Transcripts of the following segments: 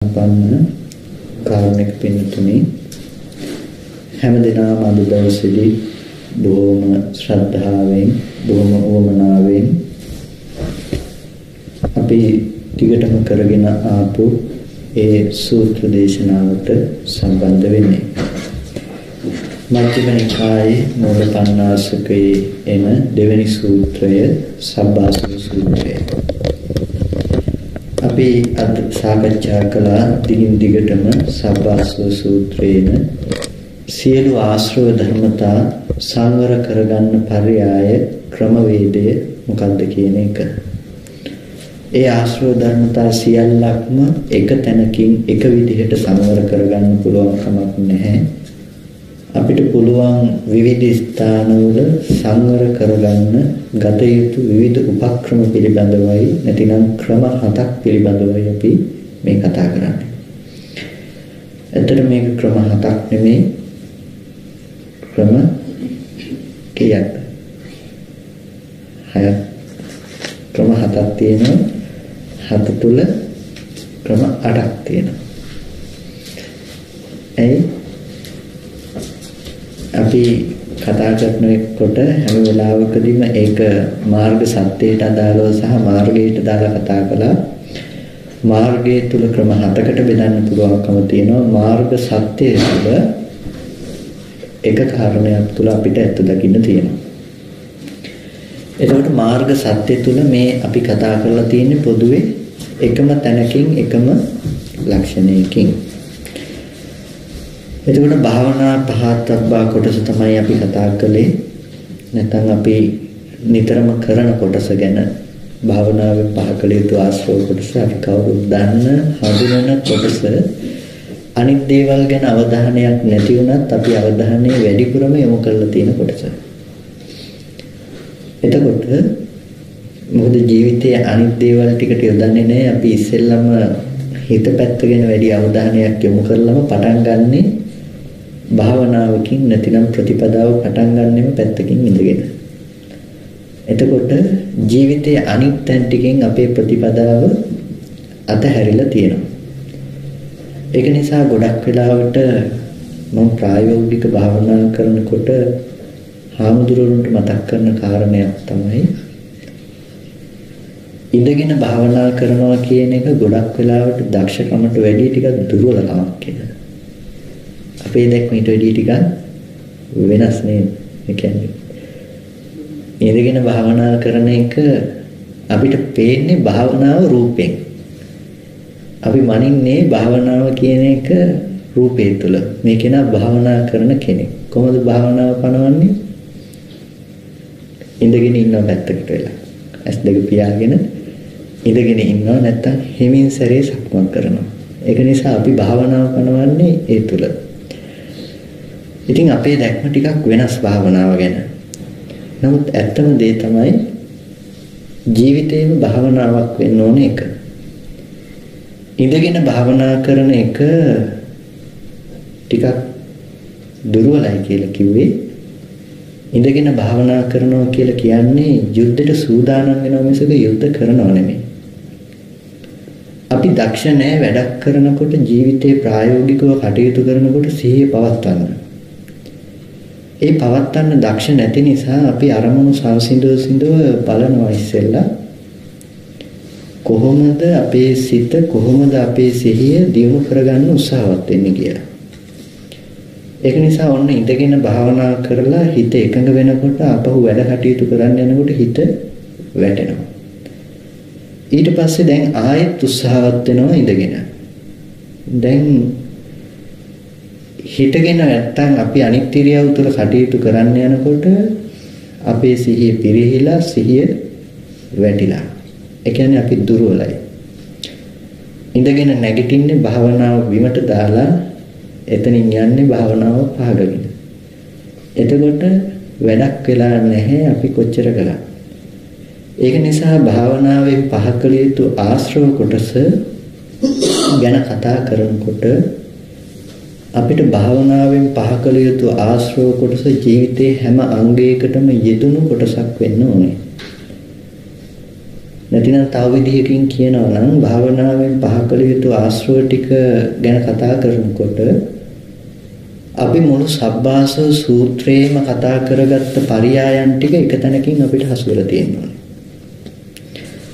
සම්පන්න කාරුණික පින්තුනි හැමදෙනාම අද දවසේදී බොහොම ශ්‍රද්ධාවෙන් බොහොම උවමනාවෙන් අපි ටිකටම කරගෙන ආපු ඒ සූත්‍ර දේශනාවට සම්බන්ධ වෙන්නේ මජ්ක්‍ධිම නිකායේ මූලපණ්ණාසකයේ එන දෙවෙනි සූත්‍රය සබ්බාසව සූත්‍රය. අපි අද සාකච්ඡා කළා දිගින් දිගටම සබ්බාසව සූත්‍රයේන සියලු ආශ්‍රව ධර්මතා සංවර කරගන්න පර්යාය ක්‍රමවේදය මොකක්ද කියන එක. ඒ ආශ්‍රව ධර්මතා සියල්ලක්ම එක තැනකින් එක විදිහට සංවර කරගන්න පුළුවන් කමක් නැහැ. අපිට පුළුවන් විවිධ ස්ථානවල සංවර කරගන්න ගත යුතු විවිධ උපක්‍රම පිළිබඳවයි නැතිනම් ක්‍රම 7ක් පිළිබඳවයි අපි මේ කතා කරන්නේ. ඇත්තට මේක ක්‍රම 7ක් නෙමෙයි ක්‍රම කීයක්? 6ක්. ක්‍රම 7ක් තියෙනවා. 7 තුල ක්‍රම 8ක් තියෙනවා. අපි කතා කරනකොට හැම වෙලාවකදීම ඒක මාර්ග සත්‍යයට අදාළව සහ මාර්ගයට දාලා කතා කළා. මාර්ගයේ තුල ක්‍රම 7කට බෙදන්න පුළුවන්කම තියෙනවා. මාර්ග සත්‍යය තුළ එක කාරණයක් තුල අපිට ඇත්ත දකින්න තියෙනවා. එතකොට මාර්ග සත්‍ය තුල මේ අපි කතා කරලා තියෙන්නේ පොදුවේ එකම තැනකින් එකම ලක්ෂණයකින්. එතකොට භාවනා පහත්බ්බා කොටස තමයි අපි කතා කළේ. නැත්නම් අපි නිතරම කරන කොටස ගැන භාවනාවේ පහකල යුතු ආශ්‍රව කොටස අපි කවුරුත් දන්න හඳුනන කොටස. අනිත් දේවල් ගැන අවධානයක් නැති වුණත් අපි අවධානය වැඩිපුරම යොමු කරලා තියෙන කොටස. එතකොට මොකද ජීවිතයේ අනිත් දේවල් ටිකට යොදන්නේ නැහැ. අපි ඉස්සෙල්ලම හිත පැත්ත ගැන වැඩි අවධානයක් යොමු කරලම පටන් ගන්නේ භාවනාවකින් නැතිනම් ප්‍රතිපදාව පටන් ගන්නෙම පැත්තකින් ඉඳගෙන. එතකොට ජීවිතයේ අනිත් තැන් ටිකෙන් අපේ ප්‍රතිපදාව අතහැරිලා තියෙනවා. ඒක නිසා ගොඩක් වෙලාවට මම ප්‍රායෝගික භාවනා කරනකොට හාමුදුරුවන්ට මතක් කරන කාරණයක් තමයි ඉඳගෙන භාවනා කරනවා කියන එක ගොඩක් වෙලාවට දක්ෂකමට වැඩිය ටිකක් දුර්වලකමක් කියලා. අපේ දැක්ම ඊට වැඩිය ටිකක් වෙනස් නේද? ඒ කියන්නේ ඉඳගෙන භාවනා කරන එක අපිට පේන්නේ භාවනාව රූපෙන්. අපි මනින්නේ භාවනාව කියන එක රූපේ තුල. මේක නා භාවනා කරන කෙනෙක්. කොහොමද භාවනාව පනවන්නේ? ඉඳගෙන ඉන්න පැත්තකට වෙලා. S2 පියාගෙන ඉඳගෙන ඉන්නවා නැත්තම් හිමින් සැරේ සක්මන් කරනවා. ඒක නිසා අපි භාවනාව පනවන්නේ ඒ තුල. ඉතින් අපේ දැක්ම ටිකක් වෙනස් භාවනාව ගැන. නමුත් ඇත්තම දේ තමයි ජීවිතේම භාවනාවක් වෙන්න ඕනේ එක. ඉඳගෙන භාවනා කරන එක ටිකක් දුර්වලයි කියලා කිව්වේ. ඉඳගෙන භාවනා කරනවා කියලා කියන්නේ යුද්ධයට සූදානම් වෙනවා මිසක යුද්ධ කරනව නෙමෙයි. අපි දක්ෂ නැහැ වැඩක් කරනකොට ජීවිතේ ප්‍රායෝගිකව කටයුතු කරනකොට සිහිය පවත්වන්න. ඒ පවත්වන්න දක්ෂ නැති නිසා අපි අරමුණු සංසිඳව බලනවා ඉස්සෙල්ලා කොහොමද අපේ සිත කොහොමද අපේ සිහිය දියුණු කරගන්න උත්සාහවත් වෙන්නේ කියලා. ඒක නිසා ඔන්න ඉඳගෙන භාවනා කරලා හිත එකඟ වෙනකොට අපහු වැඩ කටයුතු කරන්න යනකොට හිත වැටෙනවා. ඊට පස්සේ දැන් ආයෙත් උත්සාහවත් වෙනවා ඉඳගෙන. දැන් හිතගෙන නැත්තම් අපි අනිත් ඉරියව් තුල කටයුතු කරන්න යනකොට අපේ සිහිය පිරිහිලා සිහිය වැටිලා. ඒ කියන්නේ අපි දුර්වලයි. ඉඳගෙන නැගිටින්නේ භාවනාව බිමට දාලා එතනින් යන්නේ භාවනාව පහගෙන. එතකොට වැඩක් වෙලා නැහැ අපි කොච්චර කළා. ඒක නිසා භාවනාවේ පහකල යුතු ආශ්‍රව කොටස ගැන කතා කරනකොට අපිට භාවනාවෙන් පහකල යුතු ආශ්‍රව කොටස ජීවිතේ හැම අංගයකටම යෙදුණු කොටසක් වෙන්න ඕනේ. නැතිනම් තව විදිහකින් කියනවා නම් භාවනාවෙන් පහ කළ යුතු ආශ්‍රව ටික ගැන කතා කරනකොට අපි මුළු සබ්බාසව සූත්‍රයේම කතා කරගත්ත පරියායන් ටික එක තැනකින් අපිට හසු වෙලා තියෙනවා.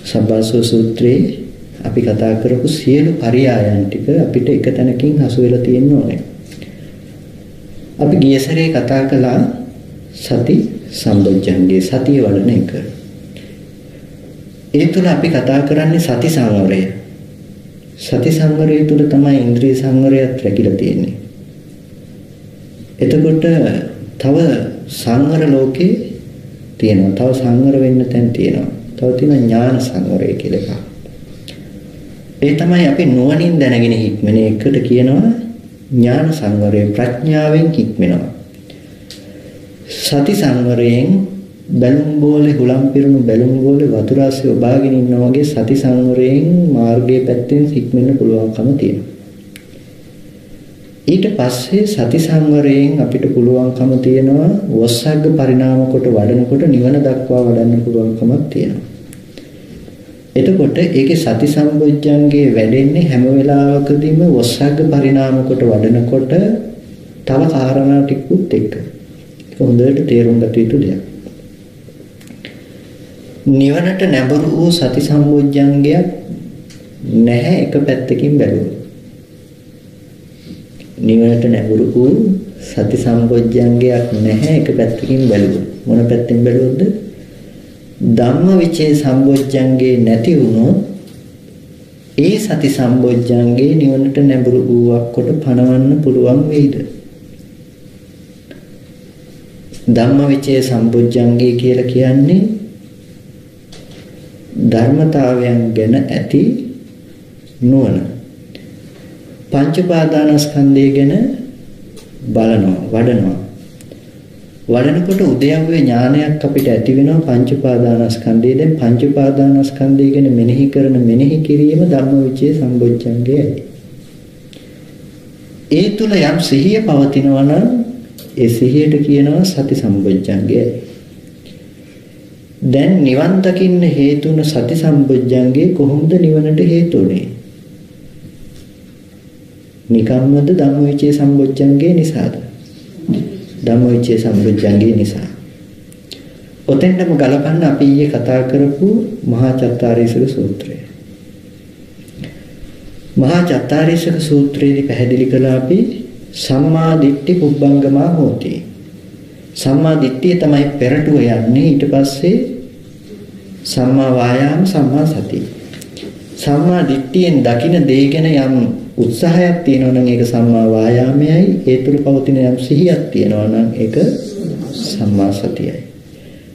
සබ්බාසව සූත්‍රයේ අපි කතා කරපු සියලු පරියායන් ටික අපිට එක තැනකින් හසු වෙලා තියෙන්න ඕනේ. අපි ගිය සැරේ කතා කළා සති සම්බොජ්ජංගේ සතිය වඩන එක. ඒ තුල අපි කතා කරන්නේ සති සංවරය. සති සංවරය තුල තමයි ඉන්ද්‍රිය සංවරයත් රැකිලා තියෙන්නේ. එතකොට තව සංවර ලෝකේ තියෙනවා. තව සංවර වෙන්න තැන් තියෙනවා. තව තියෙන ඥාන සංවරය කියලා එකක්. ඒ තමයි අපි නුවණින් දැනගෙන හික්මන එකට කියනවා ඥාන සංවරය. ප්‍රඥාවෙන් හික්මනවා. සති සංවරයෙන් බැලුම් බෝලේ හුලම් පිරුණු බැලුම් බෝලේ වතුරාසේ ඔබාගෙන ඉන්නා වගේ සති සංවරයෙන් මාර්ගයේ පැත්තෙන් හික්මෙන්න පුළුවන්කම තියෙනවා. ඊට පස්සේ සති සංවරයෙන් අපිට පුළුවන්කම තියෙනවා වස්සග්ග පරිණාම කොට වඩනකොට නිවන දක්වා වඩන්න පුළුවන්කමක් තියෙනවා. එතකොට ඒකේ සති සම්බොජ්ජංගේ වැඩෙන්නේ හැම වෙලාවකදීම වස්සග්ග පරිණාම කොට වඩනකොට තව කාරණා ටිකුත් එක්ක. ඒක හොඳට තේරුම් ගත යුතු දෙයක්. නිවනට නැඹුරු වූ සති සම්බොජ්ජංගයක් නැහැ එක පැත්තකින් බැලුවොත්. නිවනට නැඹුරු වූ සති සම්බොජ්ජංගයක් නැහැ එක පැත්තකින් බැලුවොත්. මොන පැත්තෙන් බැලුවොත්ද? ධම්මවිචේ සම්බොජ්ජංගේ නැති වුණොත් ඒ සති සම්බොජ්ජංගේ නිවනට නැඹුරු වූවක් කොට පණවන්න පුළුවන් වෙයිද? ධම්මවිචේ සම්බොජ්ජංගේ කියලා කියන්නේ ධර්මතාවයන් ගැන ඇති නුවණ. පංච උපාදානස්කන්ධය ගැන බලනවා, වඩනවා. වඩනකොට උද්‍යව්‍ය ඥානයක් අපිට ඇති වෙනවා පංච උපාදානස්කන්ධය. දැන් පංච උපාදානස්කන්ධය ගැන මෙනෙහි කරන මෙනෙහි කිරීම ධම්මවිචේ සම්බොජ්ජංගයයි. ඒ තුල යම් සිහිය පවතිනවා නම් ඒ සිහියට කියනවා සති සම්බොජ්ජංගයයි. දැන් නිවන් දකින්න හේතුන සති සම්බොජ්ජංගේ කොහොමද නිවනට හේතු උනේ? නිකම්මද ධම්මවිචේ සම්බොජ්ජංගේ නිසාද? ධම්මවිචේ සම්බොජ්ජංගේ නිසා. ඔතෙන්ටම ගලපන්න අපි ඊයේ කතා කරපු මහා චත්තාරීසක සූත්‍රය. මහා චත්තාරීසක සූත්‍රයේදී පැහැදිලි කළා අපි සම්මා දිට්ඨි පුබ්බංගමා හෝති. සම්මා දිට්ඨිය තමයි පෙරටුව යන්නේ. ඊට පස්සේ සම්මා වායාම සම්මා සති. සම්මා දිට්ඨියෙන් දකින දේ ගැන යම් උත්සාහයක් තියෙනවා නම් ඒක සම්මා වායාමයයි. ඒ තුළ පවතින යම් සිහියක් තියෙනවා නම් ඒක සම්මා සතියයි.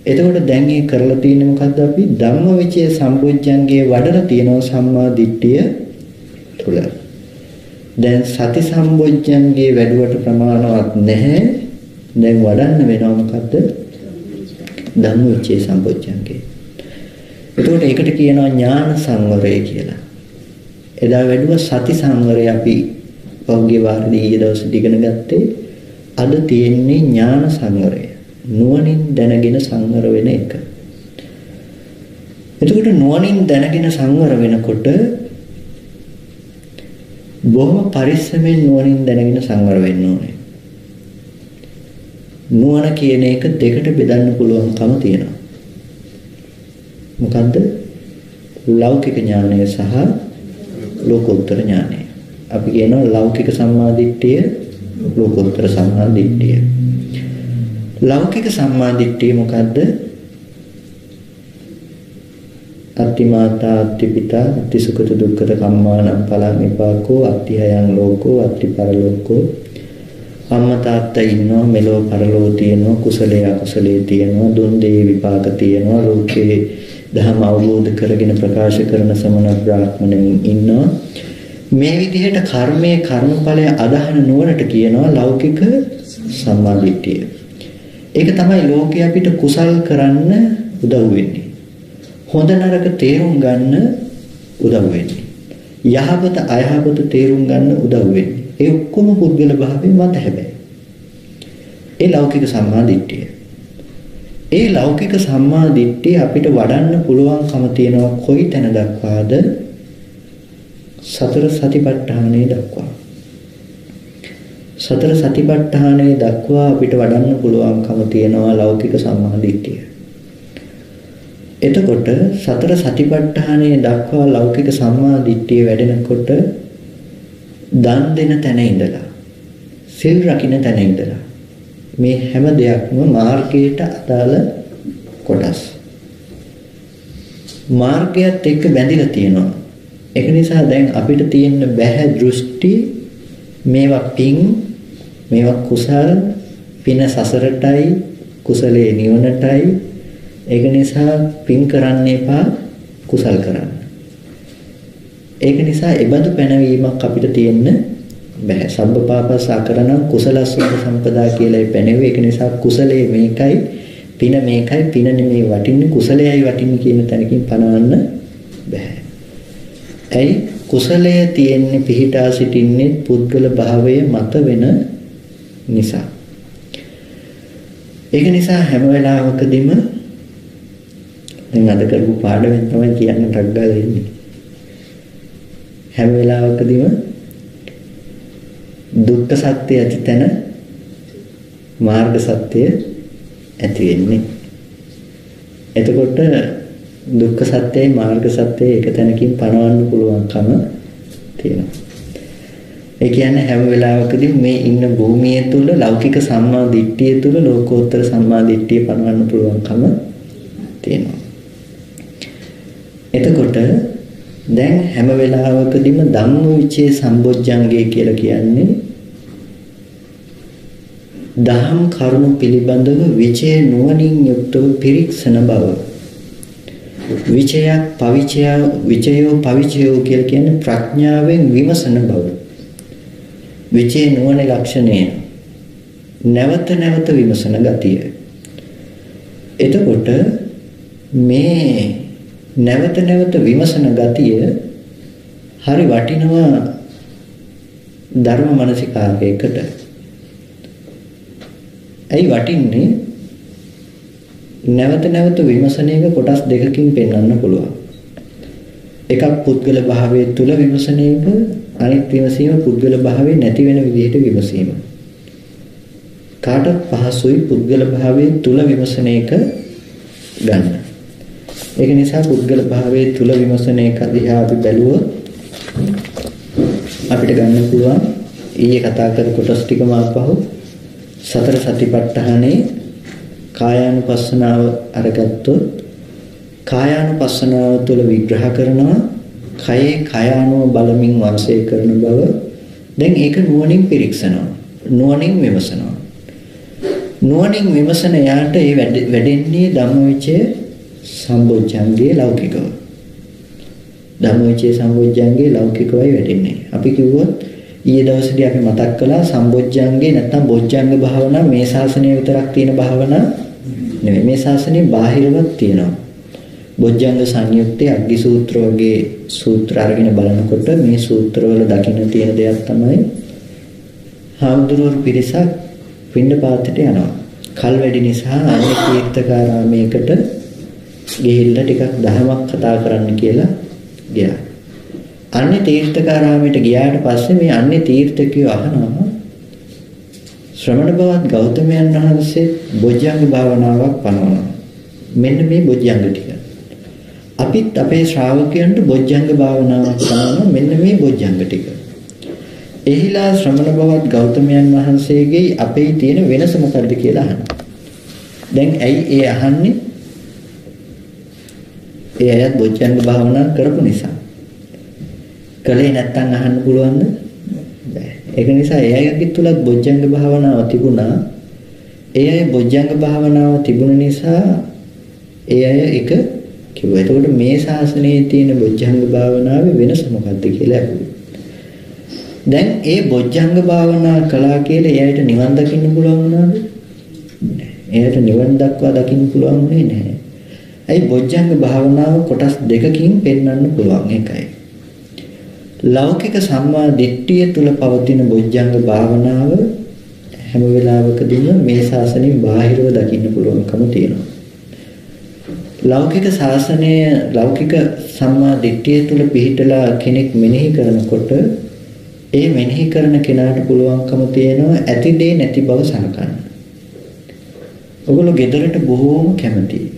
එතකොට දැන් මේ කරලා තියෙන්නේ මොකද්ද? අපි ධම්මවිචේ සම්බොජ්ජංගේ වඩලා තියෙනවා සම්මා දිට්ඨිය තුළ. දැන් සති සම්බොජ්ජංගේ වැඩුවට ප්‍රමාණවත් නැහැ. දැන් වඩන්න වෙනවා මොකද්ද? ධම්මවිචේ සම්බොජ්ජංගේ. එතකොට ඒකට කියනවා ඥාන සංවරය කියලා. එදා වැඩුව සති සංවරය අපි පෞද්ගලික වාරදී ඊයේ දවසේ ඉගෙන ගත්තේ. අද තියෙන්නේ ඥාන සංවරය. නුවණින් දැනගෙන සංවර වෙන එක. එතකොට නුවණින් දැනගෙන සංවර වෙනකොට බොහොම පරිස්සමෙන් නුවණින් දැනගෙන සංවර වෙන්න ඕනේ. නුවණ කියන එක දෙකට බෙදන්න පුළුවන්කම තියෙනවා. මොකද්ද? ලෞකික ඥානය සහ ලෝකෝත්තර ඥානය. අපි කියනවා ලෞකික සම්මාදිට්ඨිය, ලෝකෝත්තර සම්මාදිට්ඨිය. ලෞකික සම්මාදිට්ඨිය මොකද්ද? අත්තිමාතා අත්තිපිතා අත්තිසුඛත දුක්ඛත කම්මානම් පලං විපාකෝ අත්තිහයං ලෝකෝ අත්තිපරලෝකෝ. අම්මා තාත්තා ඉන්නවා, මෙලෝ පරලෝ තියෙනවා, කුසලයේ අකුසලයේ තියෙනවා, දුන් දේ විපාක තියෙනවා, ලෝකේ ධර්ම අවබෝධ කරගෙන ප්‍රකාශ කරන සමන බ්‍රාහ්මණයන් ඉන්නවා. මේ විදිහට කර්මයේ කර්මඵලය අදහන නුවණට කියනවා ලෞකික සම්මාදිට්ඨිය. ඒක තමයි ලෝකේ අපිට කුසල් කරන්න උදව් වෙන්නේ. හොඳ නරක තේරුම් ගන්න උදව් වෙන්නේ. යහපත අයහපත තේරුම් ගන්න උදව් වෙන්නේ. ඒ ඔක්කොම පුද්ගල භාවයේ මත හැබැයි. ඒ ලෞකික සම්මාදිට්ඨිය. ඒ ලෞකික සම්මා දිට්ඨිය අපිට වඩන්න පුළුවන්කම තියෙනවා කොයි තැන දක්වාද? සතර සතිපට්ඨානයේ දක්වා. සතර සතිපට්ඨානයේ දක්වා අපිට වඩන්න පුළුවන්කම තියෙනවා ලෞකික සම්මා දිට්ඨිය. එතකොට සතර සතිපට්ඨානයේ දක්වා ලෞකික සම්මා දිට්ඨිය වැඩෙනකොට දන් දෙන තැන ඉඳලා සිල් රකින්න තැන ඉඳලා මේ හැම දෙයක්ම මාර්ගයට අදාළ කොටස්. මාර්ගයත් එක්ක බැඳිලා තියෙනවා. ඒක නිසා දැන් අපිට තියෙන බැහැ දෘෂ්ටි මේවා පින්, මේවා කුසල, පින සසරටයි, කුසලයේ නිවනටයි. ඒක නිසා පින් කරන්න එපා, කුසල් කරන්න. ඒක නිසා ඒබඳු පැනවීමක් අපිට තියෙන්න බෑ. සබ්බපාපස් අකරණං කුසලස්ස සම්පදා කියලා පැනෙන්නේ. ඒක නිසා කුසලයේ මේකයි, පින මේකයි, පින නෙමේ වටින්නේ, කුසලයයි වටින්නේ කියන තැනකින් පනවන්න බෑ. ඇයි? කුසලයේ තියෙන්නේ පිහිටා සිටින්නේ පුද්ගල භාවයේ මත වෙන නිසා. ඒක නිසා හැම වෙලාවකදීම දැන් අද කරපු පාඩමෙන් තමයි කියන්න ටග්ගා දෙන්නේ. හැම වෙලාවකදීම දුක්ඛ සත්‍ය ඇති තැන මාර්ග සත්‍ය ඇති වෙන්නේ. එතකොට දුක්ඛ සත්‍යයි මාර්ග සත්‍යයි එක තැනකින් පනවන්න පුළුවන්කම තියෙනවා. ඒ කියන්නේ හැම වෙලාවකදී මේ ඉන්න භූමිය තුල ලෞකික සම්මා දිට්ඨිය තුල ලෝකෝත්තර සම්මා දිට්ඨිය පනවන්න පුළුවන්කම තියෙනවා. එතකොට දැන් හැම වෙලාවකදීම ධම්මවිචේ සම්බොජ්ජංගය කියලා කියන්නේ දහම් කරුණු පිළිබඳව විචේ නුවණින් යුක්තව පිරික්සන බව. විචයක් පවිචය විචයෝ පවිචයෝ කියලා කියන්නේ ප්‍රඥාවෙන් විමසන බව. විචේ නුවණේ ලක්ෂණය නැවත නැවත විමසන ගතිය. එතකොට මේ නැවත නැවත විමසන ගතිය හරි වටිනවා ධර්ම මනසිකාරයකට. ඇයි වටින්නේ? නැවත නැවත විමසන එක කොටස් දෙකකින් පෙන්වන්න පුළුවන්. එකක් පුද්ගල භාවයේ තුල විමසන එක, අනිත් විමසීම පුද්ගල භාවයේ නැති වෙන විදිහට විමසීම. කාටත් පහසුයි පුද්ගල භාවයේ තුල විමසන එක ගන්න. ඒක නිසා පුද්ගල භාවයේ තුල විමසන එක දිහා අපි බැලුවොත් අපිට ගන්න පුළුවන් ඊයේ කතා කර කොටස් ටිකම ආපහු සතර සතිපට්ඨානේ කායානුපස්සනාව අරගත්තොත් කායානුපස්සනාව තුළ විග්‍රහ කරනවා කයේ කයානුව බලමින් වාසය කරන බව. දැන් ඒක නුවණින් පිරික්සනවා, නුවණින් විමසනවා. නුවණින් විමසන යාට ඒ වැඩෙන්නේ ධම්මවිචය සම්බොජ්ජංගේ ලෞකිකව. ධම්මවිචේ සම්බොජ්ජංගේ ලෞකිකවයි වැඩෙන්නේ. අපි කිව්වොත් ඊයේ දවසේදී අපි මතක් කළා සම්බොජ්ජංගේ නැත්නම් බොජ්ජංග භාවනා මේ ශාසනයේ විතරක් තියෙන භාවනා නෙමෙයි. මේ ශාසනයේ බාහිරවත් තියෙනවා. බොජ්ජංග සංයුත්තේ අග්ගි සූත්‍ර වගේ සූත්‍ර අරගෙන බලනකොට මේ සූත්‍රවල දකින්න තියෙන දෙයක් තමයි හාමුදුරුවෝ පිරිසක් පිණ්ඩපාතයට යනවා. කල් වැඩි නිසා අනේ තීර්ථකාරාමයකට ගිහිල්ලා ටිකක් දහමක් කතා කරන්න කියලා ගියා. අන්නේ තීර්ථකාරාමයට ගියාට පස්සේ මේ අන්නේ තීර්ථකයෝ අහනවා ශ්‍රමණ බවත් ගෞතමයන් වහන්සේ බොජ්ජංග භාවනාවක් පනවනවා. මෙන්න මේ බොජ්ජංග ටික. අපිත් අපේ ශ්‍රාවකයන්ට බොජ්ජංග භාවනාවක් පනවනවා. මෙන්න මේ බොජ්ජංග ටික. එහිලා ශ්‍රමණ බවත් ගෞතමයන් වහන්සේගේ අපේ තියෙන වෙනස මොකද්ද කියලා අහනවා. දැන් ඇයි ඒ අහන්නේ? ඒ අයත් බොජ්ජංග භාවනා කරපු නිසා. කලේ නැත්තම් අහන්න පුළුවන්ද? බෑ. ඒක නිසා ඒ අයගේ තුලත් බොජ්ජංග භාවනාව තිබුණා. ඒ අය බොජ්ජංග භාවනාව තිබුණ නිසා ඒ අය එක කිව්වා. එතකොට මේ ශාසනයේ තියෙන බොජ්ජංග භාවනාවේ වෙනස මොකක්ද කියලා අහුවා. දැන් ඒ බොජ්ජංග භාවනා කළා කියලා එයාට නිවන් දකින්න පුළුවන් වුණාද? නෑ. එයාට නිවන් දක්වා දකින්න පුළුවන් වෙන්නේ නැහැ. ඇයි බොජ්ජංග භාවනාව කොටස් දෙකකින් පෙන්වන්න පුළුවන් එකයි. ලෞකික සම්මා දිට්ඨිය තුල පවතින බොජ්ජංග භාවනාව හැම වෙලාවකදීම මේ ශාසනයෙන් බාහිරව දකින්න පුළුවන්කම තියෙනවා. ලෞකික ශාසනය ලෞකික සම්මා දිට්ඨිය තුල පිහිටලා කෙනෙක් මෙනෙහි කරනකොට ඒ මෙනෙහි කරන කෙනාට පුළුවන්කම තියෙනවා ඇති දේ නැති බව සලකන්න. ඔගොල්ලෝ ගෙදරට බොහෝම කැමතියි.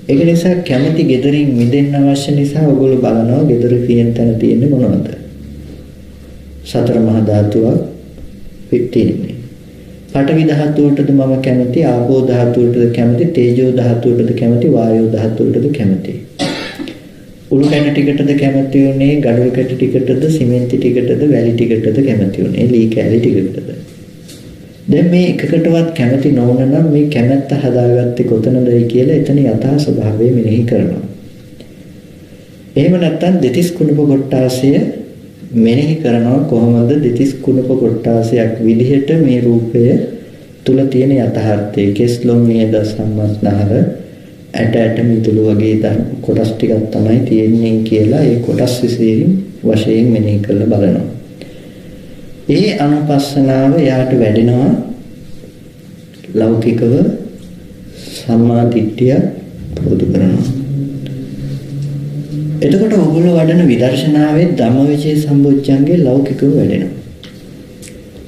ඒක නිසා කැමති ගෙදරින් මිදෙන්න අවශ්‍ය නිසා ඔයගොල්ලෝ බලනවා ගෙදර කියන තැන තියෙන්නේ මොනවද? සතර මහා ධාතුවක් පිටින්නේ. පඨවි ධාතුවටද මම කැමති, ආපෝ ධාතුවටද කැමති, තේජෝ ධාතුවටද කැමති, වායෝ ධාතුවටද කැමති. උණු කැට ටිකටද කැමති උනේ, ගඩොල් කැට ටිකටද, සිමෙන්ති ටිකටද, වැලි ටිකටද කැමති උනේ, ලී කැලි ටිකටද. දැන් මේ එකකටවත් කැමති නොවන නම් මේ කැමැත්ත හදාගත්තේ කොතනදයි කියලා එතන යථා ස්වභාවය මෙනෙහි කරනවා. එහෙම නැත්නම් දෙතිස් කුණප කොට්ටාසය මෙනෙහි කරනවා කොහොමද දෙතිස් කුණප කොට්ටාසයක් විදිහට මේ රූපය තුල තියෙන යථාර්ථය කෙස්ලොම් නියද සම්මස්නහර ඇට මිදුළු වගේ කොටස් ටිකක් තමයි තියෙන්නේ කියලා ඒ කොටස් විශේෂයෙන් වශයෙන් මෙනෙහි කරලා බලනවා. ඒ අනුපස්සනාව යාට වැඩෙනවා ලෞකිකව සම්මා දිට්ඨිය පුරුදු කරනවා. එතකොට ඔගොල්ලෝ වඩන විදර්ශනාවේ ධම්මවිචේ සම්බොජ්ජංගේ ලෞකිකව වැඩෙනවා.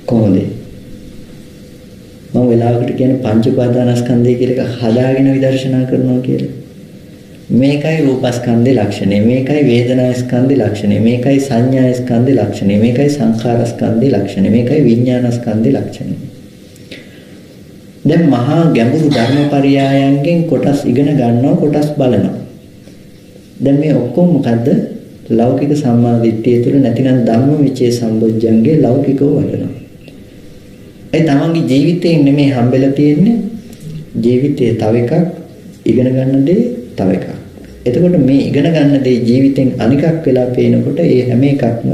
කොහොමද? මම වෙලාවකට කියන්නේ පංච උපාදානස්කන්ධය කියලා එක හදාගෙන විදර්ශනා කරනවා කියලා. මේකයි රූපස්කන්ධේ ලක්ෂණය, මේකයි වේදනාස්කන්ධේ ලක්ෂණය, මේකයි සංඥාස්කන්ධේ ලක්ෂණය, මේකයි සංඛාරස්කන්ධේ ලක්ෂණය, මේකයි විඥානස්කන්ධේ ලක්ෂණය. දැන් මහා ගැඹුරු ධර්මපරියායන්ගෙන් කොටස් ඉගෙන ගන්නවා, කොටස් බලනවා. දැන් මේ ඔක්කොම මොකද්ද? ලෞකික සම්මා දිට්ඨිය තුළ නැතිනම් ධම්මවිචේ සම්බොජ්ජංගේ ලෞකිකව වඩනවා. ඒ තමන්ගේ ජීවිතයෙන් නෙමෙයි හම්බෙලා තියෙන්නේ. ජීවිතයේ තව එකක්, ඉගෙන ගන්න දේ තව එකක්. එතකොට මේ ඉගෙන ගන්න දේ ජීවිතෙන් අනිකක් වෙලා පේනකොට ඒ හැම එකක්ම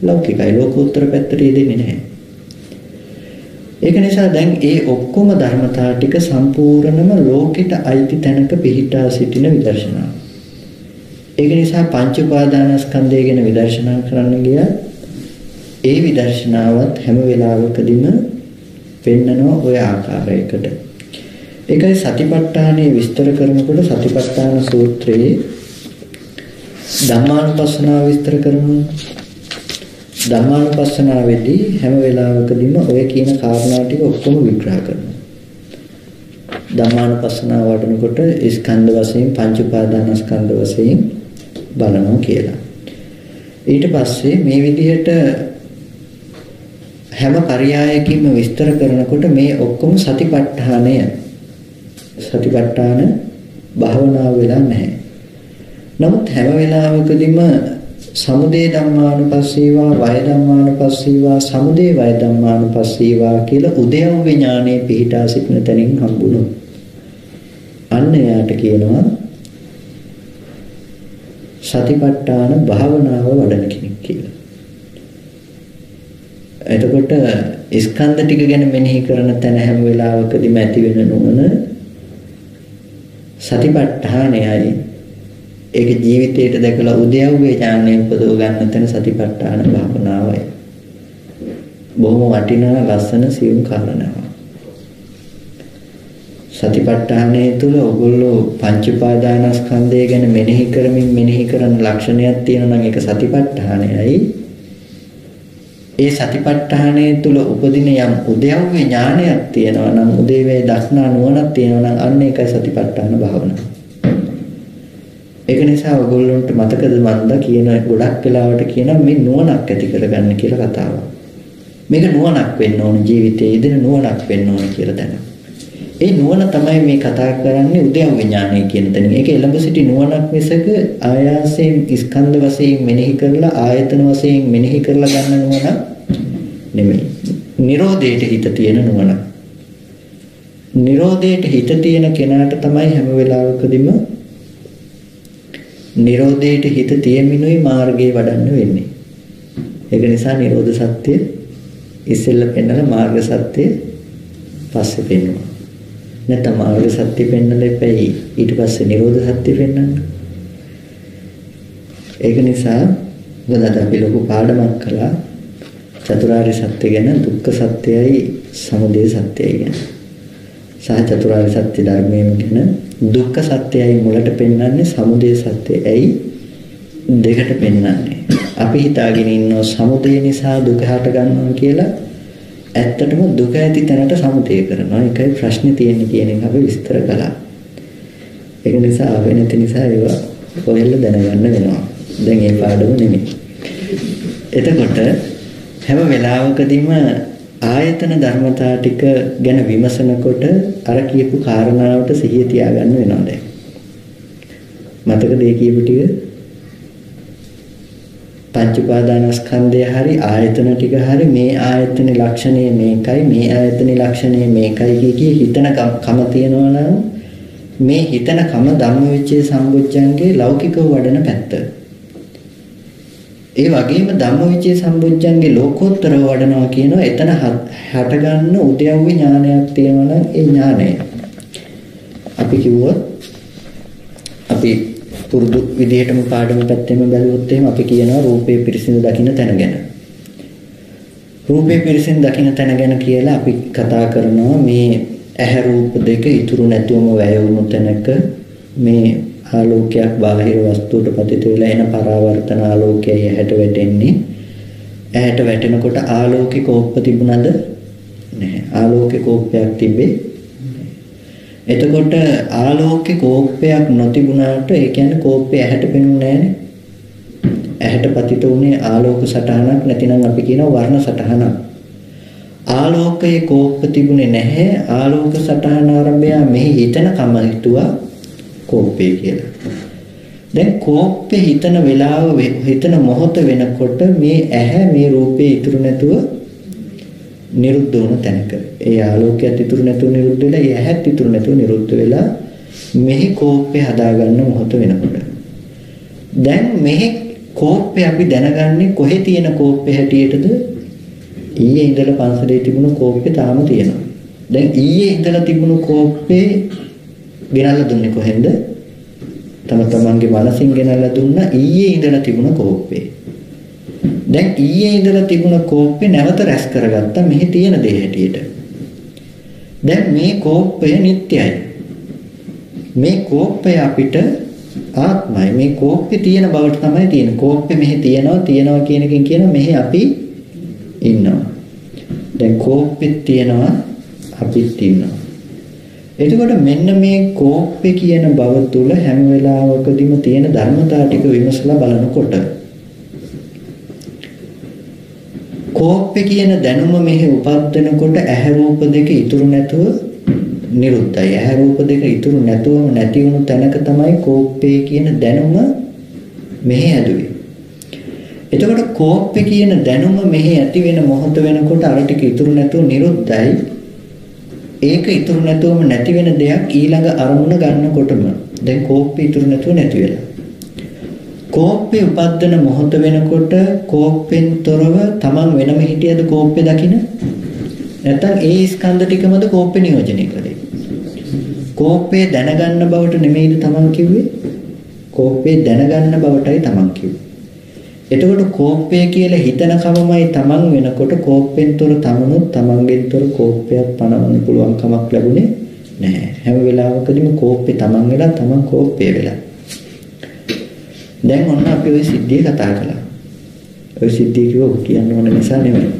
ලෞකිකයි. ලෝකෝත්තර පැත්තට යෙදෙන්නේ නැහැ. ඒක නිසා දැන් ඒ ඔක්කොම ධර්මතා ටික සම්පූර්ණම ලෝකෙට අයිති තැනක පිහිටා සිටින විදර්ශනාව. ඒක නිසා පංච උපාදානස්කන්ධය ගැන විදර්ශනා කරන්න ගියා ඒ විදර්ශනාවත් හැම වෙලාවකදීම පෙන්නනවා ওই ආකාරයකට. ඒකයි සතිපට්ඨානයේ විස්තර කරනකොට සතිපට්ඨාන සූත්‍රයේ ධම්මානුපස්සනාව විස්තර කරනවා. ධම්මානුපස්සනාවේදී හැම වෙලාවකදීම ඔය කියන කාරණා ටික ඔක්කොම විග්‍රහ කරනවා. ධම්මානුපස්සනාව වඩනකොට ස්කන්ධ වශයෙන් පංච උපාදානස්කන්ධ වශයෙන් බලනවා කියලා. ඊට පස්සේ මේ විදිහට හැම පරයයකින්ම විස්තර කරනකොට මේ ඔක්කොම සතිපට්ඨාන භාවනාව වෙලා නැහැ. නමුත් හැම වෙලාවකදීම සමුදය ධම්මානුපස්සීවා, වය ධම්මානුපස්සීවා, සමුදය වය ධම්මානුපස්සීවා කියලා උද්‍යව්‍ය ඥානයේ පිහිටා සිටින තැනින් හම්බුනොත් අන්න එයාට කියනවා සතිපට්ඨාන භාවනාව වඩන කෙනෙක් කියලා. එතකොට ස්කන්ධ ටික ගැන මෙනෙහි කරන තැන හැම වෙලාවකදීම ඇති වෙන නුවණ සතිපට්ඨානයයි. ඒක ජීවිතයට දැකලා උද්‍යව්‍ය ඥානය උපදව ගන්න තැන සතිපට්ඨාන භාවනාවයි. බොහොම වටිනා ලස්සන සියුම් කාරණාවක්. සතිපට්ඨානයේ තුල ඔගොල්ලෝ පංච උපාදානස්කන්ධය ගැන මෙනෙහි කරමින් මෙනෙහි කරන ලක්ෂණයක් තියෙනවා නම් ඒක සතිපට්ඨානයයි. ඒ සතිපට්ඨානයේ තුල උපදින යම් උද්‍යව්‍ය ඥානයක් තියෙනවා නම් උදේවේ දක්නා නුවණක් තියෙනවා නම් අන්න ඒකයි සතිපට්ඨාන භාවනාව. ඒක නිසා ඔයගොල්ලන්ට මතකද මන්ද කියන ගොඩක් වෙලාවට කියනවා මේ නුවණක් ඇති කරගන්න කියලා කතාවක්. මේක නුවණක් වෙන්න ඕන ජීවිතයේ ඉදින නුවණක් වෙන්න ඕන කියලා දැනගන්න. ඒ නුවණ තමයි මේ කතා කරන්නේ උද්‍යව්‍ය ඥානය කියන තැනින්. ඒක එළඹ සිටි නුවණක් මිසක ආයාසයෙන් ස්කන්ධ වශයෙන් මෙනෙහි කරලා ආයතන වශයෙන් මෙනෙහි කරලා ගන්න නුවණ නෙමෙයි. නිරෝධයට හිත තියෙන නුවණ. නිරෝධයට හිත තියෙන කෙනාට තමයි හැම වෙලාවකදීම නිරෝධයට හිත තියෙමිනුයි මාර්ගය වඩන්න වෙන්නේ. ඒක නිසා නිරෝධ සත්‍ය ඉස්සෙල්ලා පෙන්නලා මාර්ග සත්‍ය පස්සේ පෙන්වනවා. නැත්නම් මාර්ග සත්‍ය පෙන්වලා එපැයි ඊට පස්සේ නිරෝධ සත්‍ය පෙන්වන්න. ඒක නිසා මොකද අපි ලොකු පාඩමක් කළා චතුරාර්ය සත්‍ය ගැන, දුක්ඛ සත්‍යයයි සමුදය සත්‍යයයි ගැන. සහ චතුරාර්ය සත්‍ය ධර්මයෙන් ගැන දුක්ඛ සත්‍යයයි මුලට පෙන්වන්නේ, සමුදය සත්‍යයයි දෙකට පෙන්වන්නේ. අපි හිතාගෙන ඉන්නවා සමුදය නිසා දුක හට ගන්නවා කියලා. ඇත්තටම දුක ඇති තැනට සමුදය කරනවා. ඒකයි ප්‍රශ්නේ තියෙන්නේ කියන එක අපි විස්තර කළා. ඒක නිසා ආවේ නැති නිසා ඒවා ඔයලා දැනගන්න වෙනවා. දැන් ඒ පාඩම නෙමෙයි. එතකොට හැම වෙලාවකදීම ආයතන ධර්මතා ටික ගැන විමසනකොට අර කියපු කාරණාවට සිහිය තියාගන්න වෙනවා දැන්. මතකද ඒ කියපු ටික? පංච උපාදානස්කන්ධය හරි ආයතන ටික හරි මේ ආයතනේ ලක්ෂණය මේකයි, මේ ආයතනේ ලක්ෂණය මේකයි කිය හිතන කම තියනවා නම් මේ හිතන කම ධම්මවිචේ සම්බොජ්ජංගේ ලෞකිකව වඩන පැත්ත. ඒ වගේම ධම්මවිචේ සම්බොජ්ජංගේ ලෝකෝත්තරව වඩනවා කියනවා. එතන හට ගන්න උද්‍යව්‍ය ඥානයක් තියෙනවා නම් ඒ ඥානය අපි කිව්වොත් අපි පුරුදු විදිහටම පාඩම පැත්තෙම බැලුවොත් එහෙම අපි කියනවා රූපේ පිරිසිදු දකින්න තැන ගැන. රූපේ පිරිසිදු දකින්න තැන ගැන කියලා අපි කතා කරනවා මේ ඇහැ රූප දෙක ඉතුරු නැතුවම වැය වුණු තැනක මේ ආලෝකයක් බාහිර වස්තුවට පතිත වෙලා එන පරාවර්තන ආලෝකයයි ඇහැට වැටෙන්නේ. ඇහැට වැටෙනකොට ආලෝකික කෝප්ප තිබුණද? නැහැ. ආලෝකික කෝප්පයක් තිබ්බේ. එතකොට ආලෝකික කෝප්පයක් නොතිබුණාට ඒ කියන්නේ කෝප්පේ ඇහැට පෙනුනේ නැහැනේ. ඇහැට පතිත උනේ ආලෝක සටහනක් නැතිනම් අපි කියනවා වර්ණ සටහනක්. ආලෝකයේ කෝප්ප තිබුණේ නැහැ. ආලෝක සටහන ආරම්භය මෙහි හිතන කම හිතුවා කෝප්පේ කියලා. දැන් කෝප්පේ හිතන වෙලාව හිතන මොහොත වෙනකොට මේ ඇහැ මේ රූපේ ඉතුරු නැතුව නිරුද්ධ වුණ තැනක. ඒ ආලෝකයත් ඉතුරු නැතුව නිරුද්ධ වෙලා, ඒ ඇහත් ඉතුරු නැතුව නිරුද්ධ වෙලා මෙහි කෝප්පේ හදාගන්න මොහොත වෙනකොට. දැන් මෙහි කෝප්පේ අපි දැනගන්නේ කොහේ තියෙන කෝප්පේ හැටියටද? ඊයේ ඉඳලා පන්සලේ තිබුණු කෝප්පේ තාම තියෙනවා. දැන් ඊයේ ඉඳලා තිබුණු කෝප්පේ ගෙනල්ලා දුන්නේ කොහෙන්ද? තමන්ගේ මනසින් ගෙනල්ලා දුන්නා ඊයේ ඉඳලා තිබුණ කෝප්පේ. දැන් ඊයේ ඉඳලා තිබුණ කෝප්පේ නැවත රැස් කරගත්තා මෙහි තියෙන දේ හැටියට. දැන් මේ කෝප්පය නිට්ටයයි. මේ කෝප්පය අපිට ආත්මයි. මේ කෝප්පේ තියෙන බවට තමයි තියෙන්නේ. කෝප්පේ මෙහි තියනවා කියන එකෙන් කියනවා මෙහි අපි ඉන්නවා. දැන් කෝප්පෙත් තියෙනවා අපිත් ඉන්නවා. එතකොට මෙන්න මේ කෝප්පේ කියන බව තුල හැම වෙලාවකදීම තියෙන ධර්මතා ටික විමසලා බලනකොට කෝප්පේ කියන දැනුම මෙහි උපදිනකොට ඇහැ රූප දෙක ඉතුරු නැතුව නිරුද්ධයි. ඇහැ රූප දෙක ඉතුරු නැතුවම නැති වුණු තැනක තමයි කෝප්පේ කියන දැනුම මෙහි ඇදුවේ. එතකොට කෝප්පේ කියන දැනුම මෙහි ඇති වෙන මොහොත වෙනකොට අර ටික ඉතුරු නැතුව නිරුද්ධයි. ඒක ඉතුරු නැතුවම නැති වෙන දෙයක් ඊළඟ අරමුණ ගන්නකොටම දැන් කෝප්පේ ඉතුරු නැතුව නැති වෙලා. කෝප්පේ උපදින මොහොත වෙනකොට කෝප්පෙන් තොරව තමන් වෙනම හිටියද කෝප්පේ දකින්න? නැත්නම් ඒ ස්කන්ධ ටිකමද කෝප්පේ නියෝජනය කළේ? කෝප්පේ දැනගන්න බවට නෙමෙයිද තමන් කිව්වේ? කෝප්පේ දැනගන්න බවටයි තමන් කිව්වේ. එතකොට කෝප්පය කියලා හිතන කමමයි තමන් වෙනකොට කෝප්පෙන් තොර තමනුත් තමන්ගෙන් තොර කෝප්පයක් පනවන්න පුළුවන් කමක් ලැබුණේ නැහැ. හැම වෙලාවකදීම කෝප්පේ තමන් වෙලා තමන් කෝප්පේ වෙලා. දැන් ඔන්න අපි ওই සිද්ධිය කතා කළා. ওই සිද්ධිය කිව්ව කියන්න ඕන නිසා නෙමෙයි.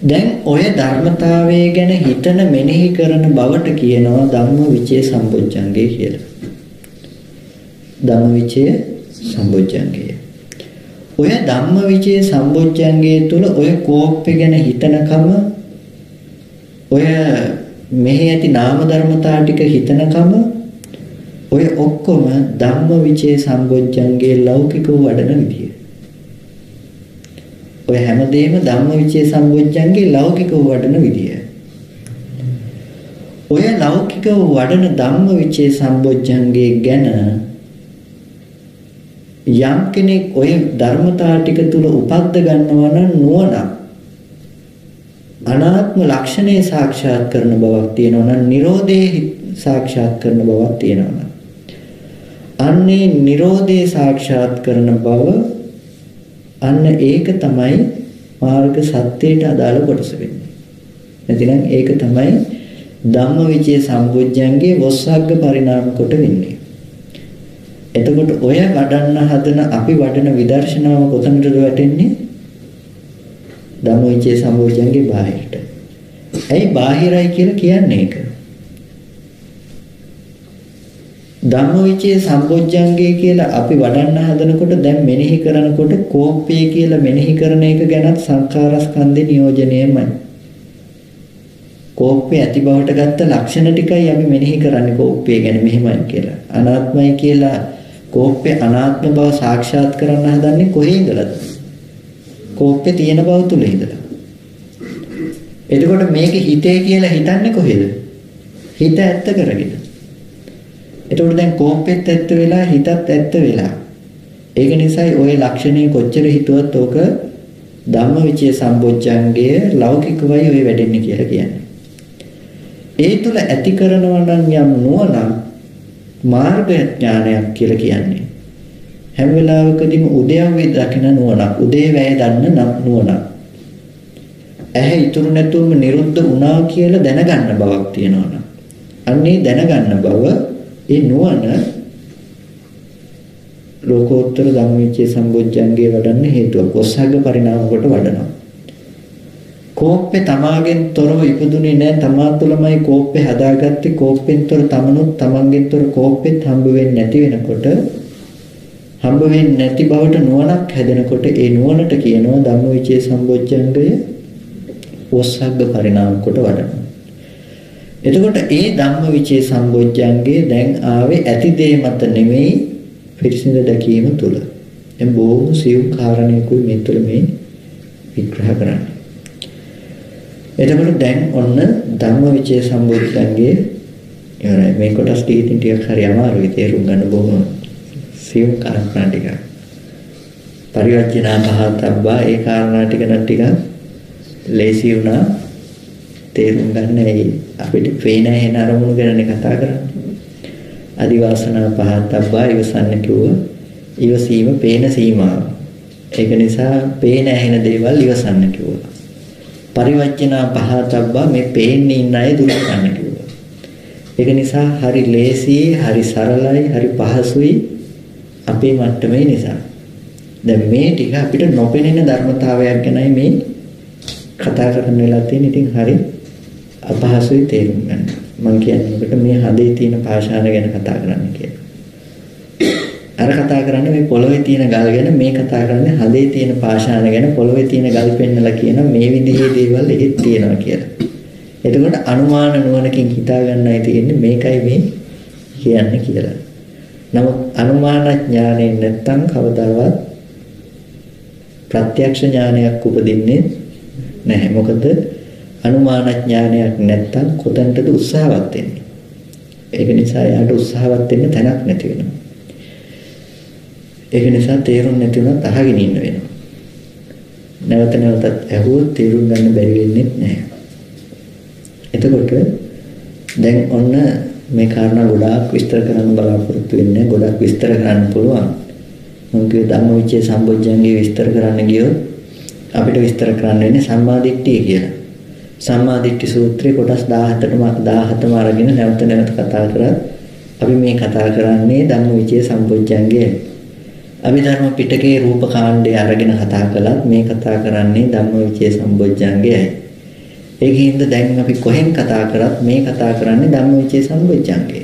දැන් ඔය ධර්මතාවය ගැන හිතන මෙනෙහි කරන බවට කියනවා ධම්මවිචේ සම්බොජ්ජංගේ කියලා. ධම්මවිචේ සම්බොජ්ජංගය. ඔය ධම්මවිචේ සම්බොජ්ජංගයේ තුල ඔය කෝප්පේ ගැන හිතනකම ඔය මෙහි ඇති නාම ධර්මතා ටික හිතනකම ඔය ඔක්කොම ධම්මවිචේ සම්බොජ්ජංගයේ ලෞකිකව වඩන විදිය. ඔය හැමදේම ධම්මවිචේ සම්බොජ්ජංගයේ ලෞකිකව වඩන විදිය. ඔය ලෞකිකව වඩන ධම්මවිචේ සම්බොජ්ජංගයේ ගැන යම් කෙනෙක් ඔය ධර්මතා ටික තුල උපද්ද ගන්නවා නම් නුවණ අනාත්ම ලක්ෂණය සාක්ෂාත් කරන බවක් තියෙනවා නම් නිරෝධේ සාක්ෂාත් කරන බවක් තියෙනවා නම් අන්නේ නිරෝධේ සාක්ෂාත් කරන බව අන්න ඒක තමයි මාර්ග සත්‍යයට අදාළ කොටස වෙන්නේ. නැතිනම් ඒක තමයි ධම්මවිචේ සම්බොජ්ජංගේ වොස්සග්ග පරිණාම කොට වෙන්නේ. එතකොට ඔය වඩන්න හදන අපි වඩන විදර්ශනාව කොතනද වැටෙන්නේ? ධම්මවිචේ සම්බොජ්ජංගේ බාහිරට. ඇයි බාහිරයි කියලා කියන්නේ ඒක? ධම්මවිචේ සම්බොජ්ජංගේ කියලා අපි වඩන්න හදනකොට දැන් මෙනෙහි කරනකොට කෝපය කියලා මෙනෙහි කරන එක ගැනත් සංඛාරස්කන්ධේ නියෝජනයමයි. කෝපය ඇති බවට ගත්ත ලක්ෂණ ටිකයි අපි මෙනෙහි කරන්නේ කෝපය ගැන මෙහෙමයි කියලා. අනාත්මයි කියලා කෝපය අනාත්ම බව සාක්ෂාත් කරන්න හදන්නේ කොහේ ඉඳලාද? කෝපය තියෙන බව තුල ඉඳලා. එතකොට මේක හිතේ කියලා හිතන්නේ කොහෙද? හිත ඇත්ත කරගෙන. එතකොට දැන් කෝපෙත් ඇත්ත වෙලා හිතත් ඇත්ත වෙලා. ඒක නිසායි ওই ලක්ෂණේ කොච්චර හිතුවත් ඕක ධම්මවිචේ සම්බොජ්ජංගයේ ලෞකිකවයි ඔය වැඩෙන්නේ කියලා කියන්නේ. ඒ තුල ඇති කරනවා නම් යම් නුවණ මාර්ග ඥානයක් කියලා කියන්නේ. හැම වෙලාවකදීම උදේවැය දකින නුවණ, උදේවැය දන්න නුවණ. ඇහැ ඉතුරු නැතුවම නිරුද්ධ වුණා කියලා දැනගන්න බවක් තියෙනවා. අන්නේ දැනගන්න බව ඒ නුවණ ලෝකෝත්තර ධම්මවිචේ සම්බොජ්ජංගේ වඩන්න හේතුවක්. වොස්සග්ග පරිණාම කොට වඩනවා. කෝප්පේ තමාගෙන් තොරව ඉපදුනේ නැහැ. තමා තුළමයි කෝප්පේ හදාගත්තේ. කෝප්පෙන් තොර තමනුත් තමන්ගෙන් තොර කෝප්පෙත් හම්බ වෙන්නේ නැති වෙනකොට, හම්බ වෙන්නේ නැති බවට නුවණක් හැදෙනකොට ඒ නුවණට කියනවා ධම්මවිචේ සම්බොජ්ජංගය වොස්සග්ග පරිණාම කොට වඩනවා. එතකොට ඒ ධම්මවිචේ සම්බොජ්ජංගේ දැන් ආවේ ඇති දේ මත නෙමෙයි පිරිසිදු දැකීම තුල. එම් බොහොම සියුම් කාරණේකුයි මේ තුල මේ විග්‍රහ කරන්නේ. එතකොට දැන් ඔන්න ධම්මවිචේ සම්බොජ්ජංගේ ඉවරයි. මේ කොටස් ටිකකින් ටිකක් හරි අමාරුයි තේරුම් ගන්න බොහොම සියුම් කාරණා ටික. පරිවර්ජනා පහතබ්බා ඒ කාරණා ටික නම් ටිකක් ලේසි වුණා තේරුම් ගන්න. අපිට පේන හැන අරමුණු ගැන කතා කරන්නේ. අදිවාසනා පහතබ්බා ඉවසන්න කිව්ව. ඉවසීම පේන සීමාව. ඒක නිසා පේන හැන දේවල් ඉවසන්න කිව්වා. පරිවර්ජනා පහතබ්බා මේ පේන්නේ ඉන්න අය දුරු කරන්න කිව්වා. ඒක නිසා හරි ලේසි, හරි සරලයි, හරි පහසුයි අපේ මට්ටමේ නිසා. දැන් මේ ටික අපිට නොපෙනෙන ධර්මතාවයක් ගැනයි මේ කතා කරන්න වෙලා තියෙන. ඉතින් හරි අපහසුයි තේරුම් ගන්න. මම කියන්නේ ඔකට මේ හදේ තියෙන පාෂාණ ගැන කතා කරන්න කියලා. අර කතා කරන්නේ මේ පොළොවේ තියෙන ගල් ගැන, මේ කතා කරන්නේ හදේ තියෙන පාෂාණ ගැන. පොළොවේ තියෙන ගල් පෙන්නලා කියන මේ විදිහේ දේවල් එහෙත් තියෙනවා කියලා. එතකොට අනුමාන නුවණකින් හිතා ගන්නයි තියෙන්නේ මේකයි මේ කියන්නේ කියලා. නමුත් අනුමාන ඥාණයෙන් නැත්තම් කවදාවත් ප්‍රත්‍යක්ෂ ඥානයක් උපදින්නේ නැහැ. මොකද අනුමාන ඥානයක් නැත්තම් කොතනටද උත්සාහවත් වෙන්නේ. ඒක නිසා යාට උත්සාහවත් වෙන්න තැනක් නැති වෙනවා. ඒක නිසා තේරුම් නැති වුණත් අහගෙන ඉන්න වෙනවා. නැවත නැවතත් ඇහුවොත් තේරුම් ගන්න බැරි වෙන්නේ නැහැ. එතකොට දැන් ඔන්න මේ කාරණා ගොඩාක් විස්තර කරන්න බලාපොරොත්තු වෙන්නේ. ගොඩාක් විස්තර කරන්න පුළුවන්. මම කිව්වේ ධම්මවිචේ සම්බොජ්ජංගේ විස්තර කරන්න ගියොත් අපිට විස්තර කරන්න වෙන්නේ සම්මාදිට්ඨිය කියලා. සම්මාදිට්ඨි සූත්‍රයේ කොටස් 17ම අරගෙන නැවත නැවත කතා කරලා අපි මේ කතා කරන්නේ ධම්මවිචේ සම්බොජ්ජංගේ. අභිධර්ම පිටකේ රූපකාණ්ඩය අරගෙන කතා කළත් මේ කතා කරන්නේ ධම්මවිචේ සම්බොජ්ජංගයයි. ඒකින්ද දැන් අපි කොහෙන් කතා කරත් මේ කතා කරන්නේ ධම්මවිචේ සම්බොජ්ජංගය.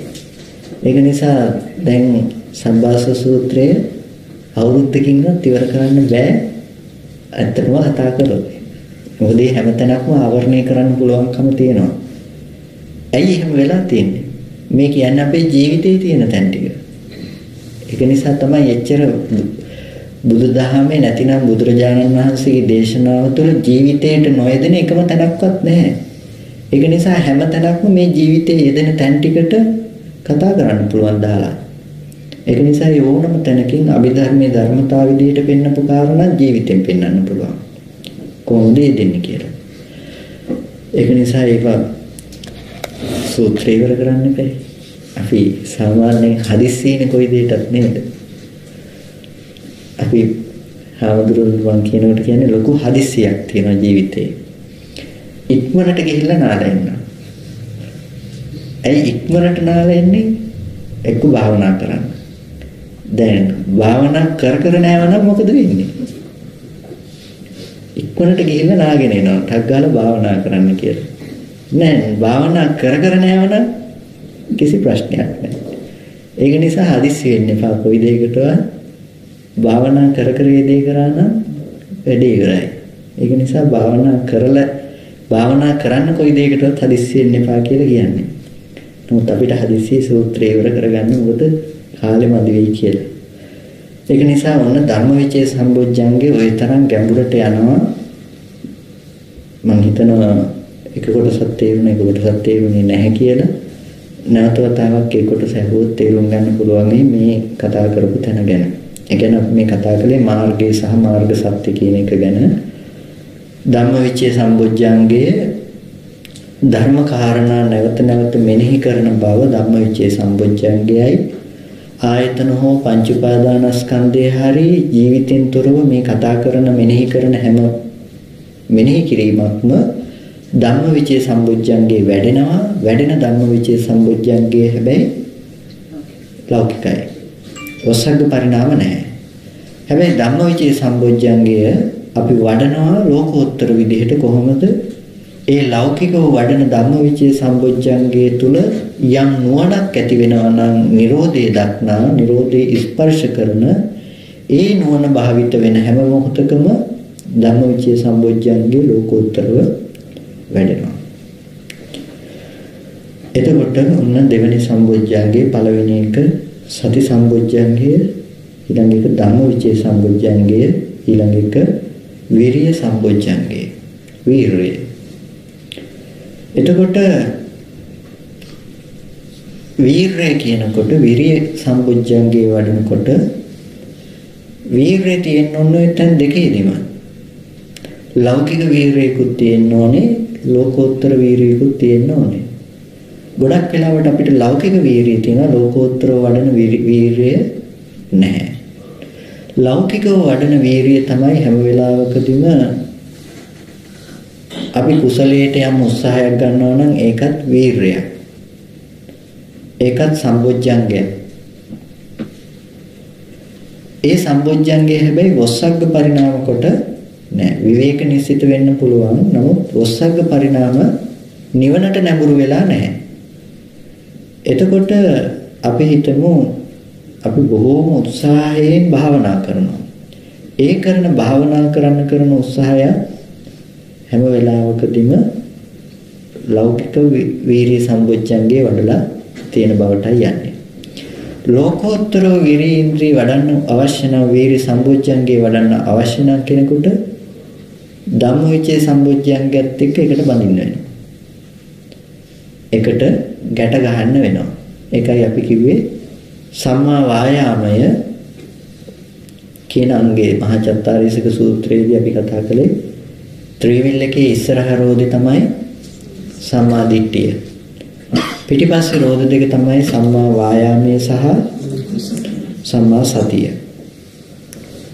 ඒක නිසා දැන් සම්බාස සූත්‍රයේ අවුරුද්දකින්වත් ඉවර කරන්න බෑ. ඇත්තටම කතා කරොත්. මොකද මේ හැමතැනක්ම ආවරණය කරන්න පුළුවන්කම තියෙනවා. ඇයි එහෙම වෙලා තියෙන්නේ? මේ කියන්නේ අපේ ජීවිතේ තියෙන තැන් ටික. ඒක නිසා තමයි එච්චර බුදුදහමේ නැතිනම් බුදුරජාණන් වහන්සේගේ දේශනාව තුළ ජීවිතයට නොයෙදෙන එකම තැනක්වත් නැහැ. ඒක නිසා හැම තැනක්ම මේ ජීවිතයේ යෙදෙන තැන් ටිකට කතා කරන්න පුළුවන් දාලා. ඒක නිසා ඕනම තැනකින් අභිධර්මයේ ධර්මතාව විදිහට පෙන්වපු කාරණා ජීවිතෙන් පෙන්වන්න පුළුවන්. කොහොමද දෙන්නේ කියලා. ඒක නිසා ඒක සූත්‍රය ඉවර කරන්න බැහැ. අපි සාමාන්‍යයෙන් හදිස්සියනේ කොයි දෙයකටත් නේද? අපි හාමුදුරුවෝ කියනකොට කියන්නේ ලොකු හදිස්සියක් තියෙනවා ජීවිතේ. ඉක්මනට ගිහිල්ලා නාලා ඉන්නවා. ඇයි ඉක්මනට නාලෙන්නේ? එක්ක භාවනා කරන්න. දැන් භාවනා කර නැවනම් මොකද වෙන්නේ? ඉක්මනට ගිහිල්ලා නාගෙන එනවා. ටක් ගාලා භාවනා කරන්න කියලා. නෑ භාවනා කර නැවනම් කිසි ප්‍රශ්නයක් නෑ. ඒක නිසා හදිස්සි වෙන්න එපා. කොයි දෙයකටවත් භාවනා කර වේදේ කරා නම් වැඩේ ඉවරයි. ඒක නිසා භාවනා කරන්න කොයි දෙයකටවත් හදිස්සි වෙන්න එපා කියලා කියන්නේ. නමුත් අපිට හදිස්සියේ සූත්‍රය ඉවර කරගන්න මොකද කාලෙ මදි වෙයි කියලා. ඒක නිසා ඔන්න ධම්මවිචේ සම්බොජ්ජංගේ ওই තරම් ගැඹුරට යනවා. මම හිතනවා එක කොටසක් තේරුණා එක කොටසක් තේරුනේ නැහැ කියලා. නැවත වතාවක් ඒ කොටස ඇහුවොත් තේරුම් ගන්න පුළුවන් මේ කතා කරපු තැන ගැන. ඒ කියන්නේ අපි මේ කතා කළේ මාර්ගය සහ මාර්ග සත්‍ය කියන එක ගැන. ධම්මවිචේ සම්බොජ්ජංගේ ධර්ම කාරණා නැවත නැවත මෙනෙහි කරන බව ධම්මවිචේ සම්බොජ්ජංගයයි. ආයතන හෝ පංච උපාදානස්කන්ධය හරි ජීවිතෙන් තොරව මේ කතා කරන මෙනෙහි කරන හැම මෙනෙහි කිරීමක්ම ධම්මවිචේ සම්බොජ්ජංගේ වැඩෙන ධම්මවිචේ සම්බොජ්ජංගේ හැබැයි ලෞකිකයි. වසග්ග පරිණාම නැහැ. හැබැයි ධම්මවිචේ සම්බොජ්ජංගය අපි වඩනවා ලෝකෝත්තර විදිහට කොහොමද? ඒ ලෞකිකව වඩන ධම්මවිචේ සම්බොජ්ජංගයේ තුල යම් නුවණක් ඇති වෙනවා නම් Nirodhe දක්නා Nirodhe ස්පර්ශ කරන ඒ නුවණ භාවිත වෙන හැම මොහොතකම ධම්මවිචේ සම්බොජ්ජංගයේ ලෝකෝත්තරව වැඩෙනවා. එතකොට ඔන්න දෙවෙනි සම්බොජ්ජංගයේ පළවෙනි එක සති සම්බොජ්ජංගය, ඊළඟ එක ධම්මවිචේ සම්බොජ්ජංගය, ඊළඟ එක විරිය සම්බොජ්ජංගය. විරිය. එතකොට වීරය කියනකොට විරිය සම්බොජ්ජංගේ වඩනකොට වීරය තියෙන්න ඕනේ තැන් දෙකේදීම. ලෞකික වීරයකුත් තියෙන්න ඕනේ, ලෝකෝත්තර වීරයකුත් තියෙන්න ඕනේ. ගොඩක් වෙලාවට අපිට ලෞකික වීරිය තියෙනවා, ලෝකෝත්තරව වඩන වීරිය නැහැ. ලෞකිකව වඩන වීරිය තමයි හැම වෙලාවකදීම අපි කුසලයට යම් උත්සාහයක් ගන්නවා නම් ඒකත් වීරයක්. ඒකත් සම්බොජ්ජංගය. ඒ සම්බොජ්ජංගය හැබැයි වොස්සග්ග පරිණාම කොට නෑ. විවේක නිසිත වෙන්න පුළුවන්. නමුත් වොස්සග්ග පරිණාම නිවනට නැඹුරු වෙලා නැහැ. එතකොට අපි හිතමු අපි බොහෝම උත්සාහයෙන් භාවනා කරනවා. ඒ භාවනා කරන උත්සාහය හැම වෙලාවකදීම ලෞකික වීරිය සම්බොජ්ජංගේ වඩලා තියෙන බවටයි යන්නේ. ලෝකෝත්තර වීරිය ඉන්ද්‍රිය වඩන්න අවශ්‍ය නම් වීරිය සම්බොජ්ජංගේ වඩන්න අවශ්‍ය නම් කෙනෙකුට ධම්මවිචේ සම්බොජ්ජංගයත් එක්ක එකට බඳින්න වෙනවා. එකට ගැට ගහන්න වෙනවා. ඒකයි අපි කිව්වේ සම්මා වායාමය කියන අංගේ මහා චත්තාරීසක සූත්‍රයේදී අපි කතා කළේ ත්‍රිවිල් එකේ ඉස්සරහ රෝදේ තමයි සම්මා දිට්ඨිය. පිටිපස්සේ රෝද දෙක තමයි සම්මා වායාමයේ සහ සම්මා සතිය.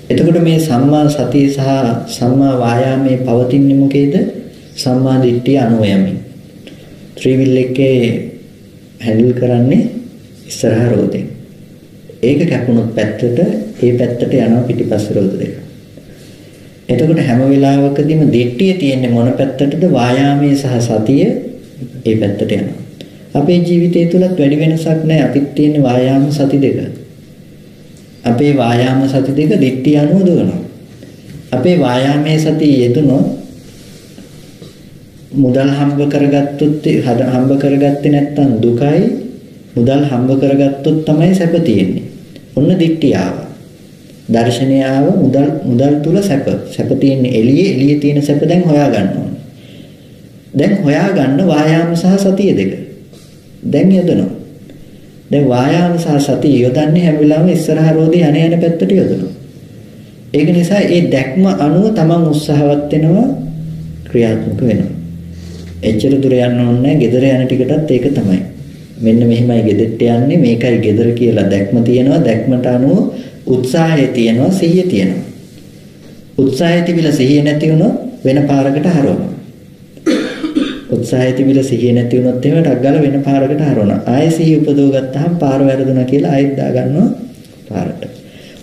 එතකොට මේ සම්මා සතිය සහ සම්මා වායාමයේ පවතින්නේ මොකේද? සම්මා දිට්ඨිය අනුව යමින්. ත්‍රිවිල් එකේ හැන්ඩල් කරන්නේ ඉස්සරහ රෝදේ. ඒක කැපුණොත් පැත්තට ඒ පැත්තට යනවා පිටිපස්සේ රෝද දෙක. එතකොට හැම වෙලාවකදීම දිට්ඨිය තියෙන්නේ මොන පැත්තටද? වායාමයේ සහ සතිය ඒ පැත්තට යනවා. අපේ ජීවිතය තුලත් වැඩි වෙනසක් නැහැ. අපිට තියෙන වායාම සති දෙක. අපේ වායාම සති දෙක දිට්ඨිය අනුව දුවනවා. අපේ වායාමයේ සතිය යෙදුනොත් මුදල් හම්බ කරගත්තේ නැත්නම් දුකයි. මුදල් හම්බ කරගත්තොත් තමයි සැප තියෙන්නේ. ඔන්න දිට්ඨිය ආවා. දර්ශනය ආව මුදල් තුල සැප තියෙන්නේ එළියේ තියෙන සැප දැන් හොයා ගන්න ඕනේ. දැන් හොයා ගන්න වායාම සහ සතිය දෙක. දැන් යොදනවා. දැන් වායාම සහ සතිය යොදන්නේ හැම වෙලාවෙම ඉස්සරහ රෝදේ යන පැත්තට යොදනවා. ඒක නිසා ඒ දැක්ම අනුව තමන් උත්සාහවත් වෙනවා, ක්‍රියාත්මක වෙනවා. එච්චර දුර යන්න ඕනේ නැහැ. ගෙදර යන ටිකටත් ඒක තමයි. මෙන්න මෙහෙමයි ගෙදරට යන්නේ, මේකයි ගෙදර කියලා දැක්ම තියෙනවා. දැක්මට අනුව උත්සාහය තියෙනවා, සිහිය තියෙනවා. උත්සාහය තිබිලා සිහිය නැති වුණොත් වෙන පාරකට හරවනවා. උත්සාහය තිබිලා සිහිය නැති වුණොත් එහෙම ටක් ගාලා වෙන පාරකට හරවනවා. ආයෙ සිහිය උපදව ගත්තාම පාර වැරදුනා කියලා ආයෙත් දා ගන්නවා පාරට.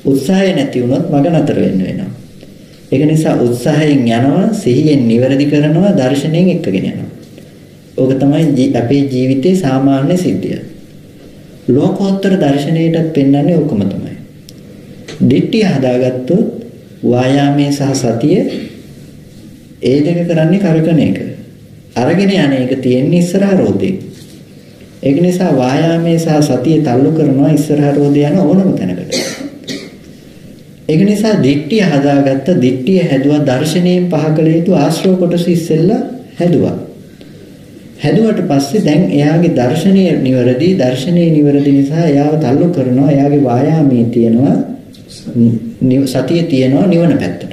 උත්සාහය නැති වුණොත් මග නතර වෙන්න වෙනවා. ඒක නිසා උත්සාහයෙන් යනවා, සිහියෙන් නිවැරදි කරනවා, දර්ශනයෙන් එක්කගෙන යනවා. ඕක තමයි අපේ ජීවිතේ සාමාන්‍ය සිද්ධිය. ලෝකෝත්තර දර්ශනයටත් පෙන්වන්නේ ඕකම තමයි. දිට්ඨිය හදාගත්තොත් වායාමයේ සහ සතිය ඒ දෙක කරන්නේ කරකන එක. අරගෙන යන එක තියෙන්නේ ඉස්සරහ රෝදේ. ඒක නිසා වායාමයේ සහ සතිය තල්ලු කරනවා ඉස්සරහ රෝදේ යන ඕනම තැනකට. ඒක නිසා දිට්ඨිය හදාගත්ත දිට්ඨිය හැදුවා දර්ශනයෙන් පහකල යුතු ආශ්‍රව කොටස ඉස්සෙල්ලා හැදුවා. හැදුවට පස්සේ දැන් එයාගේ දර්ශනීය නිවැරදි දර්ශනීය නිවැරදි නිසා එයාව තල්ලු කරනවා. එයාගේ වායාමයේ තියෙනවා සතිය තියෙනවා නිවන පැත්තට.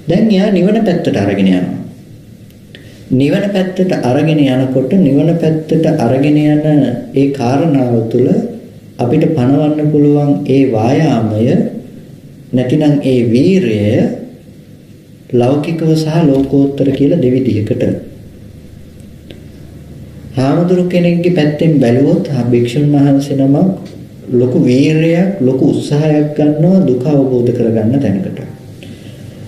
දැන් එයා නිවන පැත්තට අරගෙන යනවා. නිවන පැත්තට අරගෙන යනකොට නිවන පැත්තට අරගෙන යන ඒ කාරණාව තුළ අපිට පණවන්න පුළුවන් ඒ වායාමය නැතිනම් ඒ වීරය ලෞකිකව සහ ලෝකෝත්තර කියලා දෙවිදිහකට. හාමුදුරු කෙනෙක්ගේ පැත්තෙන් බැලුවොත් භික්ෂුන් වහන්සේ නමක් ලොකු වීරයක් ලොකු උත්සාහයක් ගන්නවා දුක අවබෝධ කරගන්න තැනකට.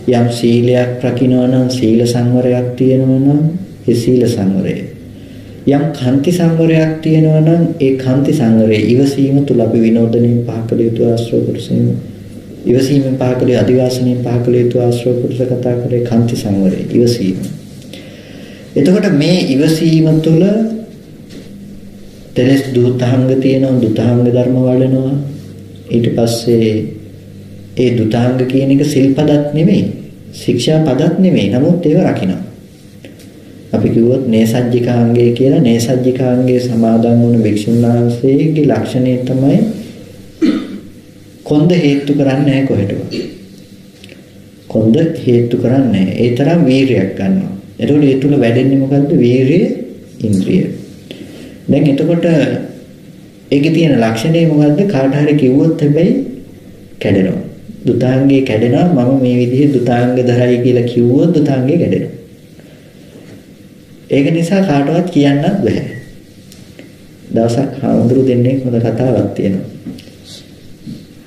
යම් සීලයක් රකින්නවා නම් සීල සංවරයක් තියෙනවා නම් ඒ සීල සංවරය. යම් කාන්ති සංවරයක් තියෙනවා නම් ඒ කාන්ති සංවරය ඉවසීම තුල අපි විනෝදණයෙන් පහකල යුතු ආශ්‍රව පුරුෂයන් ඉවසීමෙන් පහකලේ අදිවාසණයෙන් පහකල යුතු ආශ්‍රව පුරුෂ කතා කරේ කාන්ති සංවරය ඉවසීම. එතකොට මේ ඉවසීම තුළ තෙලස් දුතාංග තියෙනවා දුතාංග ධර්ම වඩනවා. ඊට පස්සේ ඒ දුතාංග කියන එක සිල්පදත් නෙමෙයි ශික්ෂා පදත් නෙමෙයි නමුත් ඒව රකින්න. අපි කිව්වොත් නේසජ්ජිකාංගය කියලා නේසජ්ජිකාංගයේ සමාදන් වුණ භික්ෂුන් වහන්සේගේ ලක්ෂණය තමයි කොන්ද හේතු කරන්නේ නැහැ කොහෙටවත්. කොන්ද හේතු කරන්නේ නැහැ. ඒ තරම් වීරියක් ගන්නවා. එතකොට ඒ තුල වැඩෙන්නේ මොකද්ද? වීරිය ඉන්ද්‍රිය. දැන් එතකොට ඒකේ තියෙන ලක්ෂණය මොකද්ද? කාට හරි කිව්වොත් හැබැයි කැඩෙනවා. දුතාංගේ කැඩෙනවා. මම මේ විදිහේ දුතාංග දරයි කියලා කිව්වොත් දුතාංගේ කැඩෙනවා. ඒක නිසා කාටවත් කියන්නත් බෑ. දවසක් හාමුදුරු දෙන්නෙක් හොඳ කතාවක් තියෙනවා.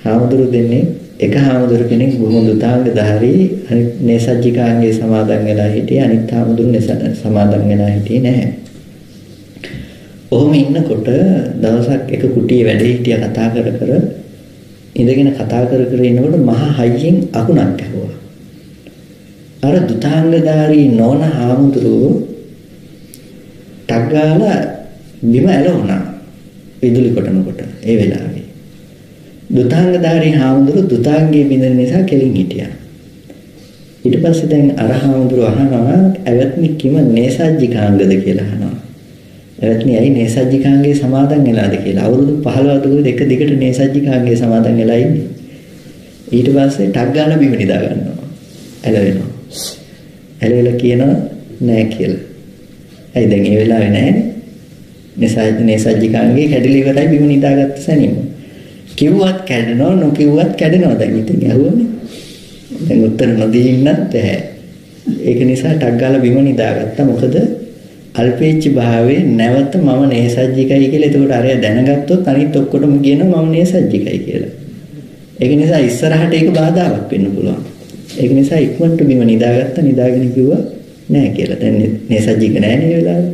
හාමුදුරු දෙන්නේ එක හාමුදුරු කෙනෙක් බොහොම දුතාංගධාරී අනිත් නේසජ්ජිකාංගේ සමාදන් වෙලා හිටියේ අනිත් හාමුදුරු සමාදන් වෙලා හිටියේ නැහැ. ඔහොම ඉන්නකොට දවසක් එක කුටියේ වැඩ හිටියා කතා කර කර ඉඳගෙන කතා කර කර ඉනකොට මහා හයියෙන් අකුණක් ඇහුවා. අර දුතාංගධාරී නෝන හාමුදුරුවෝ ටග්ගාලා බිම ඇලවුණා විදුලි කොටනකොට ඒ වෙලාවේ. දුතාංගධාරී හාමුදුරුවෝ දුතාංගයේ බින්දන නිසා කෙලින් හිටියා. ඊට පස්සේ දැන් අර හාමුදුරුවෝ අහනවා ඇවත්නි කිම නේසජ්ජිකාංගද කියලා අහනවා. ඇවත්නි ඇයි නේසජ්ජිකාංගයේ සමාදන් වෙලාද කියලා. අවුරුදු 15 දුර එක දිගට නේසජ්ජිකාංගයේ සමාදන් වෙලා ඉන්නේ. ඊට පස්සේ ටග්ගාලා බිම නිදා ගන්නවා. ඇලවෙනවා. ඇලවිලා කියනවා නෑ කියලා. ඇයි දැන් ඒ වෙලාවේ නෑනේ. නේසජ්ජිකාංගයේ කැඩිලි ඉවරයි බිම නිදාගත්ත සැනින්ම. කිව්වත් කැඩෙනවා නොකිව්වත් කැඩෙනවා දැන් ඉතින් ඇහුවනේ. දැන් උත්තර නොදී ඉන්නත් බෑ. ඒක නිසා ටක් ගාලා බිම නිදාගත්තා. මොකද අල්පේච්ච භාවයේ නැවත මම නේසජ්ජිකයි කියලා එතකොට අරය දැනගත්තොත් අනිත් ඔක්කොටම කියනවා මම නේසජ්ජිකයි කියලා. ඒක නිසා ඉස්සරහට ඒක බාධාවක් වෙන්න පුළුවන්. ඒක නිසා ඉක්මනට බිම නිදාගත්තා. නිදාගෙන කිව්වා නෑ කියලා. දැන් නේසජ්ජික නෑ නේ වෙලාවේ.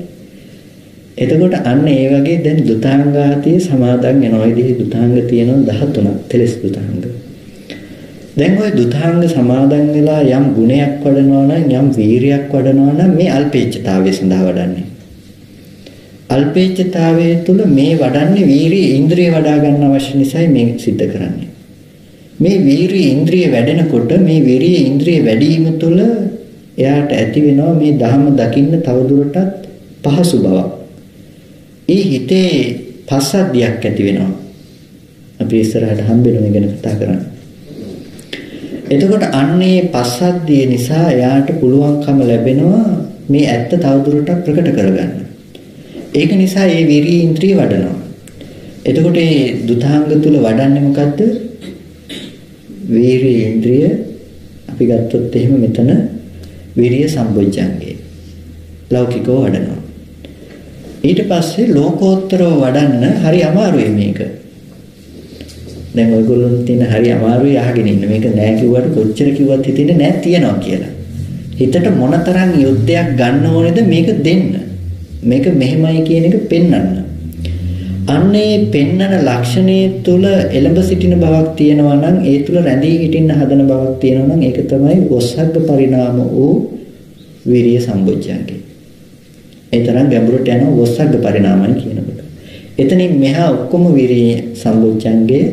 එතකොට අන්න ඒ වගේ දැන් දුතාංගාතිය සමාදන් වෙනවා. ඉතින් දුතාංග තියෙනවා 13ක් තෙලස් දුතාංග. දැන් ওই දුතාංග සමාදන් වෙලා යම් ගුණයක් වඩනවා නම් යම් වීරියක් වඩනවා නම් මේ අල්පේච්ඡතාවය සඳහා වඩන්නේ. අල්පේච්ඡතාවයේ තුල මේ වඩන්නේ වීරිය ඉන්ද්‍රිය වඩා ගන්න අවශ්‍ය නිසා මේ සිද්ධ කරන්නේ. මේ වීරිය ඉන්ද්‍රිය වැඩෙනකොට මේ වීරිය ඉන්ද්‍රිය වැඩිම තුල එයාට ඇති වෙනවා මේ ධර්ම දකින්න තවදුරටත් පහසු බවක්. ඒ හිතේ පස්සද්ධියක් ඇති වෙනවා. අපි ඉස්සරහට හම්බෙනවා ගැන කතා කරන්නේ. එතකොට අන්නේ පස්සද්ධිය නිසා එයාට පුළුවන්කම ලැබෙනවා මේ ඇත්ත තවදුරටත් ප්‍රකට කරගන්න. ඒක නිසා මේ විරිය ඉන්ද්‍රිය වඩනවා. එතකොට මේ දුතාංග තුල වඩන්නේ මොකද්ද? විරිය ඉන්ද්‍රිය අපි ගත්තොත් එහෙම මෙතන විරිය සම්බොජ්ජංගේ. ලෞකිකව වඩනවා. ඊට පස්සේ ලෝකෝත්තරව වඩන්න හරි අමාරුයි මේක. දැන් ඔයගොල්ලෝ තියෙන හරි අමාරුයි අහගෙන ඉන්න. මේක නෑ කිව්වට කොච්චර කිව්වත් හිතෙන්නේ නෑ තියනවා කියලා. හිතට මොනතරම් යුද්ධයක් ගන්න ඕනේද මේක දෙන්න. මේක මෙහෙමයි කියන එක පෙන්වන්න. අන්නේ පෙන්නන ලක්ෂණයේ තුල එළඹ සිටින බවක් තියෙනවා නම් ඒ තුල රැඳී හිටින්න හදන බවක් තියෙනවා නම් ඒක තමයි ඔස්සග්ග පරිණාම වූ විරිය සම්බොජ්ජංගේ. ඒ තරම් ගැඹුරට යන ඔස්සග්ග පරිණාමයි කියනකොට. එතනින් මෙහා ඔක්කොම විරිය සම්බොජ්ජංගේ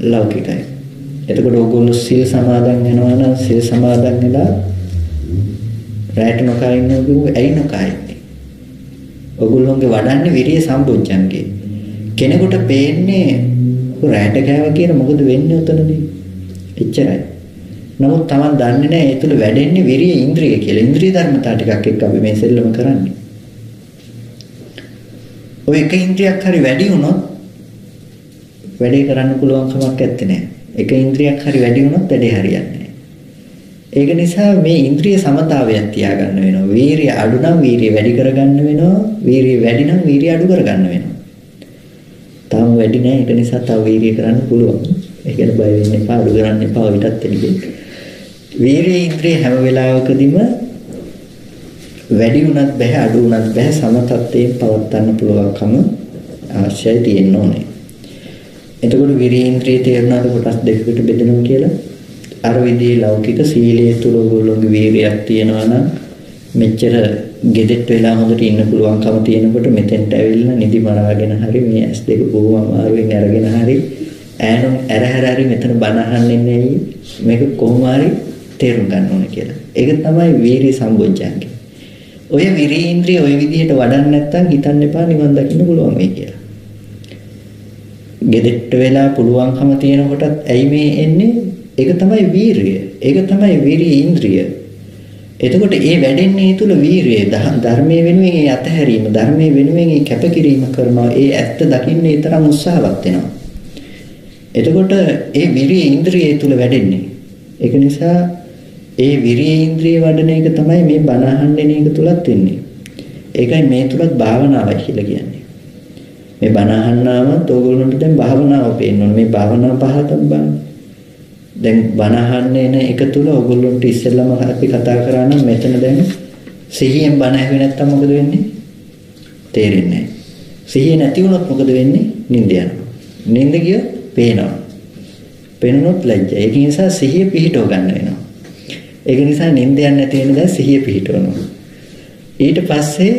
ලෞකිකයි. එතකොට ඕගොල්ලෝ සීල් සමාදන් වෙනවා නම් සීල් සමාදන් වෙලා රැට නොකා ඉන්නවෝ ඇයි නොකා ඉන්නේ? ඕගොල්ලෝගේ වඩන්නේ විරිය සම්බොජ්ජංගේ. කෙනෙකුට පේන්නේ රැට කෑවා කියලා මොකද වෙන්නේ උතනදී? එච්චරයි. නමුත් Taman දන්නේ නැහැ ඒ තුල වැඩෙන්නේ විරිය ඉන්ද්‍රිය කියලා. ඉන්ද්‍රිය ධර්මතා ටිකක් එක්ක අපි මේ සෙල්ලම කරන්නේ. ඔය එක ඉන්ද්‍රියක් හරි වැඩි වුණොත් වැඩේ කරන්න පුළුවන් කමක් නැත්තේ නෑ. එක ඉන්ද්‍රියක් හරි වැඩි වුණොත් වැඩේ හරියන්නේ නෑ. ඒක නිසා මේ ඉන්ද්‍රිය සමතාවයක් තියාගන්න වෙනවා. වීරිය අඩු නම් වීරිය වැඩි කරගන්න වෙනවා. වීරිය වැඩි නම් වීරිය අඩු කරගන්න වෙනවා. තාම වැඩි නෑ. ඒක නිසා තව වීරිය කරන්න පුළුවන්. ඒකට බය වෙන්න එපා. අඩු කරන්න එපා. ඊටත් එළියෙන්. වීරිය ඉන්ද්‍රිය හැම වෙලාවකදීම වැඩි වුණත් බෑ අඩු වුණත් බෑ සම තත්ත්වයෙන් පවත්වන්න පුළුවන්කම අවශ්‍යයි තියෙන්න ඕනේ. එතකොට විරිය ඉන්ද්‍රිය තේරුණාද කොටස් දෙකකට බෙදෙනවා කියලා? අර විදිහේ ලෞකික සීලයේ තුල ඔයගොල්ලෝගේ වීරියක් තියෙනවා නම් මෙච්චර ගෙදෙට්ට වෙලා හොඳට ඉන්න පුළුවන්කම තියෙනකොට මෙතෙන්ට ඇවිල්ලා නිදි මරාගෙන හරි මේ ඇස් දෙක බොහොම අමාරුවෙන් අරගෙන හරි ඈනුම් ඇරහැර හරි මෙතන බණ අහන්නේ නැයි මේක කොහොම හරි තේරුම් ගන්න ඕනේ කියලා. ඒක තමයි වීරිය සම්බොජ්ජංගේ. ඔය විරිය ඉන්ද්‍රිය ඔය විදිහට වඩන්න නැත්නම් හිතන්න එපා නිවන් දකින්න පුළුවන් වෙයි කියලා. ගෙදෙට්ට වෙලා පුළුවන්කම තියෙනකොටත් ඇයි මේ එන්නේ? ඒක තමයි වීරිය. ඒක තමයි විරිය ඉන්ද්‍රිය. එතකොට ඒ වැඩෙන්නේ තුල වීරිය ධර්මයේ වෙනුවෙන් ඒ අතහැරීම ධර්මයේ වෙනුවෙන් ඒ කැපකිරීම කරනවා. ඒ ඇත්ත දකින්න ඒ තරම් උත්සාහවත් වෙනවා. එතකොට ඒ විරිය ඉන්ද්‍රිය තුල වැඩෙන්නේ. ඒක නිසා ඒ විරිය ඉන්ද්‍රිය වඩන එක තමයි මේ බණ අහන්නේ එක තුලත් වෙන්නේ. ඒකයි මේ තුලත් භාවනාවයි කියලා කියන්නේ. මේ බණ අහන්නාම ඕගොල්ලන්ට දැන් භාවනාව පේන්න ඕනේ. මේ භාවනාව පහතක් බලන්න. දැන් බණ අහන්නේ එන එක තුල ඕගොල්ලන්ට ඉස්සෙල්ලාම අපි කතා කරා නම් මෙතන දැන් සිහියෙන් බණ ඇහුවේ නැත්තම් මොකද වෙන්නේ? තේරෙන්නේ නැහැ. සිහිය නැති වුණොත් මොකද වෙන්නේ? නිින්ද යනවා. නිින්ද ගියොත් පේනවා. පේනොත් ලැජ්ජයි. ඒක නිසා සිහිය පිහිටව ගන්න වෙනවා. ඒක නිසා නිින්ද යන්නේ නැති වෙන දැන් සිහිය පිහිටවනවා. ඊට පස්සේ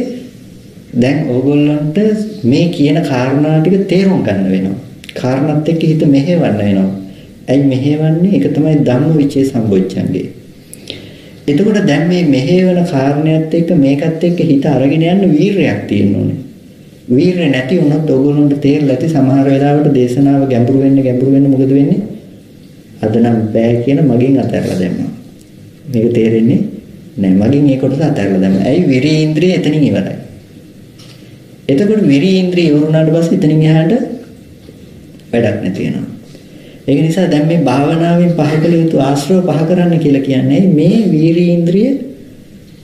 දැන් ඕගොල්ලන්ට මේ කියන කාරණා ටික තේරුම් ගන්න වෙනවා. කාරණාත් එක්ක හිත මෙහෙවන්න වෙනවා. ඇයි මෙහෙවන්නේ? ඒක තමයි ධම්මවිචේ සම්බොච්චංගේ. එතකොට දැන් මේ මෙහෙවන කාරණයක් එක්ක මේකත් එක්ක හිත අරගෙන යන්න වීරයක් තියෙන්න ඕනේ. වීරය නැති වුණොත් ඕගොල්ලන්ට තේරෙලා ඇති සමහර වෙලාවට දේශනාව ගැඹුරු වෙන්න මොකද වෙන්නේ? අද නම් බෑ කියන මගෙන් අතහැරලා දැම්මා. මේක තේරෙන්නේ නැහැ. මගෙන් ඒ කොටස අතහැරලා දැම්මා. ඇයි විරිය ඉන්ද්‍රිය එතනින් ඉවරයි. එතකොට විරිය ඉන්ද්‍රිය ඉවරුනාට පස්සේ එතනින් එහාට වැඩක් නැති වෙනවා. ඒක නිසා දැන් මේ භාවනාවෙන් පහ කළ යුතු ආශ්‍රව පහ කරන්න කියලා කියන්නේ මේ විරිය ඉන්ද්‍රිය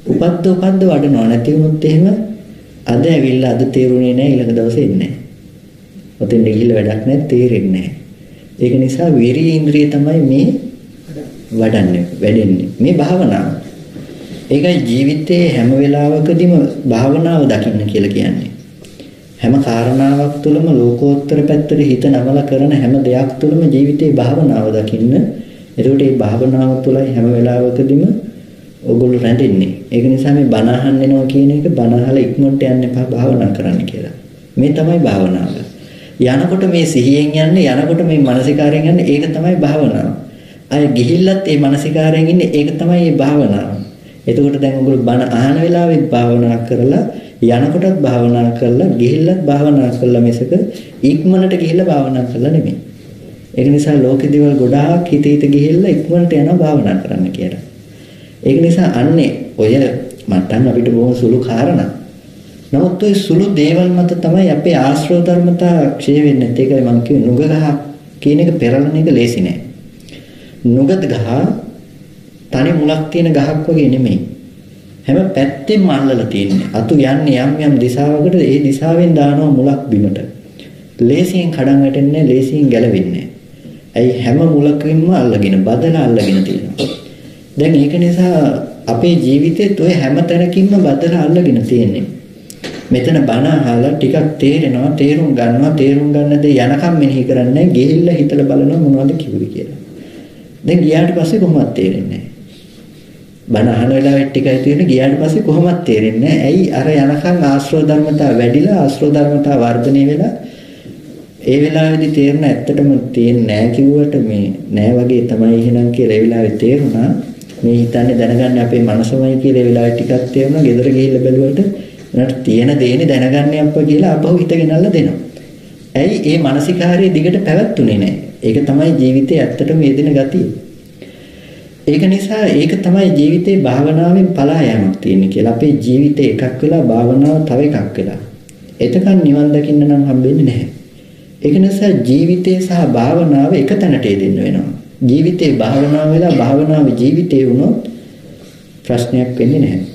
උපද්ද වඩනවා. නැති වුණොත් එහෙම අද ඇවිල්ලා අද තේරුනේ නැහැ ඊළඟ දවසේ එන්නේ නැහැ. ඔතෙන් ගිහිල්ලා වැඩක් නැහැ තේරෙන්නේ නැහැ. ඒක නිසා විරිය ඉන්ද්‍රිය තමයි මේ වැඩෙන්නේ මේ භාවනාව. ඒකයි ජීවිතයේ හැම වෙලාවකදීම භාවනාව දකින්න කියලා කියන්නේ. හැම කාරණාවක් තුළම ලෝකෝත්තර පැත්තට හිත නමලා කරන හැම දෙයක් තුළම ජීවිතේ භාවනාව දකින්න. එතකොට මේ භාවනාව තුළයි හැම වෙලාවකදීම ඔගොල්ලෝ රැඳෙන්නේ. ඒක නිසා මේ බණ අහන්න එනවා කියන එක බණ අහලා ඉක්මනට යන්න එපා භාවනා කරන්න කියලා. මේ තමයි භාවනාව. යනකොට මේ සිහියෙන් යන්නේ යනකොට මේ මානසිකාරයෙන් යන්නේ ඒක තමයි භාවනාව. අය ගිහිල්ලත් මේ මානසිකාරයෙන් ඉන්නේ ඒක තමයි මේ භාවනාව. එතකොට දැන් ඔයගොල්ලෝ බණ අහන වෙලාවෙත් භාවනා කරලා යනකොටත් භාවනා කරලා ගිහිල්ලත් භාවනා කරලා මිසක ඉක්මනට ගිහිල්ලා භාවනා කරලා නෙමෙයි. ඒක නිසා ලෝකෙ දේවල් ගොඩාක් හිත ගිහිල්ලා ඉක්මනට යනවා භාවනා කරන්න කියලා. ඒක නිසා අන්නේ ඔය මට්ටම් අපිට බොහොම සුළු කාරණා. නමුත් ඔය සුළු දේවල් මත තමයි අපේ ආශ්‍රව ධර්මතා ක්ෂය වෙන්නේ. ඒකයි මම කිව්වේ නුග ගහ කියන එක පෙරලන එක ලේසි නෑ. නුගත් ගහ තනි මුලක් තියෙන ගහක් වගේ නෙමෙයි. හැම පැත්තෙම අල්ලලා තියෙන්නේ. අතු යන්නේ යම් දිශාවකට ඒ දිශාවෙන් දානවා මුලක් බිමට. ලේසියෙන් කඩන් වැටෙන්නේ ලේසියෙන් ගැලවෙන්නේ. ඇයි හැම මුලකින්ම අල්ලගෙන බදලා අල්ලගෙන තියෙනවා. දැන් ඒක නිසා අපේ ජීවිතේත් ඔය හැම තැනකින්ම බදලා අල්ලගෙන තියෙන්නේ. මෙතන බණ අහලා ටිකක් තේරෙනවා තේරුම් ගන්න දේ යනකම් මෙනෙහි කරන්නේ ගිහිල්ලා හිතලා බලනවා මොනවද කිව්වේ කියලා. දැන් ගියාට පස්සේ කොහොමවත් තේරෙන්නේ නැහැ. බණ අහන වෙලාවෙත් ටිකයි තේරෙන්නේ ගියාට පස්සේ කොහොමවත් තේරෙන්නේ නැහැ. ඇයි අර යනකම් ආශ්‍රව ධර්මතා වැඩිලා ආශ්‍රව ධර්මතා වර්ධනය වෙලා ඒ වෙලාවේදී තේරෙන ඇත්තටම තේන්නේ නැහැ කිව්වට මේ නෑ වගේ තමයි එහෙනම් කියලා ඒ වෙලාවේ තේරුණා. මේ හිතන්නේ දැනගන්න අපේ මනසමයි කියලා ඒ වෙලාවේ ටිකක් තේරුණා. ගෙදර ගිහිල්ලා බැලුවට උනට තියෙන දේනේ දැනගන්නේ අප්පා කියලා අපහු හිතගෙනල්ලා දෙනවා. ඇයි ඒ මානසිකාරයේ දිගට පැවැත්ුනේ නැහැ. ඒක තමයි ජීවිතයේ ඇත්තටම යෙදෙන ගතිය. ඒක නිසා ඒක තමයි ජීවිතේ භාවනාවෙන් පලා යෑමක් තියෙන්නේ කියලා. අපේ ජීවිතේ එකක් වෙලා භාවනාව තව එකක් වෙලා. එතකන් නිවන් දකින්න නම් හම්බෙන්නේ නැහැ. ඒක නිසා ජීවිතේ සහ භාවනාව එක තැනට යෙදෙන්න වෙනවා. ජීවිතේ භාවනාව වෙලා භාවනාව ජීවිතේ වුණොත් ප්‍රශ්නයක් වෙන්නේ නැහැ.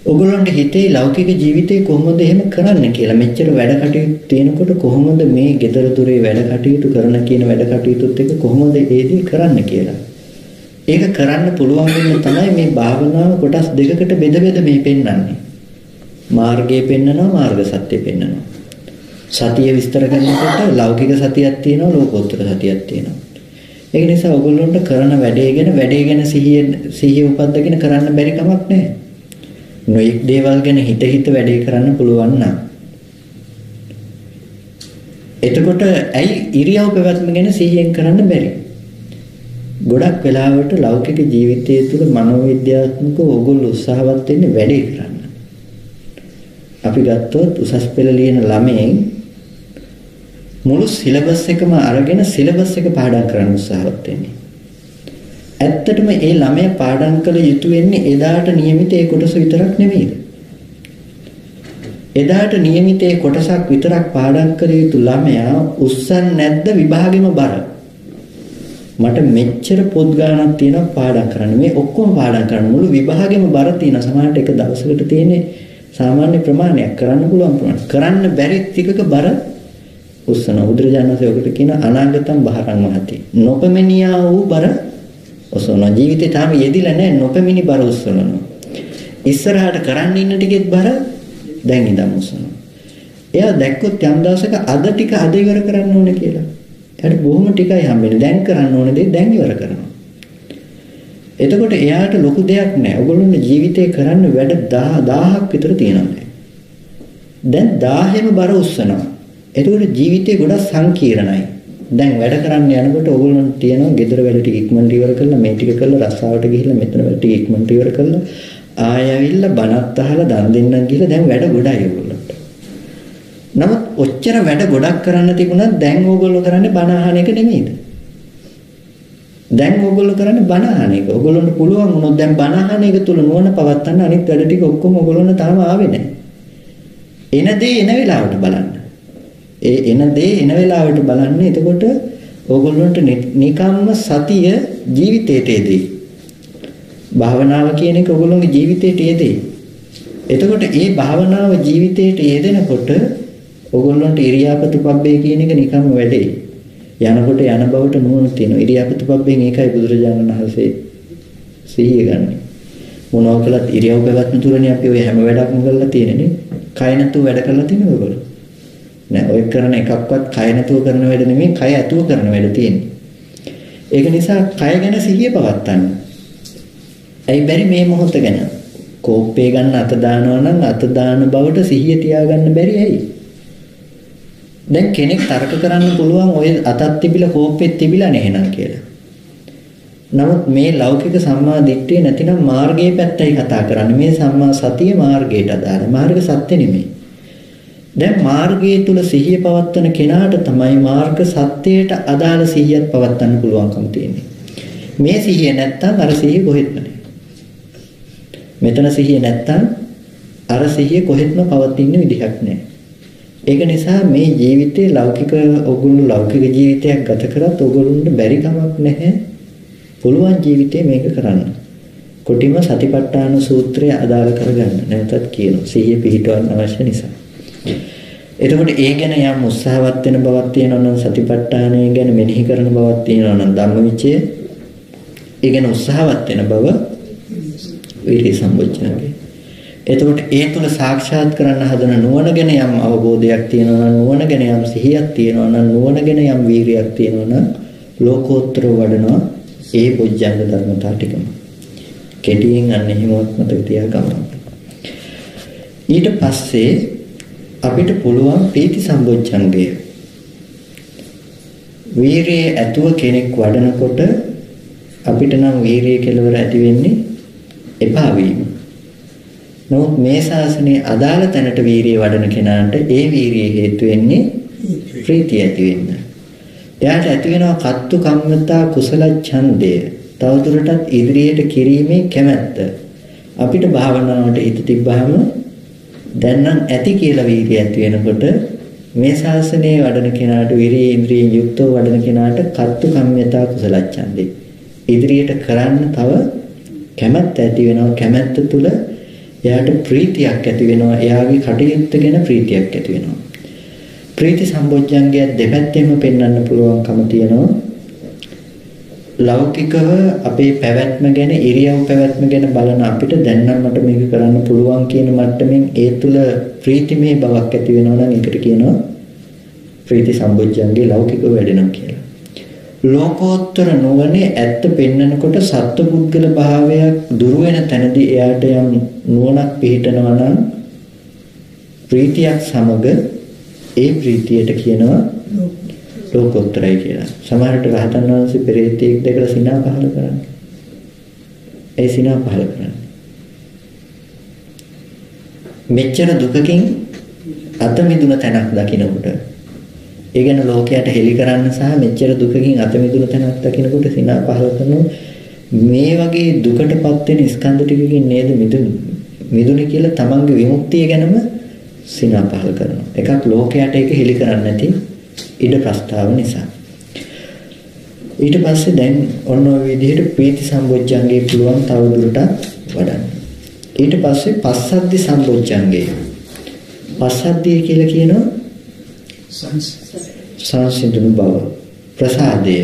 ඔගොල්ලන්ගේ හිතේ ලෞකික ජීවිතේ කොහොමද එහෙම කරන්න කියලා මෙච්චර වැඩ කටයුතු තියෙනකොට කොහොමද මේ gedara dure වැඩ කටයුතු කරන කියන වැඩ කටයුතුත් එක කොහොමද ඒදී කරන්න කියලා. ඒක කරන්න පුළුවන් වෙන තමයි මේ භාවනාව කොටස් දෙකකට බෙද මේ පෙන්වන්නේ. මාර්ගය පෙන්වනවා මාර්ග සත්‍ය පෙන්වනවා. සතිය විස්තර කරනකොට ලෞකික සතියක් තියෙනවා ලෝකෝත්තර සතියක් තියෙනවා. ඒක නිසා ඔයගොල්ලන්ට කරන වැඩේ ගැන සිහිය උපද්දගෙන කරන්න බැරි කමක් නැහැ. නොයෙක් දේවල් ගැන හිත වැඩේ කරන්න පුළුවන් නම් එතකොට ඇයි ඉරියව් පැවැත්ම ගැන සිහියෙන් කරන්න බැරි? ගොඩක් වෙලාවට ලෞකික ජීවිතයේ තුල මනෝවිද්‍යාත්මකව ඔයගොල්ලෝ උත්සාහවත් වෙන්නේ වැඩේ කරන්න. අපි ගත්තොත් උසස් පෙළ ලියන ළමයෙන් මුළු සිලබස් එකම අරගෙන සිලබස් එක පාඩම් කරන්න උත්සාහවත් වෙන්නේ. ඇත්තටම ඒ ළමයා පාඩම් කළ යුතු වෙන්නේ එදාට નિયમિત ඒ කොටස විතරක් නෙමෙයිද? එදාට નિયમિત ඒ කොටසක් විතරක් පාඩම් කළ යුතු ළමයා උස්සන් නැද්ද විභාගෙම බර? මට මෙච්චර පොත් ගාණක් තියෙනවා පාඩම් කරන්න. මේ ඔක්කොම පාඩම් කරන්න මුළු විභාගෙම බර තියෙන සමහරට එක දවසකට තියෙන්නේ සාමාන්‍ය ප්‍රමාණයක් කරන්න පුළුවන් ප්‍රමාණයක්. කරන්න බැරි ටිකක බර උස්සන බුදුරජාණන්සේ ඔකට කියන අනාගතම් බහරං වහති. නොපෙමිනියා වූ බර ඔසවන ජීවිතේ තාම යෙදිලා නැහැ නොපෙමිනි බර උස්සනවා. ඉස්සරහට කරන්න ඉන්න ටිකෙත් බර දැන් ඉඳන් උස්සනවා. එයා දැක්කොත් යම් දවසක අද ටික අද ඉවර කරන්න ඕනේ කියලා. එයාට බොහොම ටිකයි හම්බෙන්නේ. දැන් කරන්න ඕනේ දේ දැන් ඉවර කරනවා. එතකොට එයාට ලොකු දෙයක් නැහැ. ඔයගොල්ලෝගේ ජීවිතේ කරන්න වැඩ 1000ක් විතර තියෙනවා. දැන් 1000ෙම බර උස්සනවා. එතකොට ජීවිතේ ගොඩක් සංකීර්ණයි. දැන් වැඩ කරන්න යනකොට ඕගොල්ලන්ට තියෙනවා ගෙදර වැඩ ටික ඉක්මනට ඉවර කරලා මේ ටික කරලා රස්සාවට ගිහිල්ලා මෙතන වැඩ ටික ඉක්මනට ඉවර කරලා ආය ඇවිල්ලා බණත් අහලා දන් දෙන්නත් ගිහලා දැන් වැඩ ගොඩයි ඕගොල්ලන්ට. නමුත් ඔච්චර වැඩ ගොඩක් කරන්න තිබුණත් දැන් ඕගොල්ලෝ කරන්නේ බණ අහන එක නෙමෙයිද? දැන් ඕගොල්ලෝ කරන්නේ බණ අහන එක. ඕගොල්ලන්ට පුළුවන් වුණොත් දැන් බණ අහන එක තුල නුවණ පවත්වන්න අනිත් වැඩ ටික ඔක්කොම ඕගොල්ලන්ට තාම ආවේ නැහැ. එන දේ එන වෙලාවට බලන්න. ඒ එන දේ එන වෙලාවට බලන්න. එතකොට ඕගොල්ලන්ට නිකම්ම සතිය ජීවිතයට එදී. භාවනාව කියන එක ඕගොල්ලන්ගේ ජීවිතයට එදී. එතකොට ඒ භාවනාව ජීවිතයට යෙදෙනකොට ඕගොල්ලන්ට ඉරියාපතුපබ්බේ කියන එක නිකම්ම වැඩේ. යනකොට යන බවට නුවණ තියෙනවා. ඉරියාපතුපබ්බෙන් ඒකයි බුදුරජාණන් වහන්සේ සිහිය ගන්න. මොනවා කළත් ඉරියව් පැවැත්ම තුරනේ අපි ඔය හැම වැඩක්ම කරලා තියෙන්නේ. කය නැතුව වැඩ කරලා තියෙනවද ඔයගොල්ලෝ? නෑ ඔය කරන එකක්වත් කය නැතුව කරන වැඩ නෙමෙයි කය ඇතුව කරන වැඩ තියෙන්නේ. ඒක නිසා කය ගැන සිහිය පවත්තන්න. ඇයි බැරි මේ මොහොත ගැන? කෝප්පේ ගන්න අත දානවා නම් අත දාන බවට සිහිය තියාගන්න බැරි ඇයි? දැන් කෙනෙක් තර්ක කරන්න පුළුවන් ඔය අතක් තිබිලා කෝප්පෙත් තිබිලා නැහෙනම් කියලා. නමුත් මේ ලෞකික සම්මා දිට්ඨිය නැතිනම් මාර්ගයේ පැත්තයි කතා කරන්නේ. මේ සම්මා සතිය මාර්ගයට අදාළ. මාර්ග සත්‍ය නෙමෙයි. දැන් මාර්ගයේ තුල සිහිය පවත්වන කෙනාට තමයි මාර්ග සත්‍යයට අදාළ සිහියක් පවත්වන්න පුළුවන්කම තියෙන්නේ. මේ සිහිය නැත්තම් අර සිහිය කොහෙත්ම නැහැ. මෙතන සිහිය නැත්තම් අර සිහිය කොහෙත්ම පවතින විදිහක් නැහැ. ඒක නිසා මේ ජීවිතේ ඕගොල්ලෝ ලෞකික ජීවිතයක් ගත කරත් ඕගොල්ලන්ට බැරි කමක් නැහැ. පුළුවන් ජීවිතේ මේක කරන්න. කොටිම සතිපට්ඨාන සූත්‍රය අදාළ කරගන්න. නැවතත් කියනවා. සිහිය පිහිටවන්න අවශ්‍ය නිසා. එතකොට ඒ ගැන යම් උත්සාහවත් වෙන බවක් තියෙනවා නම් සතිපට්ඨානය ගැන මෙනෙහි කරන බවක් තියෙනවා නම් ධම්මවිචය ඒ ගැන උත්සාහවත් වෙන බව විරිය සම්බොජ්ජංගේ. එතකොට ඒ තුල සාක්ෂාත් කරන්න හදන නුවණ ගැන යම් අවබෝධයක් තියෙනවා නම් නුවණ ගැන යම් සිහියක් තියෙනවා නම් නුවණ ගැන යම් වීරියක් තියෙනවා නම් ලෝකෝත්තර වඩනවා ඒ බොජ්ජංග ධර්මතා ටිකම. කෙටියෙන් අන්න එහෙමවත් මතක තියාගන්න. ඊට පස්සේ අපිට පුළුවන් ප්‍රීති සම්බොජ්ජංගය. වීරිය ඇතුව කෙනෙක් වඩනකොට අපිට නම් වීරිය කෙලවර ඇති වෙන්නේ එපා වීම. නමුත් මේ ශාසනයේ අදාළ තැනට වීරිය වඩන කෙනාට ඒ වීරිය හේතු වෙන්නේ ප්‍රීතිය ඇති වෙන්න. එයාට ඇති වෙනවා කත්තු කම්මතා කුසල ඡන්දය. තවදුරටත් ඉදිරියට කිරීමේ කැමැත්ත. අපිට භාවනාවට හිත තිබ්බහම දැන් නම් ඇති කියලා වීරිය ඇති වෙනකොට මේ ශාසනයේ වඩන කෙනාට විරිය ඉන්ද්‍රියෙන් යුක්තව වඩන කෙනාට කත්තු කම්මතා කුසල ඡන්දේ. ඉදිරියට කරන්න තව කැමැත්ත ඇති වෙනවා. කැමැත්ත තුල එයාට ප්‍රීතියක් ඇති වෙනවා. එයාගේ කටයුත්ත ගැන ප්‍රීතියක් ඇති වෙනවා. ප්‍රීති සම්බොජ්ජංගය දෙපැත්තෙම පෙන්වන්න පුළුවන්කම තියෙනවා. ලෞකිකව අපේ පැවැත්ම ගැන ඉරියව් පැවැත්ම ගැන බලන අපිට දැන් නම් මට මේක කරන්න පුළුවන් කියන මට්ටමින් ඒ තුල ප්‍රීතිමය බවක් ඇති වෙනවා නම් ඒකට කියනවා ප්‍රීති සම්බොජ්ජංගේ ලෞකිකව වැඩෙනවා කියලා. ලෝකෝත්තර නොවනේ ඇත්ත පෙන්නකොට සත්පුද්ගල භාවයක් දුර වෙන තැනදී එයාට යම් නුවණක් පිහිටනවා නම් ප්‍රීතියක් සමග ඒ ප්‍රීතියට කියනවා ලෝකෝත්තරයි කියලා. සමහරට රහතන් වහන්සේ පෙරේතෙක් දැකලා සිනා පහල කරන්නේ. ඒ සිනා පහල කරන්නේ. මෙච්චර දුකකින් අත මිදුන තැනක් දකින්නකොට ඒ ගැන ලෝකයට හෙළි කරන්න සහ මෙච්චර දුකකින් අත මිදුන තැනක් දකින්නකොට සිනා පහල කරනවා. මේ වගේ දුකටපත් වෙන ස්කන්ධ ටිකකින් නේද මිදුනේ කියලා තමන්ගේ විමුක්තිය ගැනම සිනා පහල කරනවා. එකක් ලෝකයට ඒක හෙළි කරන්නේ නැති ඉඩ ප්‍රස්තාව නිසා. ඊට පස්සේ දැන් ඔන්න ඔය විදිහට ප්‍රීති සම්බොජ්ජංගේ පුළුවන් තව දුරටත් වඩන්න. ඊට පස්සේ පස්සද්ධි සම්බොජ්ජංගේ. පස්සද්ධිය කියලා කියනවා සංසිඳුණු බව. ප්‍රසාදය.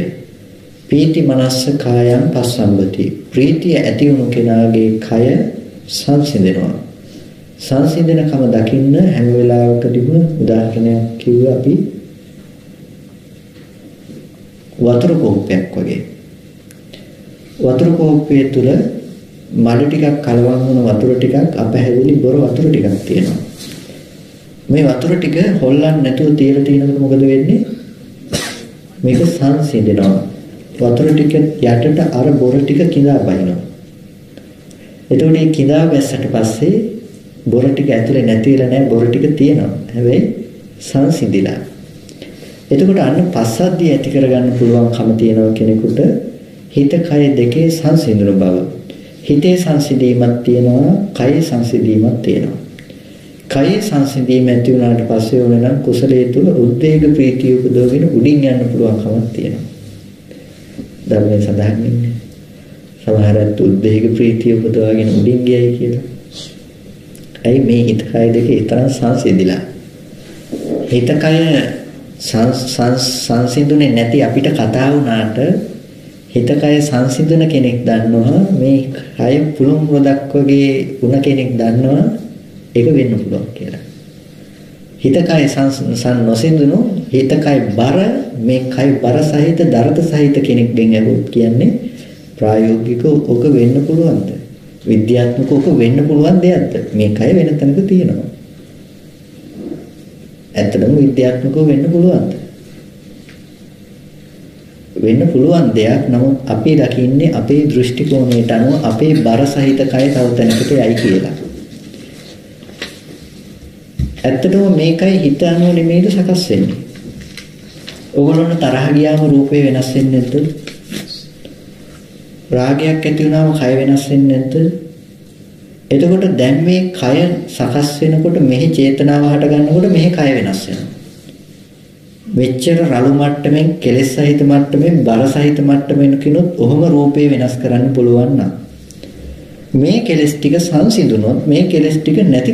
ප්‍රීති මනස්ස කායං පස්සම්බති. ප්‍රීතිය ඇති වුණු කෙනාගේ කය සංසිඳෙනවා. සංසිඳනකම දකින්න හැම වෙලාවකදීම උදාහරණයක් කිව්ව අපි වතුර කෝප්පයක් වගේ. වතුර කෝප්පයේ තුල මඩ ටිකක් කලවම් වුණ වතුර ටිකක් අපහැදිලි බොර වතුර ටිකක් තියෙනවා. මේ වතුර ටික හොල්ලන්න නැතුව තියලා තියෙනකොට මොකද වෙන්නේ? මේක සංසිඳෙනවා. වතුර ටික යටට අර බොර ටික කිඳා බහිනවා. එතකොට මේ කිඳා බැස්සට පස්සේ බොර ටික ඇතුලේ නැති වෙලා නැහැ, බොර ටික තියෙනවා. හැබැයි සංසිඳිලා. එතකොට අන්න පස්සද්ධිය ඇති කරගන්න පුළුවන්කම තියෙනවා කෙනෙකුට හිත කය දෙකේ සංසිඳුණු බව. හිතේ සංසිඳීමක් තියෙනවා, කයේ සංසිඳීමක් තියෙනවා. කයේ සංසිඳීම ඇති වුණාට පස්සේ ඕනනම් කුසලයේ තුල උද්වේග ප්‍රීතිය උපදවගෙන උඩින් යන්න පුළුවන්කමක් තියෙනවා. ධර්මයේ සඳහන් වෙන්නේ සමහරත් උද්වේග ප්‍රීතිය උපදවගෙන උඩින් ගියයි කියලා. ඇයි මේ හිත කය දෙකේ තරම් සංසිඳිලා. හිත කය සංසිඳුනේ නැති අපිට කතා වුණාට හිත කය සංසිඳන කෙනෙක් දන්නවා මේ කය පුළුම් රොදක් වගේ වුණ කෙනෙක් දන්නවා ඒක වෙන්න පුළුවන් කියලා. හිත කය නොසිඳුණු හිත කය බර මේ කය බර සහිත දරත සහිත කෙනෙක්ගෙන් අහුවොත් කියන්නේ ප්‍රායෝගිකව ඔක වෙන්න පුළුවන්ද? විද්‍යාත්මකව ඔක වෙන්න පුළුවන් දෙයක්ද? මේ කය වෙන තැනක තියෙනවා. ඇත්තටම විද්‍යාත්මකව වෙන්න පුළුවන්ද? වෙන්න පුළුවන් දෙයක්. නමුත් අපි දකින්නේ අපේ දෘෂ්ටි කෝණයට අනුව අපේ බර සහිත කය තව තැනකට යයි කියලා. ඇත්තටම මේකයි හිත අනුව නෙමෙයිද සකස් වෙන්නේ. ඕගොල්ලෝ තරහ ගියාම රූපේ වෙනස් වෙන්නේ නැද්ද? රාගයක් ඇති වුණාම කය වෙනස් වෙන්නේ නැද්ද? එතකොට දැන් මේ කය සකස් වෙනකොට මෙහි චේතනාව හට ගන්නකොට මෙහි කය වෙනස් වෙනවා. මෙච්චර රළු මට්ටමින් කෙලෙස් සහිත මට්ටමින් බල සහිත මට්ටමින් කිනොත් ඔහොම රූපේ වෙනස් කරන්න පුළුවන් නම් මේ කෙලෙස් ටික සංසිඳුනොත් මේ කෙලෙස් ටික නැති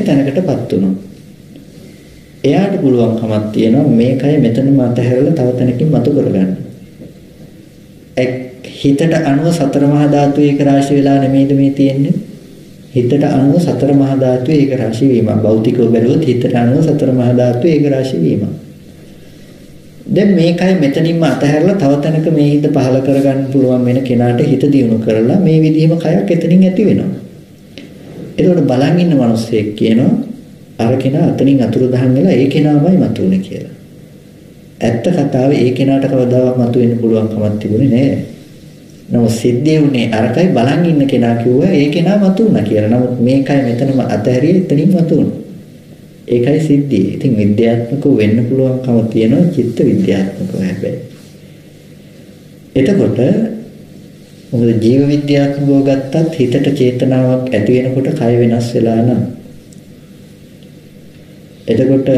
තැනකටපත් වුණොත් එයාට පුළුවන්කමක් තියෙනවා මේකයි මෙතනම අතහැරලා තව තැනකින් මතු කරගන්න. හිතට අනුව සතර මහා ධාතු ඒක රාශි වෙලා නෙමෙයිද මේ තියෙන්නේ? හිතට අනුව සතර මහා ධාතු ඒක රාශි වීම. භෞතිකව බැලුවොත් හිතට අනුව සතර මහා ධාතු ඒක රාශි වීම. දැන් මේකයි මෙතනින්ම අතහැරලා තව තැනක මේ හිත පහල කරගන්න පුළුවන් වෙන කෙනාට හිත දියුණු කරලා මේ විදිහම කයක් එතනින් ඇති වෙනවා. එතකොට බලන් ඉන්න මිනිස්සෙක් කියනවා අර කෙනා අතනින් අතුරුදහන් වෙලා ඒ කෙනාමයි මතුනේ කියලා. ඇත්ත කතාව ඒ කෙනාට කවදාවත් මතුවෙන්න පුළුවන් කමක් තිබුණේ නැහැ. නමුත් සිද්ධිය උනේ අරකයි බලන් ඉන්න කෙනා කිව්වා ඒ කෙනා මතුණා කියලා. නමුත් මේකයි මෙතනම අතහැරිය එතනින් මතුණා. ඒකයි සිද්ධිය. ඉතින් විද්‍යාත්මකව වෙන්න පුළුවන්කම තියෙනවා චිත්ත විද්‍යාත්මකව හැබැයි. එතකොට මොකද ජීව විද්‍යාත්මකව ගත්තත් හිතට චේතනාවක් ඇති වෙනකොට කය වෙනස් වෙලා නම් එතකොට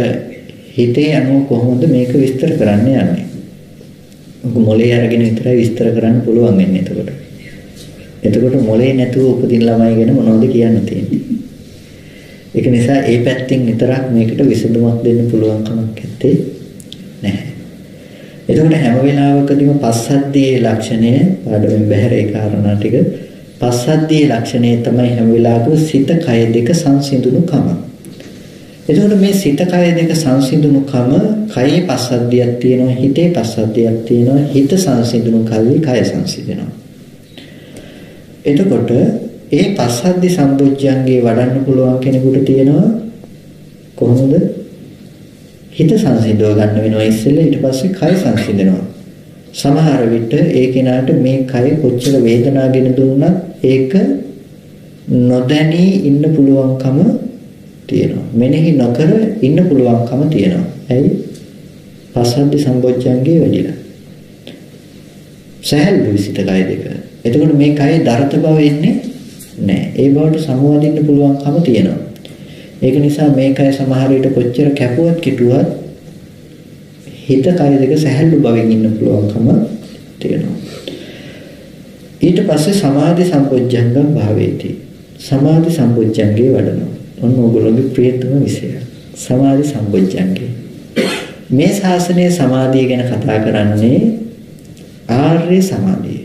හිතේ අනුව කොහොමද මේක විස්තර කරන්න යන්නේ? මොලේ අරගෙන විතරයි විස්තර කරන්න පුළුවන් වෙන්නේ එතකොට. එතකොට මොලේ නැතුව උපදින ළමයි ගැන මොනවද කියන්න තියෙන්නේ? ඒක නිසා ඒ පැත්තෙන් විතරක් මේකට විසඳුමක් දෙන්න පුළුවන් කමක් නැත්තේ නැහැ. එතකොට හැම වෙලාවකදීම පස්සද්ධියේ ලක්ෂණය පාඩමෙන් බැහැර ඒ කාරණා ටික පස්සද්ධියේ ලක්ෂණය තමයි හැම වෙලාවකම සිත කය දෙක සංසිඳුණු කම. එතකොට මේ සිත කය දෙක සංසිඳුණු කම කයේ පස්සද්ධියක් තියෙනවා හිතේ පස්සද්ධියක් තියෙනවා හිත සංසිඳුණු කල්ලි කය සංසිඳෙනවා. එතකොට ඒ පස්සද්ධි සම්බොජ්ජංගේ වඩන්න පුළුවන් කෙනෙකුට තියෙනවා කොහොමද හිත සංසිඳව ගන්න වෙනවා ඉස්සෙල්ලා ඊට පස්සේ කය සංසිඳෙනවා. සමහර විට ඒ කෙනාට මේ කය කොච්චර වේදනාවගෙන දුන්නත් ඒක නොදැනී ඉන්න පුළුවන්කම තියෙනවා. මෙනෙහි නොකර ඉන්න පුළුවන්කම තියෙනවා. ඇයි? පස්සද්ධි සම්බොජ්ජංගේ වැඩිලා. සහැල්ලු විසිත කය දෙක. එතකොට මේ කයේ දරත බව එන්නේ නැහැ. ඒ බවට සමවදින්න පුළුවන්කම තියෙනවා. ඒක නිසා මේකයි සමහර විට කොච්චර කැපුවත් කිටුවත් හිත කය දෙක සැහැල්ලු බවෙන් ඉන්න පුළුවන්කම තියෙනවා. ඊට පස්සේ සමාධි සම්පොච්චංගම් භාවේති. සමාධි සම්පොච්චංගේ වඩනවා. ඔන්න ඕගොල්ලෝගේ ප්‍රියතම විෂය. සමාධි සම්පොච්චංගේ. මේ ශාසනයේ සමාධිය ගැන කතා කරන්නේ ආර්ය සමාධිය.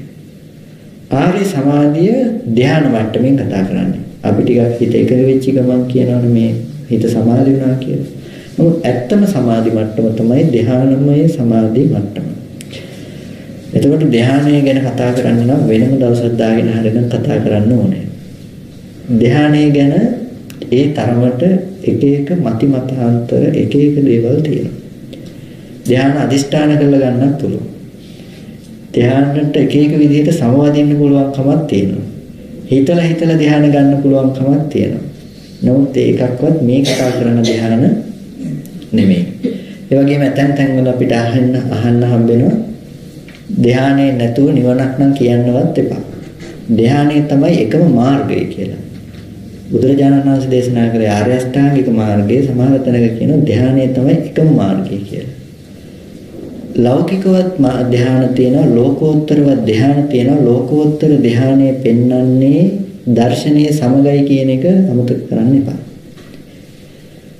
ආර්ය සමාධිය ධ්‍යාන මට්ටමින් කතා කරන්නේ. අපි ටිකක් හිත එකඟ වෙච්ච ගමන් කියනවනේ මේ හිත සමාධි වුණා කියලා. නමුත් ඇත්තම සමාධි මට්ටම තමයි ධ්‍යානමය සමාධි මට්ටම. එතකොට ධ්‍යානය ගැන කතා කරන්න නම් වෙනම දවසක් දාගෙන හරියට කතා කරන්න ඕනේ. ධ්‍යානය ගැන ඒ තරමට එක එක මතිමතාන්තර එක එක දේවල් තියෙනවා. ධ්‍යාන අදිෂ්ඨාන කරලා ගන්නත් පුළුවන්. ධ්‍යානට එක එක විදිහට සමවදින්න පුළුවන් කමක් තියෙනවා. හිතලා ධ්‍යාන ගන්න පුළුවන් කමක් තියෙනවා. නමුත් ඒකක්වත් මේ කතා කරන ධ්‍යාන නෙමෙයි. ඒ වගේම ඇතැම් තැන්වල අපිට අහන්න හම්බෙනවා ධ්‍යානෙ නැතුව නිවනක් නම් කියන්නවත් එපා. ධ්‍යානෙ තමයි එකම මාර්ගය කියලා. බුදුරජාණන් වහන්සේ දේශනා කරේ ආර්ය අෂ්ටාංගික මාර්ගයේ සමහර තැනක කියනවා ධ්‍යානෙ තමයි එකම මාර්ගය කියලා. ලෞකිකවත් ධ්‍යාන තියෙනවා ලෝකෝත්තරවත් ධ්‍යාන තියෙනවා ලෝකෝත්තර ධ්‍යානය පෙන්වන්නේ දර්ශනීය සමගයි කියන එක අමතක කරන්න එපා.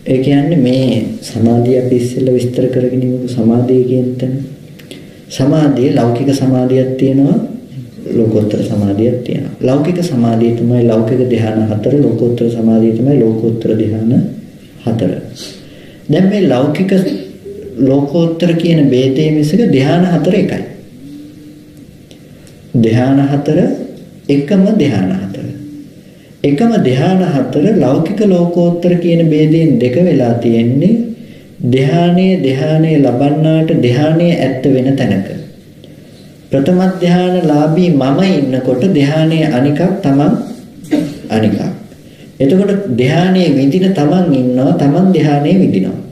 ඒ කියන්නේ මේ සමාධිය අපි ඉස්සෙල්ලා විස්තර කරගෙන ඉමු සමාධිය කියන තැන. සමාධිය ලෞකික සමාධියක් තියෙනවා ලෝකෝත්තර සමාධියක් තියෙනවා. ලෞකික සමාධිය තමයි ලෞකික ධ්‍යාන 4 ලෝකෝත්තර සමාධිය තමයි ලෝකෝත්තර ධ්‍යාන 4. දැන් මේ ලෞකික ලෝකෝත්තර කියන ભેදයේ මිසක ධ්‍යාන 4 එකයි. ධ්‍යාන 4 එකම ධ්‍යාන 4. එකම ධ්‍යාන 4 ලෞකික ලෝකෝත්තර කියන ભેදයෙන් දෙක වෙලා තියෙන්නේ ධ්‍යානයේ ලබන්නාට ධ්‍යානයේ ඇත්ත වෙන තැනක. ප්‍රථම ධ්‍යානලාභී මම ඉන්නකොට ධ්‍යානයේ අනිකක් තමන් අනිකක්. එතකොට ධ්‍යානයේ විඳින තමන් ඉන්නවා තමන් ධ්‍යානයේ විඳිනවා.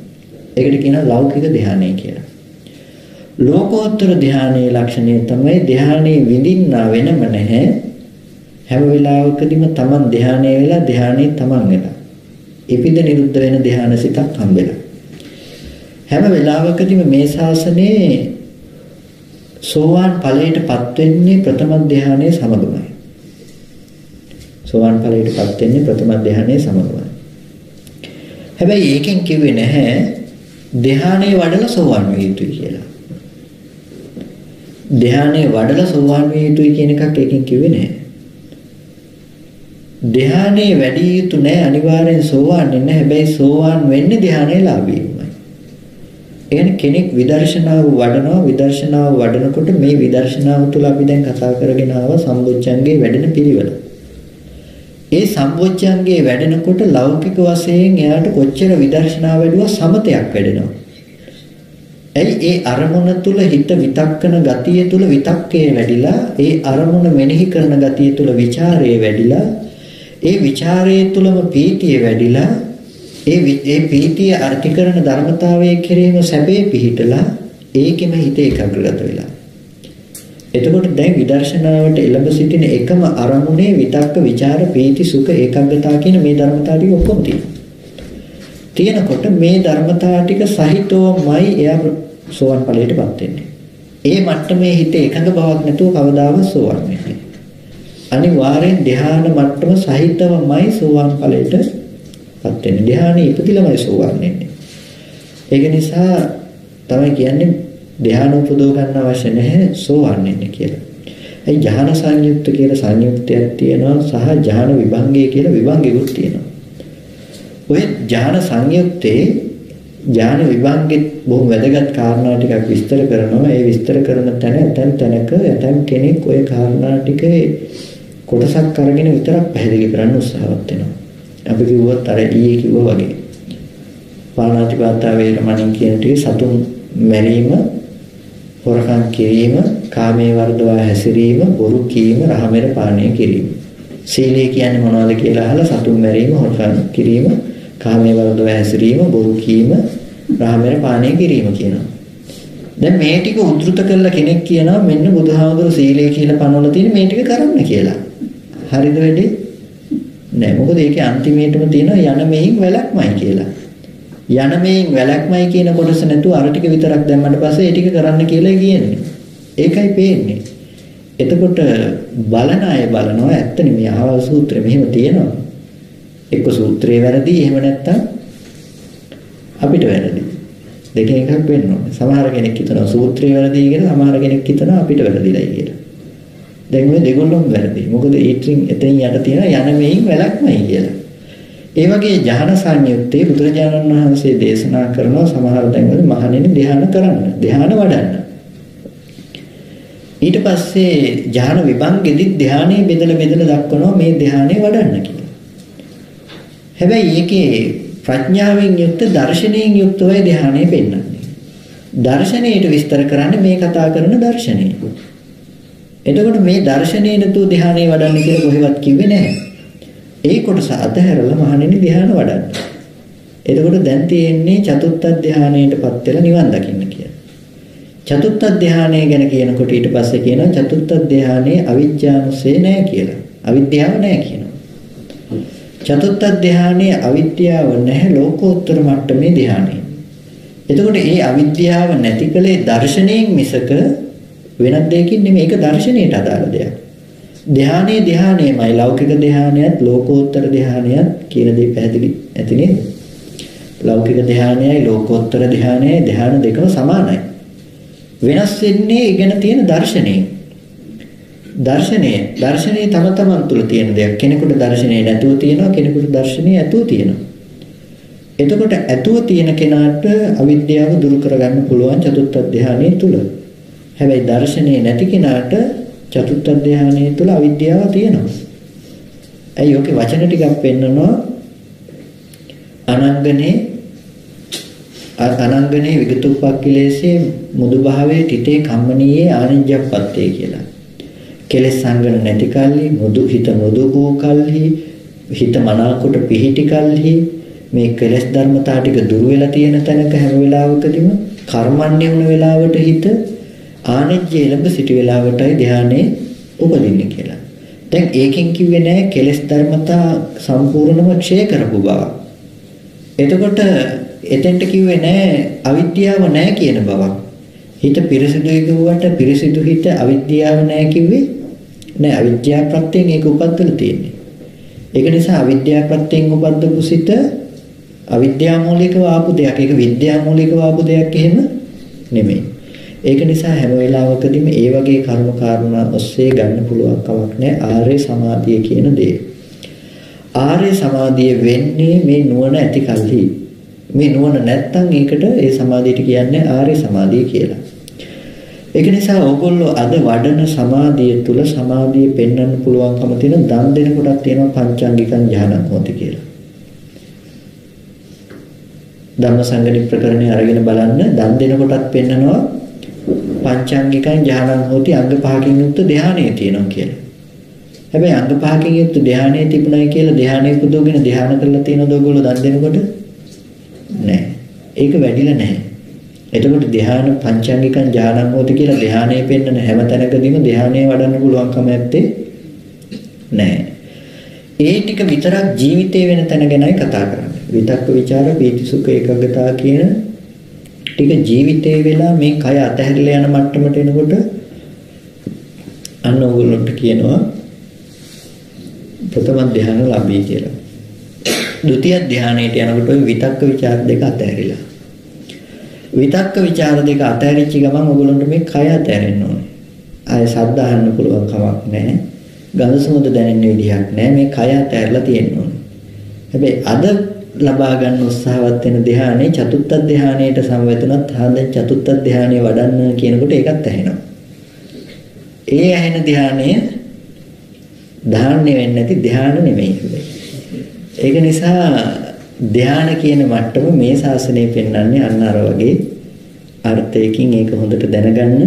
ඒකට කියනවා ලෞකික ධ්‍යානය කියලා. ලෝකෝත්තර ධ්‍යානයේ ලක්ෂණය තමයි ධ්‍යානයේ විඳින්නා වෙනම නැහැ. හැම වෙලාවකදීම තමන් ධ්‍යානයේ වෙලා ධ්‍යානයේ තමන් වෙලා. ඉපිද නිරුද්ධ වෙන ධ්‍යානසිතක් හම්බෙලා. හැම වෙලාවකදීම මේ ශාසනයේ සෝවාන් ඵලයටපත් වෙන්නේ ප්‍රථම ධ්‍යානයේ සමගමයි. සෝවාන් ඵලයටපත් වෙන්නේ ප්‍රථම ධ්‍යානයේ සමගමයි. හැබැයි ඒකෙන් කිව්වේ නැහැ ධ්‍යානයේ වඩලා සෝවාන් වෙ යුතුයි කියලා. ධ්‍යානයේ වඩලා සෝවාන් වෙ යුතුයි කියන එකක් ඒකෙන් කිව්වේ නැහැ. ධ්‍යානයේ වැඩි යුතු නැහැ අනිවාර්යෙන් සෝවාන් වෙන්න. හැබැයි සෝවාන් වෙන්නේ ධ්‍යානයේ ලාභීමයි. එන්නේ කෙනෙක් විදර්ශනාව වඩනවා. විදර්ශනාව වඩනකොට මේ විදර්ශනාව තුළ අපි දැන් කතා කරගෙන ආව සම්බොච්චංගේ වැඩෙන පිළිවෙල. ඒ සම්බොච්චංගේ වැඩෙනකොට ලෞකික වශයෙන් එයාට කොච්චර විදර්ශනාව වැඩුවා සමතයක් වැඩෙනවා. එයි ඒ අරමුණ තුල හිත විතක්කන ගතිය තුල විතක්කේ වැඩිලා ඒ අරමුණ මෙනෙහි කරන ගතිය තුල ਵਿਚාරයේ වැඩිලා ඒ ਵਿਚාරයේ තුලම පීතිය වැඩිලා ඒ පීතිය අර්ථකරන ධර්මතාවයේ කෙරෙහිම සැපේ පිහිටලා ඒකෙම හිත ඒකාග්‍රගත වෙලා. එතකොට දැන් විදර්ශනාවට එළඹ සිටින එකම අරමුණේ විතක්ක ਵਿਚාර පීති සුඛ ඒකාග්‍රතාව කියන මේ ධර්මතාව ටික ඔක්කොම තියෙනකොට මේ ධර්මතාව ටික සහිතවමයි එයා සෝවාන් ඵලයටපත් වෙන්නේ. ඒ මට්ටමේ හිත එකඟ බවක් නැතුව කවදාවත් සෝවාන් වෙන්නේ. අනිවාර්යෙන් ධ්‍යාන මට්ටම සහිතවමයි සෝවාන් ඵලයටපත් වෙන්නේ. ධ්‍යානෙ ඉපදිලමයි සෝවාන් වෙන්නේ. ඒක නිසා තමයි කියන්නේ ධ්‍යාන උපදව ගන්න අවශ්‍ය නැහැ සෝවාන් වෙන්න කියලා. ඒ ඥාන සංයුක්ත කියලා සංයුක්තයක් තියෙනවා සහ ඥාන විභංගය කියලා විභංගෙකුත් තියෙනවා. ඔය ඥාන සංයුක්තේ ඥාන විභංගෙත් බොහොම වැදගත් කාරණා ටිකක් විස්තර කරනවා. ඒ විස්තර කරන තැන ඇතම් කෙනෙක් ඔය කාරණා ටිකේ කොටසක් අරගෙන විතරක් පැහැදිලි කරන්න උත්සාහවත් වෙනවා. අපි කිව්වොත් අර ඊයේ කිව්වා වගේ පාණාතිපාතා වේරමණී කියන ටික සතුන් මැරීම, හොරකම් කිරීම, කාමයේ වර්ධවා හැසිරීම, බොරු කීම, රහමෙර පානය කිරීම. සීලය කියන්නේ මොනවද කියලා අහලා සතුන් මැරීම, හොරකම් කිරීම, කාමයේ වර්ධවා හැසිරීම, බොරු කීම, රහමෙර පානය කිරීම කියනවා. දැන් මේ ටික උද්දෘත කළා කෙනෙක් කියනවා මෙන්න බුදුහාමුදුරු සීලය කියලා පනවලා තියෙන මේ ටික කරන්න කියලා. හරිද වැඩේ? නෑ. මොකද ඒකේ අන්තිමේටම තියෙනවා යන මෙයින් වැලක්මයි කියලා. යන මෙයින් වැලක්මයි කියන කොටස නැතුව අර ටික විතරක් දැම්මට පස්සේ ඒ ටික කරන්න කියලා කියන්නේ. ඒකයි පේන්නේ. එතකොට බලන අය බලනවා ඇත්තනේ මේ ආවල් සූත්‍රය මෙහෙම තියෙනවා. එක්ක සූත්‍රේ වැරදි එහෙම නැත්තම් අපිට වැරදි. දෙකෙන් එකක් වෙන්න ඕනේ. සමහර කෙනෙක් හිතනවා සූත්‍රේ වැරදි කියලා, සමහර කෙනෙක් හිතනවා අපිට වැරදිලයි කියලා. දැන් මේ දෙගොල්ලොම වැරදි. මොකද ඊටින් එතෙන් යට තියෙන යන මෙයින් වැලක්මයි කියලා. ඒ වගේ ඥාන සංයුත්තේ බුදුරජාණන් වහන්සේ දේශනා කරනවා සමහර තැන්වල මහණෙනි ධ්‍යාන කරන්න, ධ්‍යාන වඩන්න. ඊට පස්සේ ඥාන විභංගෙදි ධ්‍යානෙ බෙදලා දක්වනවා මේ ධ්‍යානෙ වඩන්න කියලා. හැබැයි ඒකේ ප්‍රඥාවෙන් යුක්ත දර්ශනයෙන් යුක්තවයි ධ්‍යානෙ පෙන්වන්නේ. දර්ශනයට විස්තර කරන්නේ මේ කතා කරන දර්ශනය. එතකොට මේ දර්ශනේ නැතුව ධ්‍යානෙ වඩන්න කියලා කොහෙවත් කිව්වේ නැහැ. ඒ කොටස අතහැරලා මහණෙනි ධ්‍යාන වඩන්න. එතකොට දැන් තියෙන්නේ චතුත්ථ ධ්‍යානයටපත් වෙලා නිවන් දකින්න කියලා. චතුත්ථ ධ්‍යානය ගැන කියනකොට ඊට පස්සේ කියනවා චතුත්ථ ධ්‍යානයේ අවිජ්ජානුසේ නැහැ කියලා. අවිද්‍යාව නැහැ කියනවා. චතුත්ථ ධ්‍යානයේ අවිද්‍යාව නැහැ ලෝකෝත්තර මට්ටමේ ධ්‍යානය. එතකොට මේ අවිද්‍යාව නැති කලේ දර්ශනයෙන් මිසක වෙනත් දෙයකින් නෙමෙයි. ඒක දර්ශනයට අදාළ දෙයක්. ධ්‍යානයමයි ලෞකික ධ්‍යානයත් ලෝකෝත්තර ධ්‍යානයත් කියන දේ පැහැදිලි ඇති නේද? ලෞකික ධ්‍යානයයි ලෝකෝත්තර ධ්‍යානයයි ධ්‍යාන දෙකම සමානයි. වෙනස් වෙන්නේ ඉගෙන තියෙන දර්ශනය. දර්ශනය තම තමන් තුළ තියෙන දෙයක්. කෙනෙකුට දර්ශනය නැතුව තියෙනවා, කෙනෙකුට දර්ශනය ඇතුව තියෙනවා. එතකොට ඇතුව තියෙන කෙනාට අවිද්‍යාව දුරු කරගන්න පුළුවන් චතුත්ථ ධ්‍යානය තුල. හැබැයි දර්ශනය නැති කෙනාට චතුත්ථ ධ්‍යානයේ තුල අවිද්‍යාව තියෙනවා. ඇයි ඔකේ වචන ටිකක් පෙන්නනවා අනංගනේ විගතුප්පක්ඛිලේසේ මුදු භාවයේ තිතේ කම්මනීයේ ආනිජ්ජප්පත්තේ කියලා. කෙලෙස් සංගන නැති කල්හි මුදු හිත මුදු වූ කල්හි හිත මනාකොට පිහිටි කල්හි මේ කෙලෙස් ධර්මතා ටික දුර වෙලා තියෙන තැනක හැම වෙලාවකදීම කර්මන්නේ වුණ වෙලාවට හිත ආනිජ්ජ එළඹ සිටි වෙලාවටයි ධානයේ උපදින්නේ කියලා. දැන් ඒකෙන් කිව්වේ නෑ කෙලෙස් ධර්මතා සම්පූර්ණම ක්ෂය කරපු බව. එතකොට එතෙන්ට කිව්වේ නෑ අවිද්‍යාව නෑ කියන බවක්. හිත පිරිසිදුයි කියුවට පිරිසිදු හිත අවිද්‍යාව නෑ කිව්වේ නෑ. අවිද්‍යාව ප්‍රත්‍යයෙන් ඒක උපද්දලා තියෙන්නේ. ඒක නිසා අවිද්‍යාව ප්‍රත්‍යයෙන් උපද්දපු සිත අවිද්‍යා මූලිකව ආපු දෙයක්. ඒක විද්‍යා මූලිකව ආපු දෙයක් එහෙම නෙමෙයි. ඒක නිසා හැම වෙලාවකදීම ඒ වගේ කර්ම කාරණා ඔස්සේ ගන්න පුළුවන් කමක් නැහැ ආර්ය සමාධිය කියන දේ. ආර්ය සමාධිය වෙන්නේ මේ නුවණ ඇති කල්හි. මේ නුවණ නැත්තම් ඒකට ඒ සමාධියට කියන්නේ ආර්ය සමාධිය කියලා. ඒක නිසා ඕගොල්ලෝ අද වඩන සමාධිය තුල සමාධිය පෙන්වන්න පුළුවන්කම තියෙන දන් දෙන කොටක් තියෙනවා පංචාංගිකං ඥානං හොති කියලා. ධම්මසංගණි ප්‍රකරණේ අරගෙන බලන්න දන් දෙන කොටත් පෙන්නනවා පංචාංගිකං ඥානං හොති අංග පහකින් යුක්ත ධානයේ තියෙනවා කියලා. හැබැයි අංග පහකින් යුක්ත ධානයේ තිබුණයි කියලා ධානයේ පුදවගෙන ධාන කරලා තියෙනවද ඔයගොල්ලෝ දන් දෙනකොට? නැහැ. ඒක වැඩිලා නැහැ. එතකොට ධ්‍යාන පංචාංගිකං ඥානං හොති කියලා ධ්‍යානයේ පෙන්නන හැම තැනකදීම ධ්‍යානයේ වඩන්න පුළුවන්කම ඇත්තේ නැහැ. ඒ ටික විතරක් ජීවිතේ වෙන තැන ගැනයි කතා කරන්නේ. විතක්ක ਵਿਚාර පීති සුඛ ඒකග්ගතා කියන ටික ජීවිතේ වෙලා මේ කය අතහැරලා යන මට්ටමට එනකොට අන්න ඕගොල්ලන්ට කියනවා ප්‍රථම ධ්‍යාන ලැබී කියලා. ဒုတိ ය ධ්‍යානයට යනකොට ওই විතක්ක ਵਿਚාර දෙක අතහැරිලා. විතක්ක ਵਿਚාර දෙක අතහැරිච්ච ගමන් ඔයගොල්ලන්ට මේ කය අතහැරෙන්න ඕනේ. ආය ශබ්ද අහන්න පුළුවන් කමක් නැහැ. ගඳ සුවඳ දැනෙන්න විදිහක් නැහැ. මේ කය අතහැරලා තියෙන්න ඕනේ. හැබැයි අද ලබා ගන්න උත්සාහවත් වෙන ධ්‍යානෙ චතුත්ථ ධ්‍යානයට සම්වැදුනත් හඳ චතුත්ථ ධ්‍යානෙ වඩන්න කියනකොට ඒකත් ඇහෙනවා. ඒ ඇහෙන ධ්‍යානය ධාන්‍ය වෙන්නේ නැති ධ්‍යාන නෙමෙයි. ඒක නිසා ධ්‍යාන කියන මට්ටම මේ ශාසනය පෙන්වන්නේ අන්න අර වගේ අර්ථයකින් ඒක හොඳට දැනගන්න.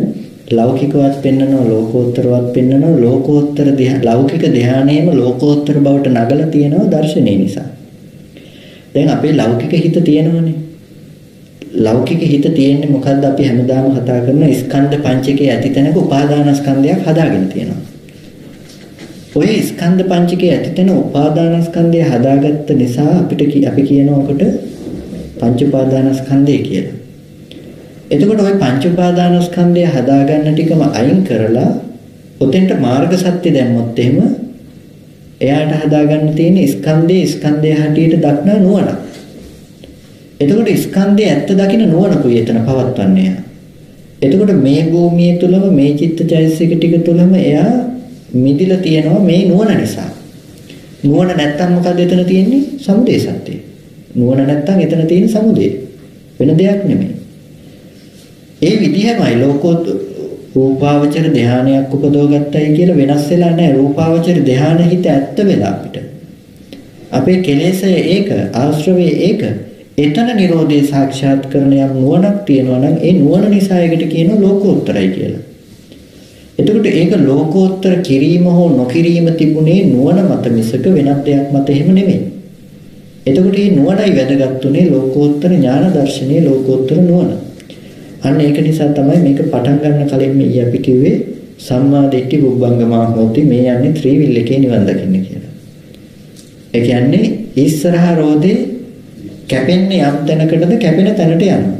ලෞකිකවත් පෙන්වනවා ලෝකෝත්තරවත් පෙන්වනවා. ලෝකෝත්තර ලෞකික ධ්‍යානයේම ලෝකෝත්තර බවට නගලා තියෙනවා දර්ශනය නිසා. දැන් අපේ ලෞකික හිත තියෙනවනේ. ලෞකික හිත තියෙන්නේ මොකද්ද? අපි හැමදාම කතා කරන ස්කන්ධ පංචකයේ ඇති තැනක උපාදාන ස්කන්ධයක් හදාගෙන තියෙනවා. ඔය ස්කන්ධ පංචකයේ ඇති තැන උපාදාන ස්කන්ධය හදාගත්ත නිසා අපිට අපි කියනවා ඔකට පංච උපාදාන ස්කන්ධය කියලා. එතකොට ওই පංච උපාදාන ස්කන්ධය හදාගන්න ටිකම අයින් කරලා ඔතෙන්ට මාර්ග සත්‍ය දැම්මොත් එහෙම එයාට හදාගන්න තියෙන ස්කන්ධය හැටියට දක්නා නුවණ. එතකොට ස්කන්ධය ඇත්ත දකින නුවණකුයි එතන පවත්වන්නේ. එතකොට මේ භූමිය තුලම මේ චිත්තචෛතසික ටික තුලම එයා මිදිලා තියෙනවා මේ නුවණ නිසා. නුවණ නැත්තම් මොකද එතන තියෙන්නේ? සමුදය සත්‍යය. නුවණ නැත්තම් එතන තියෙන සමුදය. වෙන දෙයක් නෙමෙයි. ඒ විදිහමයි ලෝකෝත්තර රූපාවචර ධානයක් උපදව ගත්තයි කියලා වෙනස් වෙලා නැහැ. රූපාවචර ධාන හිත ඇත්ත වෙලා අපිට. අපේ කෙලෙසය ඒක, ආශ්‍රවේ ඒක. එතන Nirodhe සාක්ෂාත් කරන යම් නුවණක් තියෙනවා නම් ඒ නුවණ නිසා ඒකට කියනවා ලෝකෝත්තරයි කියලා. එතකොට ඒක ලෝකෝත්තර කිරීම හෝ නොකිරීම තිබුණේ නුවණ මත මිසක වෙනත් දෙයක් මත එහෙම නෙමෙයි. එතකොට මේ නුවණයි වැදගත්ුනේ ලෝකෝත්තර ඥාන දර්ශනයේ ලෝකෝත්තර නුවණ. අන්න ඒක නිසා තමයි මේක පටන් ගන්න කලින් මේ අපි කිව්වේ සම්මා දිට්ඨි බුද්ධංගමා හොති මේ යන්නේ ත්‍රිවිල් එකේ නිවන් දකින්න කියලා. ඒ කියන්නේ ඉස්සරහා රෝදේ කැපෙන්නේ යම් තැනකටද කැපෙන තැනට යනවා.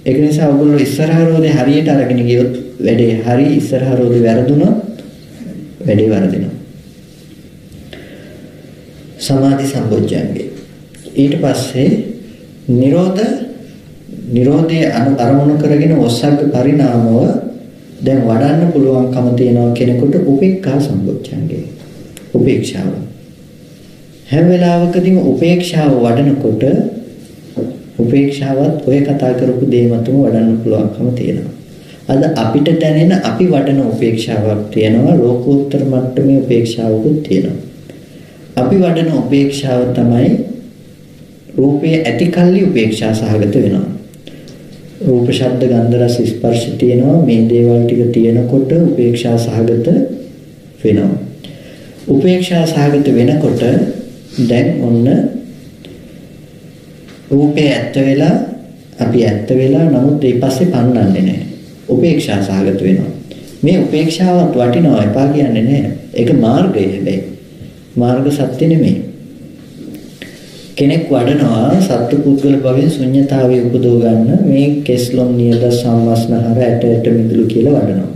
ඒක නිසා ඔයගොල්ලෝ ඉස්සරහා රෝදේ හරියට අරගෙන ගියොත් වැඩේ හරි, ඉස්සරහා රෝදේ වැරදුනොත් වැඩේ වරදිනවා. සමාධි සම්බොජ්ජංගේ. ඊට පස්සේ නිරෝධයේ අරමුණු කරගෙන ඔස්සග්ග පරිණාමව දැන් වඩන්න පුළුවන්කම තියෙනවා කෙනෙකුට උපේක්ඛා සම්බොජ්ජංගේ. උපේක්ෂාව. හැම වෙලාවකදීම උපේක්ෂාව වඩනකොට උපේක්ෂාවත් ඔය කතා කරපු දේ මතම වඩන්න පුළුවන්කම තියෙනවා. අද අපිට දැනෙන අපි වඩන උපේක්ෂාවක් තියෙනවා, ලෝකෝත්තර මට්ටමේ උපේක්ෂාවකුත් තියෙනවා. අපි වඩන උපේක්ෂාව තමයි රූපයේ ඇති කල්ලි උපේක්ෂා සහගත වෙනවා. රූප ශබ්ද ගන්ධ රස ස්පර්ශ තියෙනවා. මේ දේවල් ටික තියෙනකොට උපේක්ෂා සහගත වෙනවා. උපේක්ෂා සහගත වෙනකොට දැන් ඔන්න රූපේ ඇත්ත වෙලා අපි ඇත්ත වෙලා නමුත් ඒ පස්සේ පන්නන්නේ නැහැ. උපේක්ෂා සහගත වෙනවා. මේ උපේක්ෂාවත් වටිනවා එපා කියන්නේ නැහැ. ඒක මාර්ගය හැබැයි. මාර්ග සත්‍ය නෙමෙයි. කෙනෙක් වඩනවා සත්තු පුද්ගල භවෙන් ශුන්‍යතාවයේ උපදව ගන්න මේ කෙස්ලොම් නියද සම්වස්නහර ඇට මිදුළු කියලා වඩනවා.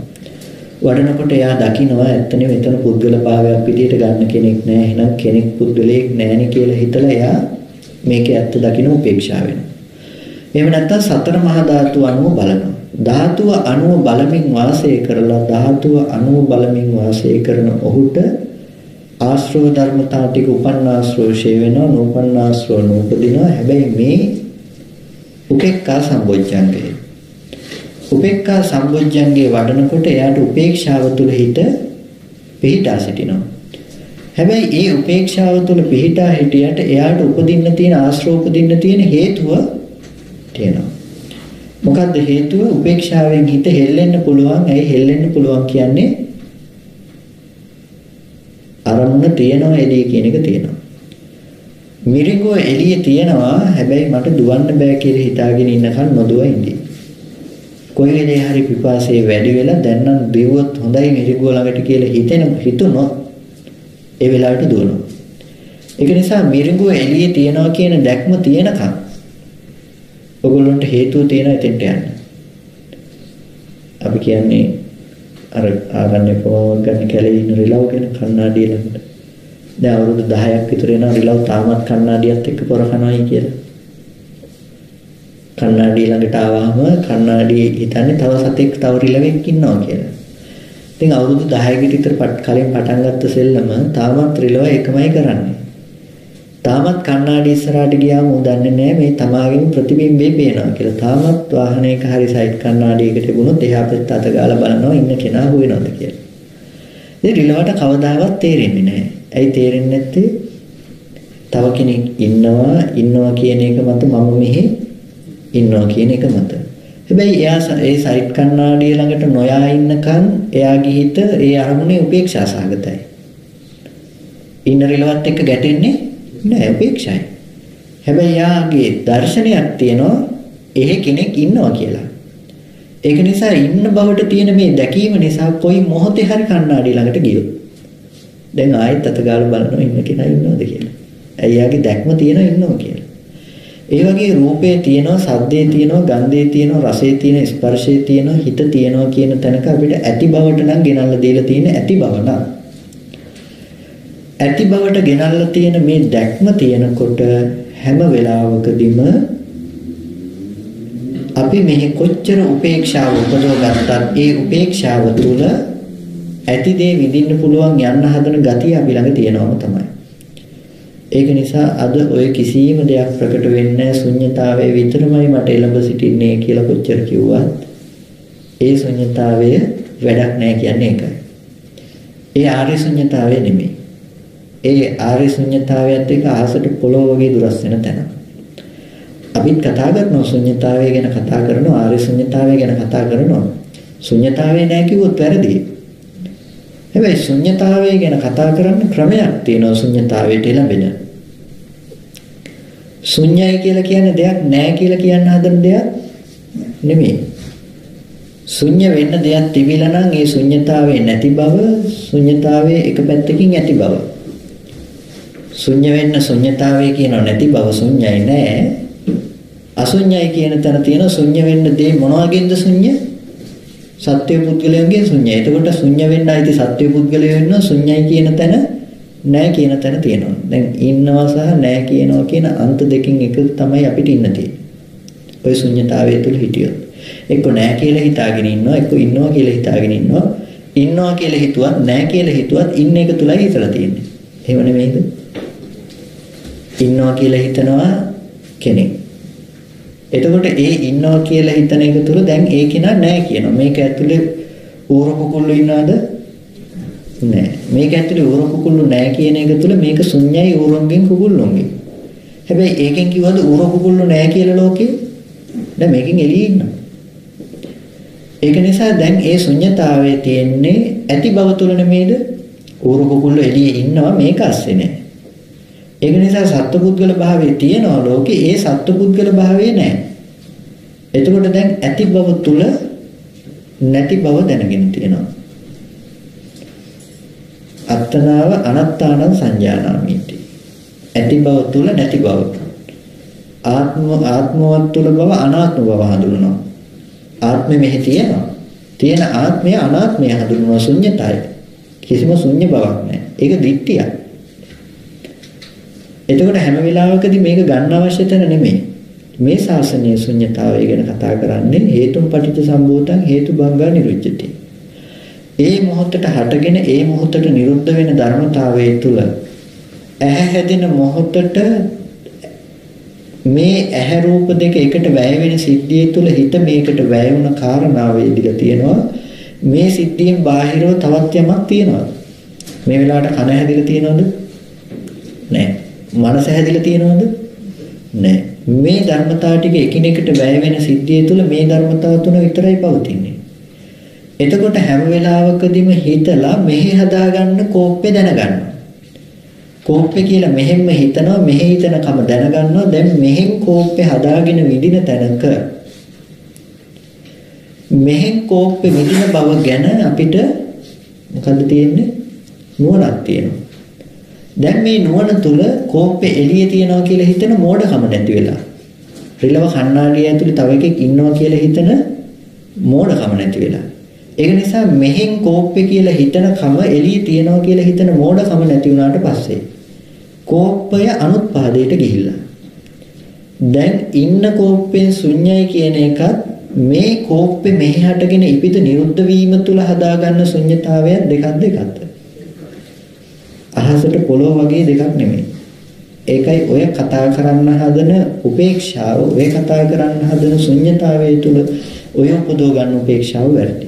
වඩනකොට එයා දකිනවා ඇත්තනේ මෙතන පුද්ගල භාවයක් විදිහට ගන්න කෙනෙක් නැහැ. එහෙනම් කෙනෙක් පුද්ගලයෙක් නැහැනේ කියලා හිතලා එයා මේකේ ඇත්ත දකින්න උපේක්ෂා වෙනවා. එහෙම නැත්නම් සතර මහා ධාතු අනුව බලනවා. ධාතුව අනුව බලමින් වාසය කරලා ධාතුව අනුව බලමින් වාසය කරන ඔහුට ආශ්‍රව ධර්මතා ටික උපන්නාශ්‍රව ෂේ වෙනවා, නූපන්නාශ්‍රව නූපදිනවා. හැබැයි මේ උපේක්ඛා සම්බොජ්ජංගය. උපේක්ඛා සම්බොජ්ජංගේ වඩනකොට එයාට උපේක්ෂාව තුළ හිත පිහිටා සිටිනවා. හැබැයි ඒ උපේක්ෂාව තුළ පිහිටා හිටියට එයාට උපදින්න තියෙන ආශ්‍රව උපදින්න තියෙන හේතුව තියෙනවා. මොකද්ද හේතුව? උපේක්ෂාවෙන් හිත හෙල්ලෙන්න පුළුවන්. ඇයි හෙල්ලෙන්න පුළුවන් කියන්නේ? අරමුණ තියනවා එළිය කියන එක තියෙනවා. මිරිඟුව එළියේ තියනවා. හැබැයි මට දුවන්න බෑ කියලා හිතාගෙන ඉන්නකන් නොදුව ඉන්නේ. කොයි වෙලේ හරි පිපාසය වැඩි වෙලා දැන් නම් දිවුවොත් හොඳයි මිරිඟුව ළඟට කියලා හිතුනොත් ඒ වෙලාවට දුවනවා. ඒක නිසා මිරිඟුව එළියේ තියනවා කියන දැක්ම තියෙනකන් ඔයගොල්ලන්ට හේතුව තියෙනවා එතෙන්ට යන්න. අපි කියන්නේ අර ආගන්නේ පොවක් ගන්න කැලේ ඉන්න රිලව් ගැන කන්නාඩිය ළඟට. දැන් අවුරුදු 10ක් විතර වෙනවා රිලව් තාමත් කන්නාඩියත් එක්ක පොර කනවායි කියලා. කන්නාඩිය ළඟට ආවම කන්නාඩිය හිතන්නේ තව සතෙක් තව රිලවෙක් ඉන්නවා කියලා. ඉතින් අවුරුදු 10කට විතර කලින් පටන් ගත්ත සෙල්ලම තාමත් රිලව එකමයි කරන්නේ. තාමත් කන්නාඩිය ඉස්සරහට ගියාම ඌ දන්නේ නැහැ මේ තමාගේම ප්‍රතිබිම්බේ පේනවා කියලා. තාමත් වාහනයක හරි සයිඩ් කන්නාඩියකට තිබුණොත් එහා පැත්ත අත ගාලා බලනවා ඉන්න කෙනා හු වෙනවද කියලා. ඉතින් රිලවට කවදාවත් තේරෙන්නේ නැහැ. ඇයි තේරෙන්නේ නැත්තේ? තව කෙනෙක් ඉන්නවා කියන එක මත මම මෙහි ඉන්නවා කියන එක මත. හැබැයි එයා ඒ සයිඩ් කන්නාඩිය ළඟට නොයා ඉන්නකන් එයාගේ හිත ඒ අරමුණේ උපේක්ෂා සහගතයි. ඉන්න රිලවත් එක්ක ගැටෙන්නේ නෑ උපේක්ෂයි. හැබැයි යාගේ දර්ශනයක් තියෙනවා එහෙ කෙනෙක් ඉන්නවා කියලා. ඒක නිසා ඉන්න බවට තියෙන මේ දැකීම නිසා කොයි මොහොතේ හරි කණ්ණාඩිය ළඟට ගියොත් දැන් ආයෙත් අත ගාලා බලනවා ඉන්න කෙනා ඉන්නවද කියලා. ඇයි යාගේ දැක්ම තියෙනවා ඉන්නවා කියලා. ඒ වගේ රූපේ තියෙනවා, ශබ්දේ තියෙනවා, ගන්ධේ තියෙනවා, රසේ තියෙනවා, ස්පර්ශේ තියෙනවා, හිත තියෙනවා කියන තැනක අපිට ඇති බවට නම් ගෙනල්ලා දීලා තියෙන ඇති බව නම් ඇති බවට ගෙනල්ලා තියෙන මේ දැක්ම තියෙනකොට හැම වෙලාවකදීම අපි මෙහි කොච්චර උපේක්ෂාව උපදව ගත්තත් ඒ උපේක්ෂාව තුළ ඇති දේ විඳින්න පුළුවන් යන්න හදන ගතිය අපි ළඟ තියෙනවම තමයි. ඒක නිසා අද ඔය කිසියම් දෙයක් ප්‍රකට වෙන්නේ නැහැ ශුන්්‍යතාවයේ විතරමයි මට එළඹ සිටින්නේ කියලා කොච්චර කිව්වත් ඒ ශුන්්‍යතාවය වැඩක් නැහැ කියන්නේ ඒකයි. ඒ ආර්ය ශුන්්‍යතාවය නෙමෙයි. ඒ ආර්ය ශුන්්‍යතාවයත් එක්ක අහසට පොළොව වගේ දුරස් වෙන තැන. අපිත් කතා කරනවා ශුන්්‍යතාවය ගැන කතා කරනවා ආර්ය ශුන්්‍යතාවය ගැන කතා කරනවා. ශුන්්‍යතාවය නැහැ කිව්වොත් වැරදි. හැබැයි ශුන්්‍යතාවය ගැන කතා කරන්න ක්‍රමයක් තියෙනවා ශුන්්‍යතාවයට එළඹෙන. ශුන්‍යයි කියලා කියන්නේ දෙයක් නැහැ කියලා කියන්න හදන දෙයක් නෙමෙයි. ශුන්‍ය වෙන්න දෙයක් තිබිලා නම් ඒ ශුන්්‍යතාවයේ නැති බව ශුන්්‍යතාවයේ එක පැත්තකින් ඇති බව. ශුන්‍ය වෙන්න ශුන්්‍යතාවය කියනව නැති බව ශුන්‍යයි නෑ. අශුන්‍යයි කියන තැන තියෙන ශුන්‍ය වෙන්න දේ මොනවාගෙන්ද ශුන්‍ය? සත්‍ය පුද්ගලයන්ගෙන් ශුන්‍යයි. එතකොට ශුන්‍ය වෙන්න ඇති සත්‍ය පුද්ගලයෝ ඉන්නවා ශුන්‍යයි කියන තැන නෑ කියන තැන තියෙනවා. දැන් ඉන්නවා සහ නෑ කියනවා කියන අන්ත දෙකකින් එක තමයි අපිට ඉන්න තියෙන්නේ. ඔය ශුන්‍යතාවය තුල හිටියොත් එක්ක නෑ කියලා හිතාගෙන ඉන්නවා එක්ක ඉන්නවා කියලා හිතාගෙන ඉන්නවා. ඉන්නවා කියලා හිතුවත් නෑ කියලා හිතුවත් ඉන්න එක තුලයි හිතලා තියෙන්නේ. එහෙම නෙමෙයිද? ඉන්නවා කියලා හිතනවා කෙනෙක්. එතකොට ඒ ඉන්නවා කියලා හිතන එක තුල දැන් ඒ කෙනා නෑ කියනවා. මේක ඇතුලේ ඌර කුකුල්ලු ඉන්නවද? නෑ. මේක ඇතුලේ ඌර කුකුල්ලු නෑ කියන එක තුල මේක ශුන්‍යයි ඌරුන්ගෙන් කුකුල්ලුන්ගෙන්. හැබැයි ඒකෙන් කිව්වද ඌර කුකුල්ලු නෑ කියලා ලෝකේ? දැන් මේකෙන් එළියේ ඉන්නවා. ඒක නිසා දැන් ඒ ශුන්‍යතාවයේ තියෙන්නේ ඇති බව තුල නෙමෙයිද? ඌර කුකුල්ලු එළියේ ඉන්නවා මේක ඇස්සේ නෑ. ඒක නිසා සත්පුද්ගල භාවයේ තියෙනවා ලෝකේ ඒ සත්පුද්ගල භාවයේ නැහැ. එතකොට දැන් ඇති බව තුල නැති බව දැනගෙන තියෙනවා. අත්තනාව අනත්තානං සංජානාමිති. ඇති බව තුල නැති බව. ආත්මවත් තුල බව අනාත්ම බව හඳුනනවා. ආත්මෙ මෙහි තියෙනවා. තියෙන ආත්මය අනාත්මය හඳුන්වන ශුන්‍යතාවය. කිසිම ශුන්‍ය බවක් නැහැ. ඒක දිට්ඨියක්. එතකොට හැම වෙලාවකදී මේක ගන්න අවශ්‍ය තැන නෙමෙයි. මේ ශාසනීය ශුන්‍යතාවය ගැන කතා කරන්නේ හේතුන් පටිච්ච සම්භූතං හේතුබංගා නිරුච්චති. ඒ මොහොතට හටගෙන ඒ මොහොතට නිරුද්ධ වෙන ධර්මතාවයේ තුල ඇහැ හැදෙන මොහොතට මේ ඇහැ රූප දෙක එකට වැය වෙන සිද්ධිය තුල හිත මේකට වැය වුණ කාරණාව ඉදිරිය තියෙනවා. මේ සිද්ධියෙන් බාහිරව තවත් යමක් තියෙනවා. මේ වෙලාවට කන හැදිලා තියෙනවද? නැහැ. මනස හැදිලා තියෙනවද? නැහැ. මේ ධර්මතාව ටික එකිනෙකට වැය වෙන සිද්ධිය තුල මේ ධර්මතාව තුන විතරයි පවතින්නේ. එතකොට හැම වෙලාවකදීම හිතලා මෙහි හදාගන්න කෝප්පේ දැනගන්නවා. කෝප්පේ කියලා මෙහෙම හිතනවා, මෙහි හිතන කම දැනගන්නවා. දැන් මෙහෙන් කෝප්පේ හදාගෙන විදින තැනක මෙහෙන් කෝප්පේ විදින බව ගැන අපිට මොකද්ද තියෙන්නේ? නුවණක් තියෙනවා. දැන් මේ නුවණ තුල කෝප්පේ එළියේ තියනවා කියලා හිතන මෝඩකම නැති වෙලා. රිලව කණ්ණාඩිය ඇතුලේ තව එකෙක් ඉන්නවා කියලා හිතන මෝඩකම නැති වෙලා. ඒක නිසා මෙහෙන් කෝප්පේ කියලා හිතන කම එළියේ තියනවා කියලා හිතන මෝඩකම නැති වුණාට පස්සේ කෝප්පය අනුත්පාදයට ගිහිල්ලා. දැන් ඉන්න කෝප්පේ ශුන්‍යයි කියන එකත් මේ කෝප්පේ මෙහි හටගෙන ඉපිද නිරුද්ධ වීම තුල හදාගන්න ශුන්‍යතාවය දෙකක්ද එකක්ද? අහසට පොළොව වගේ දෙකක් නෙමෙයි. ඒකයි ඔය කතා කරන්න හදන උපේක්ෂාව, ඔය කතා කරන්න හදන ශුන්‍යතාවය තුල ඔය උපදව ගන්න උපේක්ෂාව වැරදි.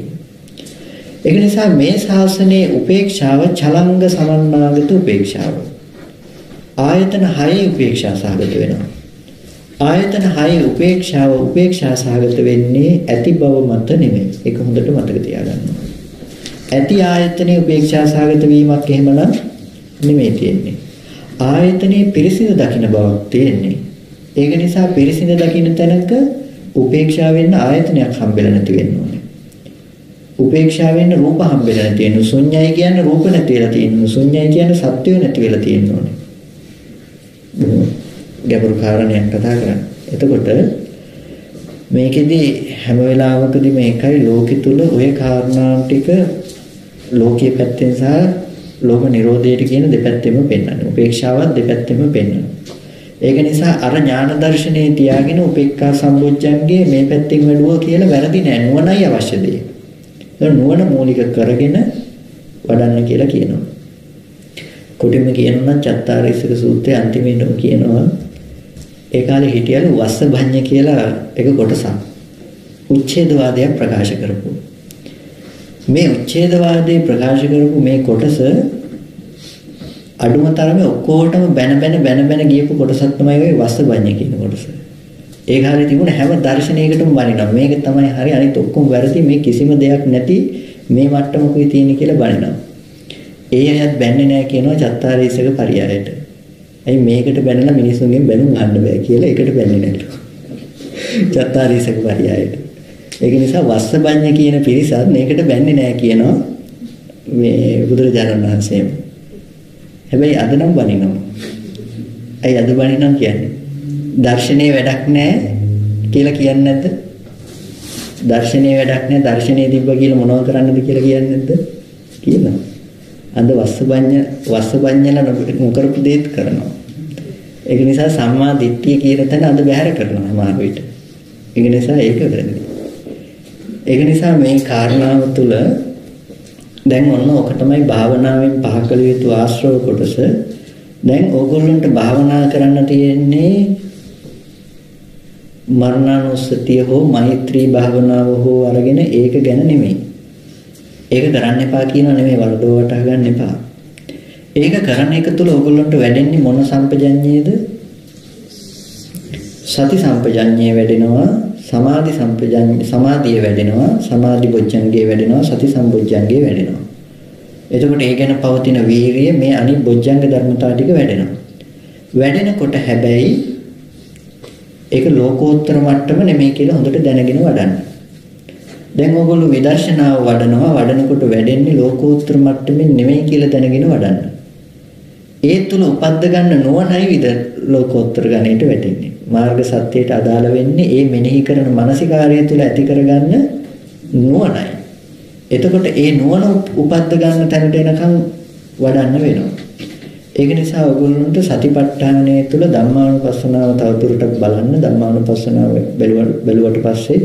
ඒක නිසා මේ ශාසනයේ උපේක්ෂාව චලංග සමන්නාගත උපේක්ෂාව. ආයතන 6 උපේක්ෂා සහගත වෙනවා. ආයතන 6 උපේක්ෂා සහගත වෙන්නේ ඇති බව මත නෙමෙයි. ඒක හොඳට මතක තියාගන්න. ඇති ආයතනයේ උපේක්ෂා සහගත වීමක් එහෙමනම් නෙමෙයි තියෙන්නේ. ආයතනයේ පිරිසිදු දකින්න බවක් තියෙන්නේ. ඒක නිසා පිරිසිදු දකින්න තැනක උපේක්ෂා වෙන්න ආයතනයක් හම්බෙලා නැති වෙන්න ඕනේ. උපේක්ෂා වෙන්න රූප හම්බෙලා නැති වෙන. ශුන්‍යයි කියන්නේ රූප නැති වෙලා තියෙනවා. ශුන්‍යයි කියන්නේ සත්‍යය නැති වෙලා තියෙන්න ඕනේ. ගැඹුරු කාරණයක් කතා කරන්නේ. එතකොට මේකෙදි හැම වෙලාවකදී මේකයි ලෝකෙ තුල ওই කාරණා ටික ලෝකයේ පැත්තෙන් සහ ලෝක නිරෝධයට කියන දෙපැත්තෙම පෙන්වන්නේ. උපේක්ෂාවත් දෙපැත්තෙම පෙන්වනවා. ඒක නිසා අර ඥාන දර්ශනයේ තියාගෙන උපේක්ඛා සම්බොජ්ජංගේ මේ පැත්තෙන් වැඩුවා කියලා වැරදි නෑ. නුවණයි අවශ්‍ය දේ. ඒක නුවණ මූලික කරගෙන වඩන්න කියලා කියනවා. කොටින්ම කියනවා නම් චත්තාරීසක සූත්‍රයේ අන්තිමේටම කියනවා ඒ කාලේ හිටියලු වස්සභඤ්ඤ කියලා එක කොටසක් උච්ඡේදවාදයක් ප්‍රකාශ කරපු. මේ උච්ඡේදවාදයේ ප්‍රකාශ කරපු මේ කොටස අඩුම තරමේ ඔක්කොටම බැන ගියපු කොටසක් තමයි ওই වස්සභඤ්ඤ කියන කොටස. ඒ කාලේ තිබුණ හැම දර්ශනයකටම බණිනවා. මේක තමයි හරි අනිත් ඔක්කොම වැරදි. මේ කිසිම දෙයක් නැති මේ මට්ටමකුයි තියෙන්නේ කියලා බණිනවා. ඒ අයත් බැන්නේ නැහැ කියනවා චත්තාරීසක පරියායට. ඇයි මේකට බැනලා මිනිස්සුන්ගෙන් බැනුම් අහන්න බෑ කියලා ඒකට බැන්නේ නැලු. චත්තාරීසක පරියායට. ඒක නිසා වස්සභඤ්ඤ කියන පිරිසත් මේකට බැන්නේ නැහැ කියනවා මේ බුදුරජාණන් වහන්සේම. හැබැයි අද නම් බණිනවා. ඇයි අද බණිනවා කියන්නේ? දර්ශනේ වැඩක් නැහැ කියලා කියන්නේ නැද්ද? දර්ශනේ වැඩක් නැහැ දර්ශනේ තිබ්බ කියලා මොනව කරන්නද කියලා කියන්නේ නැද්ද? කියනවා. අද වස්සභඤ්ඤල නොකරපු දෙයක් කරනවා. ඒක නිසා සම්මා දිට්ඨිය කියන තැන අද බැහැර කරනවා සමහර විට. ඒක නිසා ඒක වැරදි. ඒක නිසා මේ කාරණාව තුළ දැන් ඔන්න ඔක තමයි භාවනාවෙන් පහ කළ යුතු ආශ්‍රව කොටස. දැන් ඕගොල්ලන්ට භාවනා කරන්න තියෙන්නේ මරණානුස්සතිය හෝ මෛත්‍රී භාවනාව හෝ අරගෙන ඒක ගැන නෙමෙයි. ඒක කරන්න එපා කියනවා නෙමෙයි වලදෝ වටහා ගන්න එපා. ඒක කරන එක තුළ ඕගොල්ලන්ට වැඩෙන්නේ මොන සම්පජඤ්ඤයේද? සති සම්පජඤ්ඤය වැඩෙනවා, සමාධි සම්පජඤ්ඤය සමාධිය වැඩෙනවා, සමාධි බොජ්ජංගේ වැඩෙනවා, සති සම්බොජ්ජංගේ වැඩෙනවා. එතකොට ඒ ගැන පවතින වීරිය මේ අනිත් බොජ්ජංග ධර්මතා ටික වැඩෙනවා. වැඩෙනකොට හැබැයි ඒක ලෝකෝත්තර මට්ටම නෙමෙයි කියලා හොඳට දැනගෙන වඩන්න. දැන් ඕගොල්ලෝ විදර්ශනාව වඩනකොට වැඩෙන්නේ ලෝකෝත්තර මට්ටමින් නෙමෙයි කියලා දැනගෙන වඩන්න. ඒ තුල උපද්ද ගන්න නුවණයි ලෝකෝත්තර ගණයට වැටෙන්නේ. මාර්ග සත්‍යයට අදාළ වෙන්නේ ඒ මෙනෙහි කරන මානසිකාර්යය තුල ඇති කරගන්න නුවණයි. එතකොට ඒ නුවණ උපද්ද ගන්න තැනට එනකම් වඩන්න වෙනවා. ඒක නිසා ඔයගොල්ලන්ට සතිපට්ඨානය තුළ ධම්මානුපස්සනාව තවදුරටත් බලන්න. ධම්මානුපස්සනාව බැලුවට පස්සේ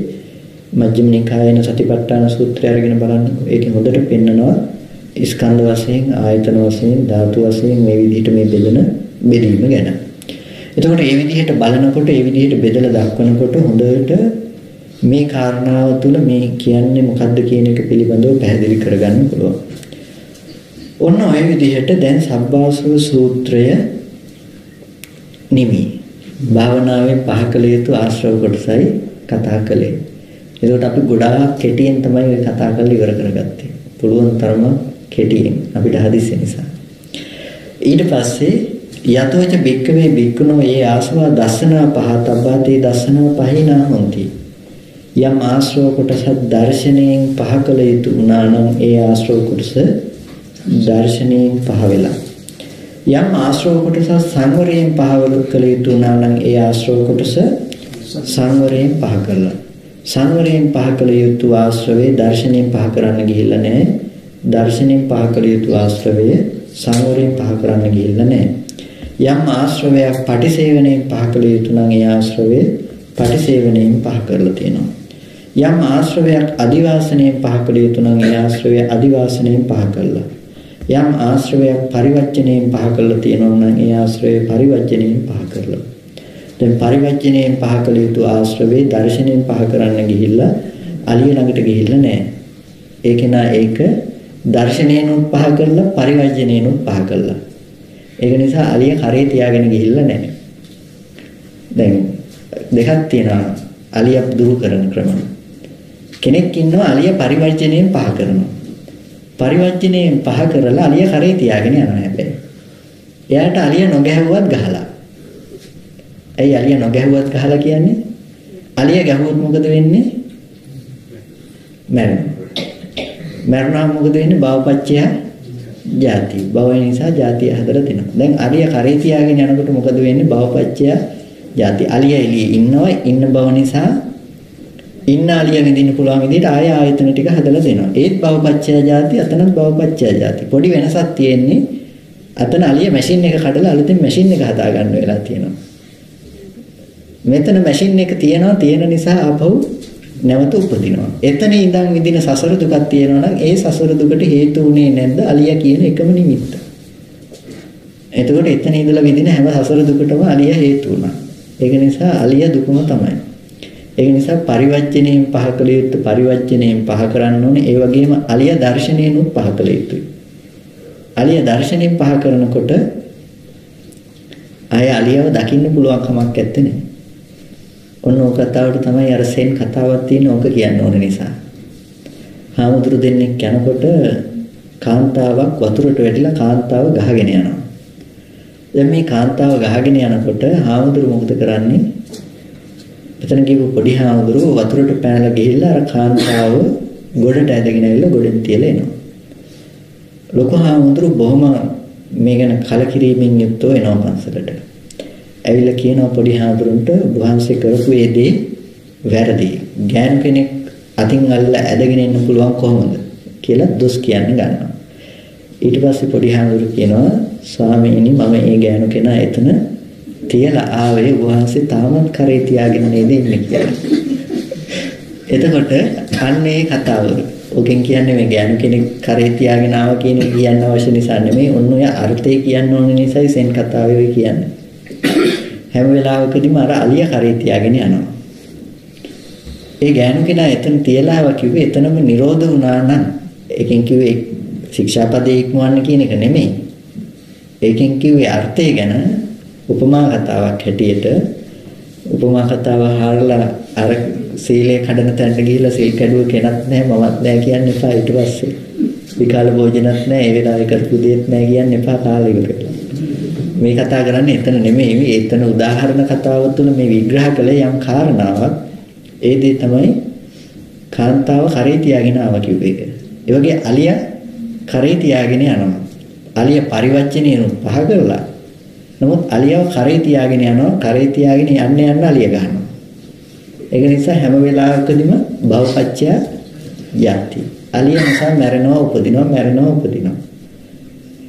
මජ්ක්‍ධිම නිකායේන සතිපට්ඨාන සූත්‍රය අරගෙන බලන්න. ඒකේ හොඳට පෙන්නනවා ස්කන්ධ වශයෙන්, ආයතන වශයෙන්, ධාතු වශයෙන් මේ විදිහට මේ බෙදීම ගැන. එතකොට මේ විදිහට බලනකොට, මේ විදිහට බෙදලා දක්වනකොට හොඳට මේ කාරණාව තුළ මේ කියන්නේ මොකද්ද කියන එක පිළිබඳව පැහැදිලි කරගන්න පුළුවන්. ඔන්න ඔය විදිහට දැන් සබ්බාසව සූත්‍රය නිමි. භාවනාවේ පහ කළ යුතු ආශ්‍රව කොටසයි කතා කළේ. ඒකට අපි ගොඩාක් කෙටියෙන් තමයි ඔය කතා කරලා ඉවර කරගත්තේ. පුළුවන් තරම කෙටියෙන් අපිට හදිස්සි නිසා. ඊට පස්සේ යතෝච බික්කවේ බික්කුණෝ ඒ ආස්වා දස්සනා පහතබ්බාතේ දස්සනා පහිනා හොಂತಿ. යම් ආශ්‍රව කොටසක් දර්ශනයෙන් පහ කළ යුතු වුණා නම් ඒ ආශ්‍රව කොටස දර්ශනයෙන් පහ වෙලා. යම් ආශ්‍රව කොටසක් සංවරයෙන් පහ කළ යුතු වුණා නම් ඒ ආශ්‍රව කොටස සංවරයෙන් පහ කළා. සංවරයෙන් පහ කළ යුතු ආශ්‍රවේ දර්ශනයෙන් පහ කරන්න ගිහිල්ලා නැහැ. දර්ශනයෙන් පහ කළ යුතු ආශ්‍රවය සංවරයෙන් පහ කරන්න ගිහිල්ලා නැහැ. යම් ආශ්‍රවයක් පටිසේවණයෙන් පහ කළ යුතු නම් ඒ ආශ්‍රවය පටිසේවණයෙන් පහ කරලා තියෙනවා. යම් ආශ්‍රවයක් අදිවාසණයෙන් පහ කළ යුතු නම් ඒ ආශ්‍රවය අදිවාසණයෙන් පහ කළා. යම් ආශ්‍රවයක් පරිවර්ජණයෙන් පහ කළා තියෙනවා නම් ඒ ආශ්‍රවය පරිවර්ජණයෙන් පහ කරලා. දැන් පරිවර්ජණයෙන් පහ කළ යුතු ආශ්‍රවේ දර්ශනයෙන් පහ කරන්න ගිහිල්ලා අලිය ළඟට ගිහිල්ලා නැහැ. ඒක නා ඒක දර්ශනයෙන් පහ කළා පරිවර්ජණයෙන් පහ කළා. ඒක නිසා අලිය කරේ තියාගෙන ගිහිල්ලා නැහැ. දැන් දෙකක් තියෙනවා අලිය දුරු කරන ක්‍රම. කෙනෙක් ඉන්නවා අලිය පරිවර්ජණයෙන් පහ කරනවා. පරිවර්ජණයෙන් පහ කරලා අලිය කරේ තියාගෙන යනවා හැබැයි. එයාට අලිය නොගැහුවත් ගහලා. ඇයි අලිය නොගැහුවත් ගහලා කියන්නේ? අලිය ගැහුවොත් මොකද වෙන්නේ? මරණා මොකද වෙන්නේ? භවපච්චය ජාති. භවය නිසා ජාතිය හදලා දෙනවා. දැන් අලිය කරේ තියාගෙන යනකොට මොකද වෙන්නේ? භවපච්චය ජාති. අලිය එළියේ ඉන්නවා. ඉන්න බව නිසා ඉන්න අලිය විඳින්න පුළුවන් විදිහට ආය ආයතන ටික හදලා දෙනවා. ඒත් භවපච්චය ජාති, අතනත් භවපච්චය ජාති. පොඩි වෙනසක් තියෙන්නේ. අතන අලිය මැෂින් එක කඩලා අලුතෙන් මැෂින් එක හදා ගන්න වෙලා තියෙනවා. මෙතන මැෂින් එක තියෙන නිසා ආපහු නැවත උපදිනවා. එතන ඉඳන් විඳින සසර දුකක් තියෙනවා නම් ඒ සසර දුකට හේතු උනේ නැද්ද? අලිය කියන එකම නිමිත්ත. එතකොට එතන ඉඳලා විඳින හැම සසර දුකටම අලිය හේතු වුණා. ඒක නිසා අලිය දුකම තමයි. ඒක නිසා පරිවර්ජණයෙන් පහ කළ යුත්තේ පරිවර්ජණයෙන් පහ කරන්න ඕනේ. ඒ වගේම අලිය දර්ශනයෙන් පහ කළ යුතුයි. අලිය දර්ශනයෙන් පහ කරනකොට ආය අලියව දකින්න පුළුවන් කමක් නැත්තේ නේ. ඔන්න ඔය කතාවට තමයි අර සෙන් කතාවක් තියෙන්නේ. ඕක කියන්න ඕන නිසා. හාමුදුරු දෙන්නෙක් යනකොට කාන්තාවක් වතුරට වැටිලා කාන්තාව ගහගෙන යනවා. දැන් මේ කාන්තාව ගහගෙන යනකොට හාමුදුරු මොකද කරන්නේ? එතන ගිහපු පොඩි හාමුදුරු වතුරට පැනලා ගිහිල්ලා අර කාන්තාව ගොඩට ඇදගෙන ඇවිල්ලා ගොඩෙන් තියලා එනවා. ලොකු හාමුදුරු බොහොම මේ ගැන කලකිරීමෙන් යුක්තව එනවා පන්සලට. ඇවිල්ලා කියනවා පොඩි හාමුදුරන්ට වහන්සේ කරපු ඒ දේ වැරදි. ගෑනු කෙනෙක් අතින් අල්ලලා ඇදගෙන ඉන්න පුළුවන් කොහොමද කියලා දොස් කියන්න ගන්නවා. ඊට පස්සේ පොඩි හාමුදුරු කියනවා ස්වාමීනි මම ඒ ගෑනු කෙනා එතන තියලා ආවේ වහන්සේ තාමත් කරේ තියාගෙන නේද ඉන්නේ කියලා. එතකොට අන්නේ කතාව. ඔකෙන් කියන්නේ මේ ගෑනු කෙනෙක් කරේ තියාගෙන ආවා කියන එක කියන්න අවශ්‍ය නිසා නෙමෙයි. ඔන්න ඔය අර්ථය කියන්න ඕන නිසායි සෙන් කතාවේ කියන්නේ. හැම වෙලාවකදීම අර අලිය කරේ තියාගෙන යනවා. ඒ ගෑනු කෙනා එතන තියලා ආවා කිව්වේ එතනම නිරෝධ වුණා නම් ඒකෙන් කිව්වේ ශික්ෂාපදේ ඉක්මවන්න කියන එක නෙමෙයි. ඒකෙන් කිව්වේ අර්ථය ගැන උපමා කතාවක් හැටියට උපමා කතාව හරලා අර සීලේ කඩන තැනට ගිහිල්ලා සීල් කැඩුව කෙනක් නැහැ මමත් නැහැ කියන්න එපා. ඊට පස්සේ විකාල භෝජනත් නැහැ ඒ වෙලාවේ කරපු දෙයක් නැහැ කියන්න එපා කාලේ ඉවරලා. මේ කතා කරන්නේ එතන නෙමෙයි. එතන උදාහරණ කතාව තුළ මේ විග්‍රහ කළේ යම් කාරණාවක්. ඒ දේ තමයි කාන්තාව කරේ තියාගෙන ආවා කිව්වේ. ඒ වගේ අලිය කරේ තියාගෙන යනවා. අලිය පරිවර්ජණයෙන් පහ කරලා. නමුත් අලියව කරේ තියාගෙන යනවා. කරේ තියාගෙන යන්න අලිය ගන්නවා. ඒක නිසා හැම වෙලාවකදීම භවපච්චය යති. අලිය නිසා මැරෙනවා උපදිනවා මැරෙනවා උපදිනවා.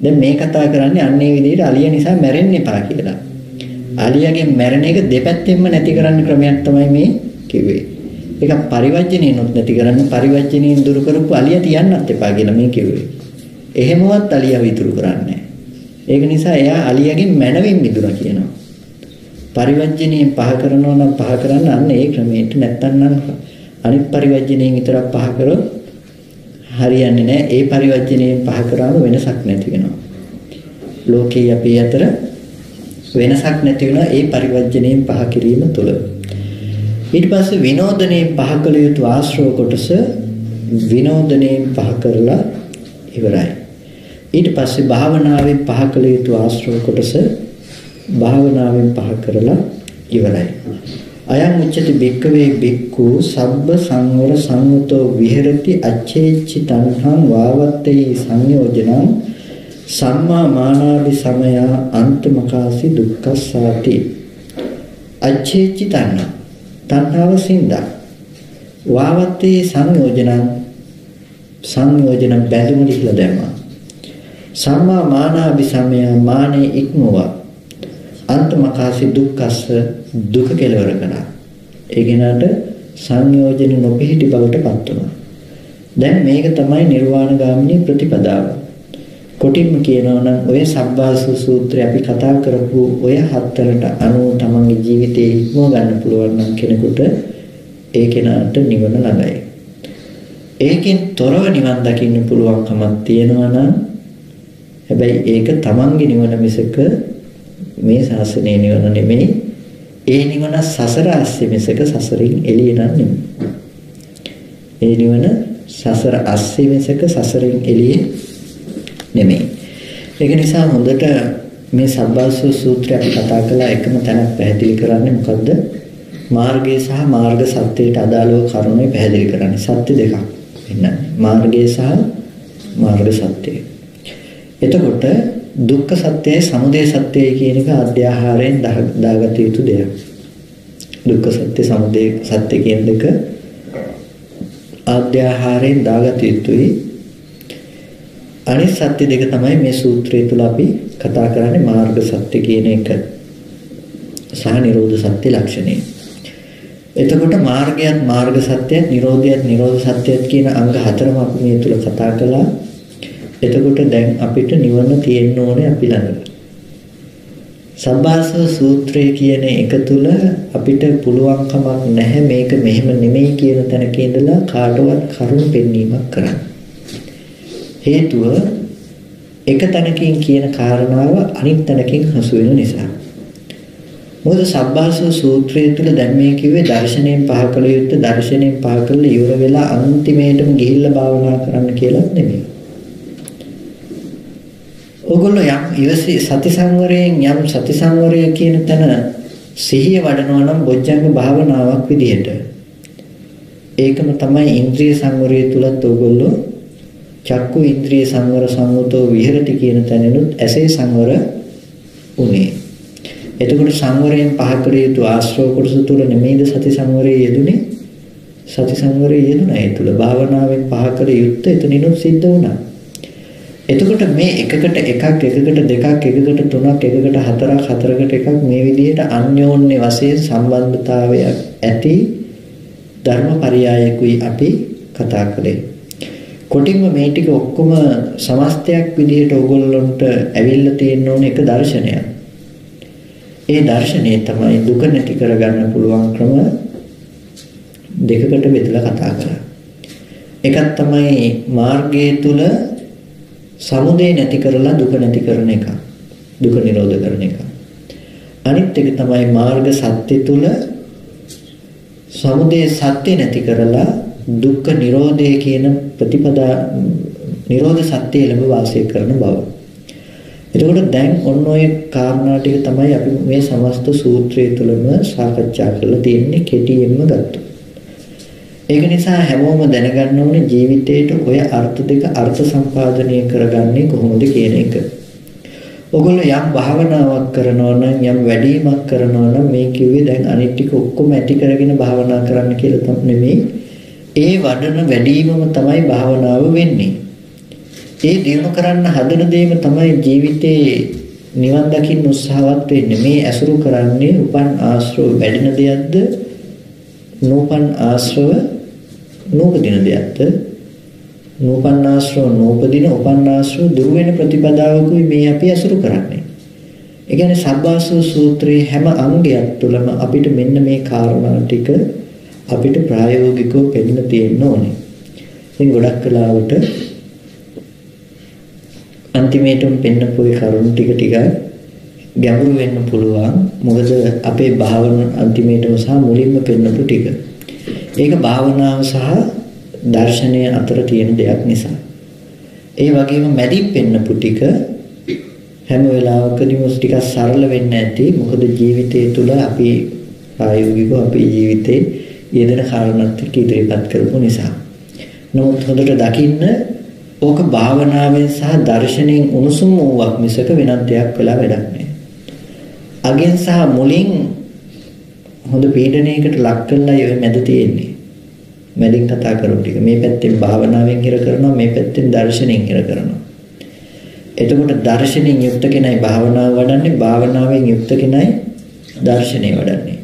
දැන් මේ කතා කරන්නේ අන්නේ විදිහට අලිය නිසා මැරෙන්න එපා කියලා. අලියගේ මැරෙන එක දෙපැත්තෙන්ම නැති කරන්න ක්‍රමයක් තමයි මේ කිව්වේ. ඒක පරිවර්ජණයනොත් නැති කරන්න පරිවර්ජණයෙන් දුරු කරපු අලිය තියන්නත් එපා කියලා මේ කිව්වේ. එහෙමවත් අලියව ඉතුරු කරන්නේ. ඒක නිසා එයා අලියගෙන් මැනවින් මිදුණා කියනවා. පරිවර්ජණයෙන් පහ කරනවා නම් පහ කරන්න අන්න ඒ ක්‍රමයට නැත්තම් නම් අනිත් පරිවර්ජණයෙන් විතරක් පහ කරොත් හරියන්නේ නැහැ. ඒ පරිවර්ජණයෙන් පහ කරාම වෙනසක් නැති වෙනවා. ලෝකේ අපි අතර වෙනසක් නැති වෙනවා ඒ පරිවර්ජණයෙන් පහ කිරීම තුළ. ඊට පස්සේ විනෝදනයේ පහ කළ යුතු ආශ්‍රව කොටස විනෝදනයෙන් පහ කරලා ඉවරයි. ඊට පස්සේ භාවනාවෙන් පහ කළ යුතු ආශ්‍රව කොටස භාවනාවෙන් පහ කරලා ඉවරයි. අයං උච්චති භික්ඛවේ භික්ඛු සබ්බ සංවර සංවතෝ විහෙරති අච්ඡේච්චි තණ්හං වාවත්තේ සංයෝජනං සම්මා මානාදි සමයා අන්තමකාසි දුක්ඛස්සාති. අච්ඡේච්චි තණ්හං තණ්හාව සින්දා වාවත්තේ සංයෝජනං බැඳුම දිහලා දැම්මා. සම්මා මානාදි සමයා මානේ ඉක්මවා අන්තමකාසි දුක්ඛස්ස දුක කෙලවර කරා. ඒ කෙනාට සංයෝජන නොපිහිටි බවට පත් වුණා. දැන් මේක තමයි නිර්වාණ ගාමිනී ප්‍රතිපදාව. කොටින්ම කියනවා නම් ඔය සබ්බාසව සූත්‍රය අපි කතා කරපු ඔය හතරට අනුව තමන්ගේ ජීවිතේ ඉක්මව ගන්න පුළුවන් නම් කෙනෙකුට ඒ කෙනාට නිවන ළඟයි. ඒකෙන් තොරව නිවන් දකින්න පුළුවන්කමක් තියෙනවා නම් හැබැයි ඒක තමන්ගේ නිවන මිසක මේ ශාසනයේ නිවන නෙමෙයි. ඒ නිවන සසර ආස්සේ මිසක සසරින් එළිය නෙමෙයි. ඒ නිවන සසර ආස්සේ මිසක සසරින් එළිය නෙමෙයි. ඒක නිසා හොඳට මේ සබ්බාසව සූත්‍රය අපි කතා කළා එකම තැනක් පැහැදිලි කරන්නේ මොකද්ද? මාර්ගය සහ මාර්ග සත්‍යයට අදාළව කරුණේ පැහැදිලි කරන්නේ. සත්‍ය දෙකක් වෙනන්නේ. මාර්ගය සහ මාර්ග සත්‍යය. එතකොට දුක්ඛ සත්‍යය සමුදය සත්‍යය කියන එක අධ්‍යාහාරයෙන් දාගත යුතු දෙයක්. දුක්ඛ සත්‍ය සමුදය සත්‍ය කියන දෙක අධ්‍යාහාරයෙන් දාගත යුතුයි. අනිත් සත්‍ය දෙක තමයි මේ සූත්‍රය තුල අපි කතා කරන්නේ මාර්ග සත්‍ය කියන එක සහ නිරෝධ සත්‍ය ලක්ෂණය. එතකොට මාර්ගයත් මාර්ග සත්‍යයත් නිරෝධයත් නිරෝධ සත්‍යයත් කියන අංග හතරම අපි මේ තුල කතා කළා. එතකොට දැන් අපිට නිවන තියෙන්න ඕනේ අපි ළඟ. සබ්බාසව සූත්‍රය කියන එක තුල අපිට පුළුවන්කමක් නැහැ මේක මෙහෙම නෙමෙයි කියන තැනක ඉඳලා කාටවත් කරුණු පෙන්වීමක් කරන්න. හේතුව එක තැනකින් කියන කාරණාව අනිත් තැනකින් හසු වෙන නිසා. මොකද සබ්බාසව සූත්‍රය තුල දැන් මේ කිව්වේ දර්ශනයෙන් පහ කළ යුත්තේ දර්ශනයෙන් පහ කළා ඉවර වෙලා අන්තිමේටම ගිහිල්ලා භාවනා කරන්න කියලා නෙමෙයි. ඔගොල්ලෝ යම් ඉවසි සති සංවරයෙන් යම් සති සංවරය කියන තැන සිහිය වඩනවා නම් බොජ්ජංග භාවනාවක් විදිහට ඒකම තමයි ඉන්ද්‍රිය සංවරය තුලත් ඔගොල්ලෝ චක්කු ඉන්ද්‍රිය සංවර සංවතෝ විහෙරති කියන තැනෙනුත් ඇසේ සංවර උනේ. එතකොට සංවරයෙන් පහ කළ යුතු ආශ්‍රව කොටස තුල නෙමෙයිද සති සංවරයේ යෙදුනේ? සති සංවරයේ යෙදුණා. ඒ තුල භාවනාවෙන් පහ කළ යුත්තේ එතනිනුත් සිද්ධ වුණා. එතකොට මේ එකකට එකක් එකකට දෙකක් එකකට තුනක් එකකට හතරක් හතරකට එකක් මේ විදිහට අන්‍යෝන්‍ය වශයෙන් සම්බන්ධතාවයක් ඇති ධර්මපරයයකුයි අපි කතා කළේ. කොටින්ම මේ ටික ඔක්කොම සමස්තයක් විදිහට ඕගොල්ලන්ට ඇවිල්ලා තියෙන ඕන එක දර්ශනයක්. ඒ දර්ශනය තමයි දුක නැති කරගන්න පුළුවන් ක්‍රම දෙකකට බෙදලා කතා කරා. එකක් තමයි මාර්ගයේ තුල සමුදය නැති කරලා දුක නැති කරන එක. දුක නිරෝධ කරන එක. අනිත් එක තමයි මාර්ග සත්‍ය තුල සමුදය සත්‍ය නැති කරලා දුක්ඛ නිරෝධය කියන ප්‍රතිපදා නිරෝධ සත්‍ය ලැබ වාසය කරන බව. එතකොට දැන් ඔන්න ඔය කාරණා ටික තමයි අපි මේ සමස්ත සූත්‍රය තුළම සාකච්ඡා කරලා තියෙන්නේ කෙටියෙන්ම ගත්තොත්. ඒක නිසා හැමෝම දැනගන්න ඕනේ ජීවිතේට ඔය අර්ථ දෙක අර්ථ සම්පාදනය කරගන්නේ කොහොමද කියන එක. ඔගොල්ලෝ යම් භාවනාවක් කරනවා නම් යම් වැඩිමක් කරනවා නම් මේ කිව්වේ දැන් අනිත් ටික ඔක්කොම ඇති කරගෙන භාවනා කරන්න කියලා තමයි නෙමෙයි. ඒ වඩන වැඩිවීමම තමයි භාවනාව වෙන්නේ. ඒ දිනු කරන්න හදන දේම තමයි ජීවිතේ නිවන් දකින්න උත්සාහවත් වෙන්නේ. මේ ඇසුරු කරන්නේ උපන් ආශ්‍රව වැඩින දෙයක්ද? නූපන් ආශ්‍රව නූපදින දෙයක්ද? නූපන් ආශ්‍රව නූපදින, උපන් ආශ්‍රව දුරු වෙන ප්‍රතිපදාවකුයි මේ අපි ඇසුරු කරන්නේ. ඒ කියන්නේ සබ්බාසව සූත්‍රයේ හැම අංගයක් තුළම අපිට මෙන්න මේ කාරණා ටික අපිට ප්‍රායෝගිකව පෙන්න තියෙන්න ඕනේ. ඉතින් ගොඩක් වෙලාවට අන්තිමේටම පෙන්නපු ඒ කරුණු ටික ගැඹුරු වෙන්න පුළුවන්. මොකද අපේ භාවන අන්තිමේටම සහ මුලින්ම පෙන්නපු ටික. ඒක භාවනාව සහ දර්ශනය අතර තියෙන දෙයක් නිසා. ඒ වගේම මැදින් පෙන්නපු ටික හැම වෙලාවකදීම ටිකක් සරල වෙන්න ඇති. මොකද ජීවිතය තුළ අපි ප්‍රායෝගිකව අපේ ජීවිතේ යෙදෙන කාරණාත් එක්ක ඉදිරිපත් කරපු නිසා. නමුත් හොඳට දකින්න ඕක භාවනාවෙන් සහ දර්ශනයෙන් උණුසුම් වූවක් මිසක වෙනත් දෙයක් වෙලා වැඩක් නැහැ. අගෙන් සහ මුලින් හොඳ පීඩනයකට ලක් කරලා ඒ මැද තියෙන්නේ. මැදින් කතා කරපු ටික මේ පැත්තෙන් භාවනාවෙන් හිර කරනවා, මේ පැත්තෙන් දර්ශනයෙන් හිර කරනවා. එතකොට දර්ශනයෙන් යුක්ත කෙනයි භාවනාව වඩන්නේ, භාවනාවෙන් යුක්ත කෙනයි දර්ශනය වඩන්නේ.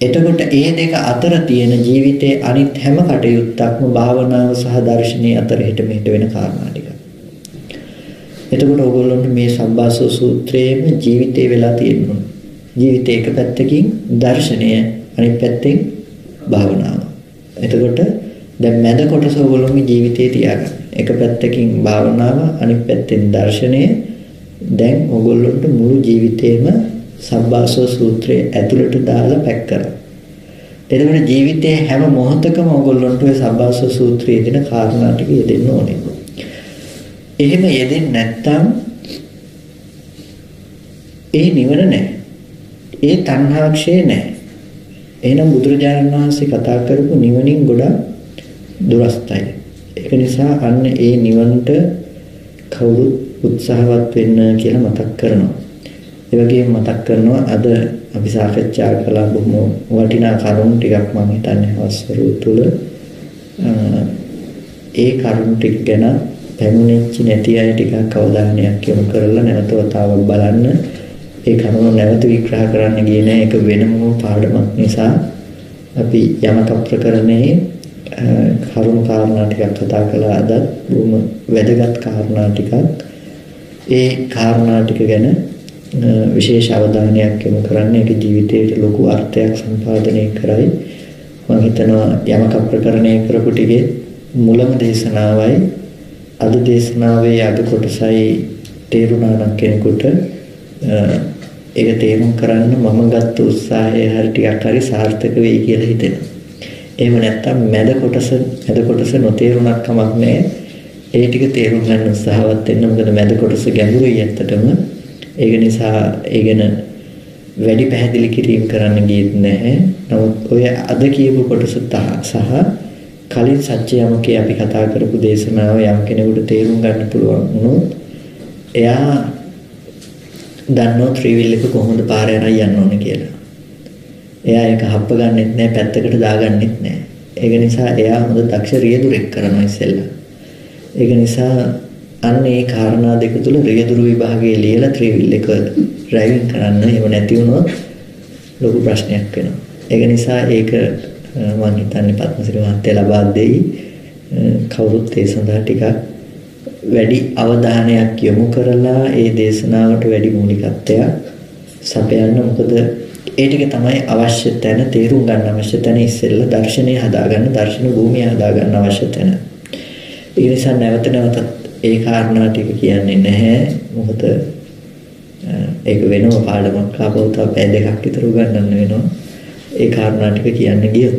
එතකොට ඒ දෙක අතර තියෙන ජීවිතයේ අනිත් හැම කටයුත්තක්ම භාවනාව සහ දර්ශනය අතර හිට මෙහෙට වෙන කාරණා ටික. එතකොට ඕගොල්ලන්ට මේ සම්බාසව සූත්‍රයේම ජීවිතේ වෙලා තියෙනවා. ජීවිතේ එක පැත්තකින් දර්ශනය, අනිත් පැත්තෙන් භාවනාව. එතකොට දැන් මැද කොටස ඕගොල්ලෝගේ ජීවිතේ තියාගන්න. එක පැත්තකින් භාවනාව, අනිත් පැත්තෙන් දර්ශනය. දැන් ඕගොල්ලන්ට මුළු ජීවිතේම සබ්බාසව සූත්‍රයේ ඇතුළට දාලා පැක් කරා. එතකොට ජීවිතයේ හැම මොහොතකම ඕගොල්ලන්ට ඔය සබ්බාසව සූත්‍රයේ දෙන කාරණා ටික යෙදෙන්න ඕනේ. එහෙම යෙදෙන්නේ නැත්නම් ඒ නිවන නැහැ. ඒ තණ්හාක්ෂය නැහැ. එහෙනම් බුදුරජාණන් වහන්සේ කතා කරපු නිවනින් ගොඩක් දුරස්තයි. ඒක නිසා අන්න ඒ නිවනට කවුරුත් උත්සාහවත් වෙන්න කියලා මතක් කරනවා. ඒ වගේම මතක් කරනවා අද අපි සාකච්ඡා කළා බොහොම වටිනා කරුණු ටිකක් මම හිතන්නේ අවස්වරු තුල ඒ කරුණු ටික ගැන පැමුණෙච්ච නැති අය ටිකක් අවධානයක් යොමු කරලා නැවත වතාවක් බලන්න. ඒ කරුණු නැවත විග්‍රහ කරන්න ගියේ නෑ. ඒක වෙනම පාඩමක් නිසා අපි යමක ප්‍රකරණයේ කරුණු කාරණා ටිකක් කතා කළා. අද බොහොම වැදගත් කාරණා ටිකක්. ඒ කාරණා ටික ගැන විශේෂ අවධානයක් යොමු කරන්න. ඒක ජීවිතයට ලොකු අර්ථයක් සම්පාදනය කරයි. මම හිතනවා යමක ප්‍රකරණය කරපු ටිකේ මුලම දේශනාවයි අද දේශනාවේ අග කොටසයි තේරුණා නම් කෙනෙකුට ඒක තේරුම් කරන්න මම ගත්ත උත්සාහය හරි ටිකක් හරි සාර්ථක වෙයි කියලා හිතෙනවා. එහෙම නැත්නම් මැද කොටස නොතේරුණක් කමක් නැහැ. ඒ ටික තේරුම් ගන්න උත්සාහවත් වෙන්න. මොකද මැද කොටස ගැඹුරුයි ඇත්තටම. ඒක නිසා ඒ ගැන වැඩි පැහැදිලි කිරීම කරන්න ගියෙත් නැහැ. නමුත් ඔය අද කියපු කොටස සහ කලින් සත්‍ය යමකේ අපි කතා කරපු දේශනාව යම් කෙනෙකුට තේරුම් ගන්න පුළුවන් වුණොත් එයා දන්නෝ ත්‍රිවිල් එක කොහොමද පාර යන්න ඕනේ කියලා. එයා ඒක හප්ප ගන්නෙත් නැහැ, පැත්තකට දාගන්නෙත් නැහැ. ඒක නිසා එයා හොඳ දක්ෂ රියදුරෙක් කරනවා ඉස්සෙල්ලා. ඒක නිසා අන්න ඒ කාරණා දෙක තුල රියදුරු විභාගයේ ලියලා ත්‍රිවිල් එක ඩ්‍රයිවිං කරන්න. එහෙම නැති වුණොත් ලොකු ප්‍රශ්නයක් වෙනවා. ඒක නිසා ඒක මම හිතන්නේ පත්මසිරි මහත්තයා ලබා දෙයි. කවුරුත් ඒ සඳහා ටිකක් වැඩි අවධානයක් යොමු කරලා ඒ දේශනාවට වැඩි මූලිකත්වයක් සපයන්න. මොකද ඒ ටික තමයි අවශ්‍ය තැන, තේරුම් ගන්න අවශ්‍ය තැන ඉස්සෙල්ලා දර්ශනය හදාගන්න, දර්ශන භූමිය හදාගන්න අවශ්‍ය තැන. ඒ නිසා නැවත නැවතත් ඒ කාරණා ටික කියන්නේ නැහැ. මොකද ඒක වෙනම පාඩමක් ආපහු තව පැය දෙකක් විතර උගන්වන්න වෙනවා. ඒ කාරණා ටික කියන්න ගියොත්.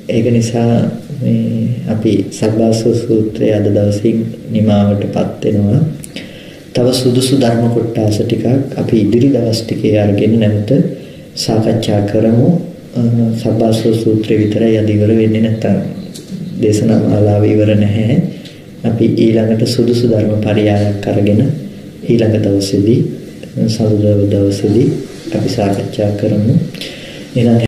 ඒක නිසා මේ අපි සබ්බාසව සූත්‍රය අද දවසින් නිමාවටපත් වෙනවා. තව සුදුසු ධර්ම කොටස ටිකක් අපි ඉදිරි දවස් ටිකේ අරගෙන නැවත සාකච්ඡා කරමු. සබ්බාසව සූත්‍රය විතරයි අද ඉවර වෙන්නේ නැත්තම් දේශනා මාලාව ඉවර නැහැ. අපි ඊළඟට සුදුසු ධර්ම පරයයක් අරගෙන ඊළඟ දවසේදී සඳුදා දවසේදී අපි සාකච්ඡා කරමු. ඊළඟ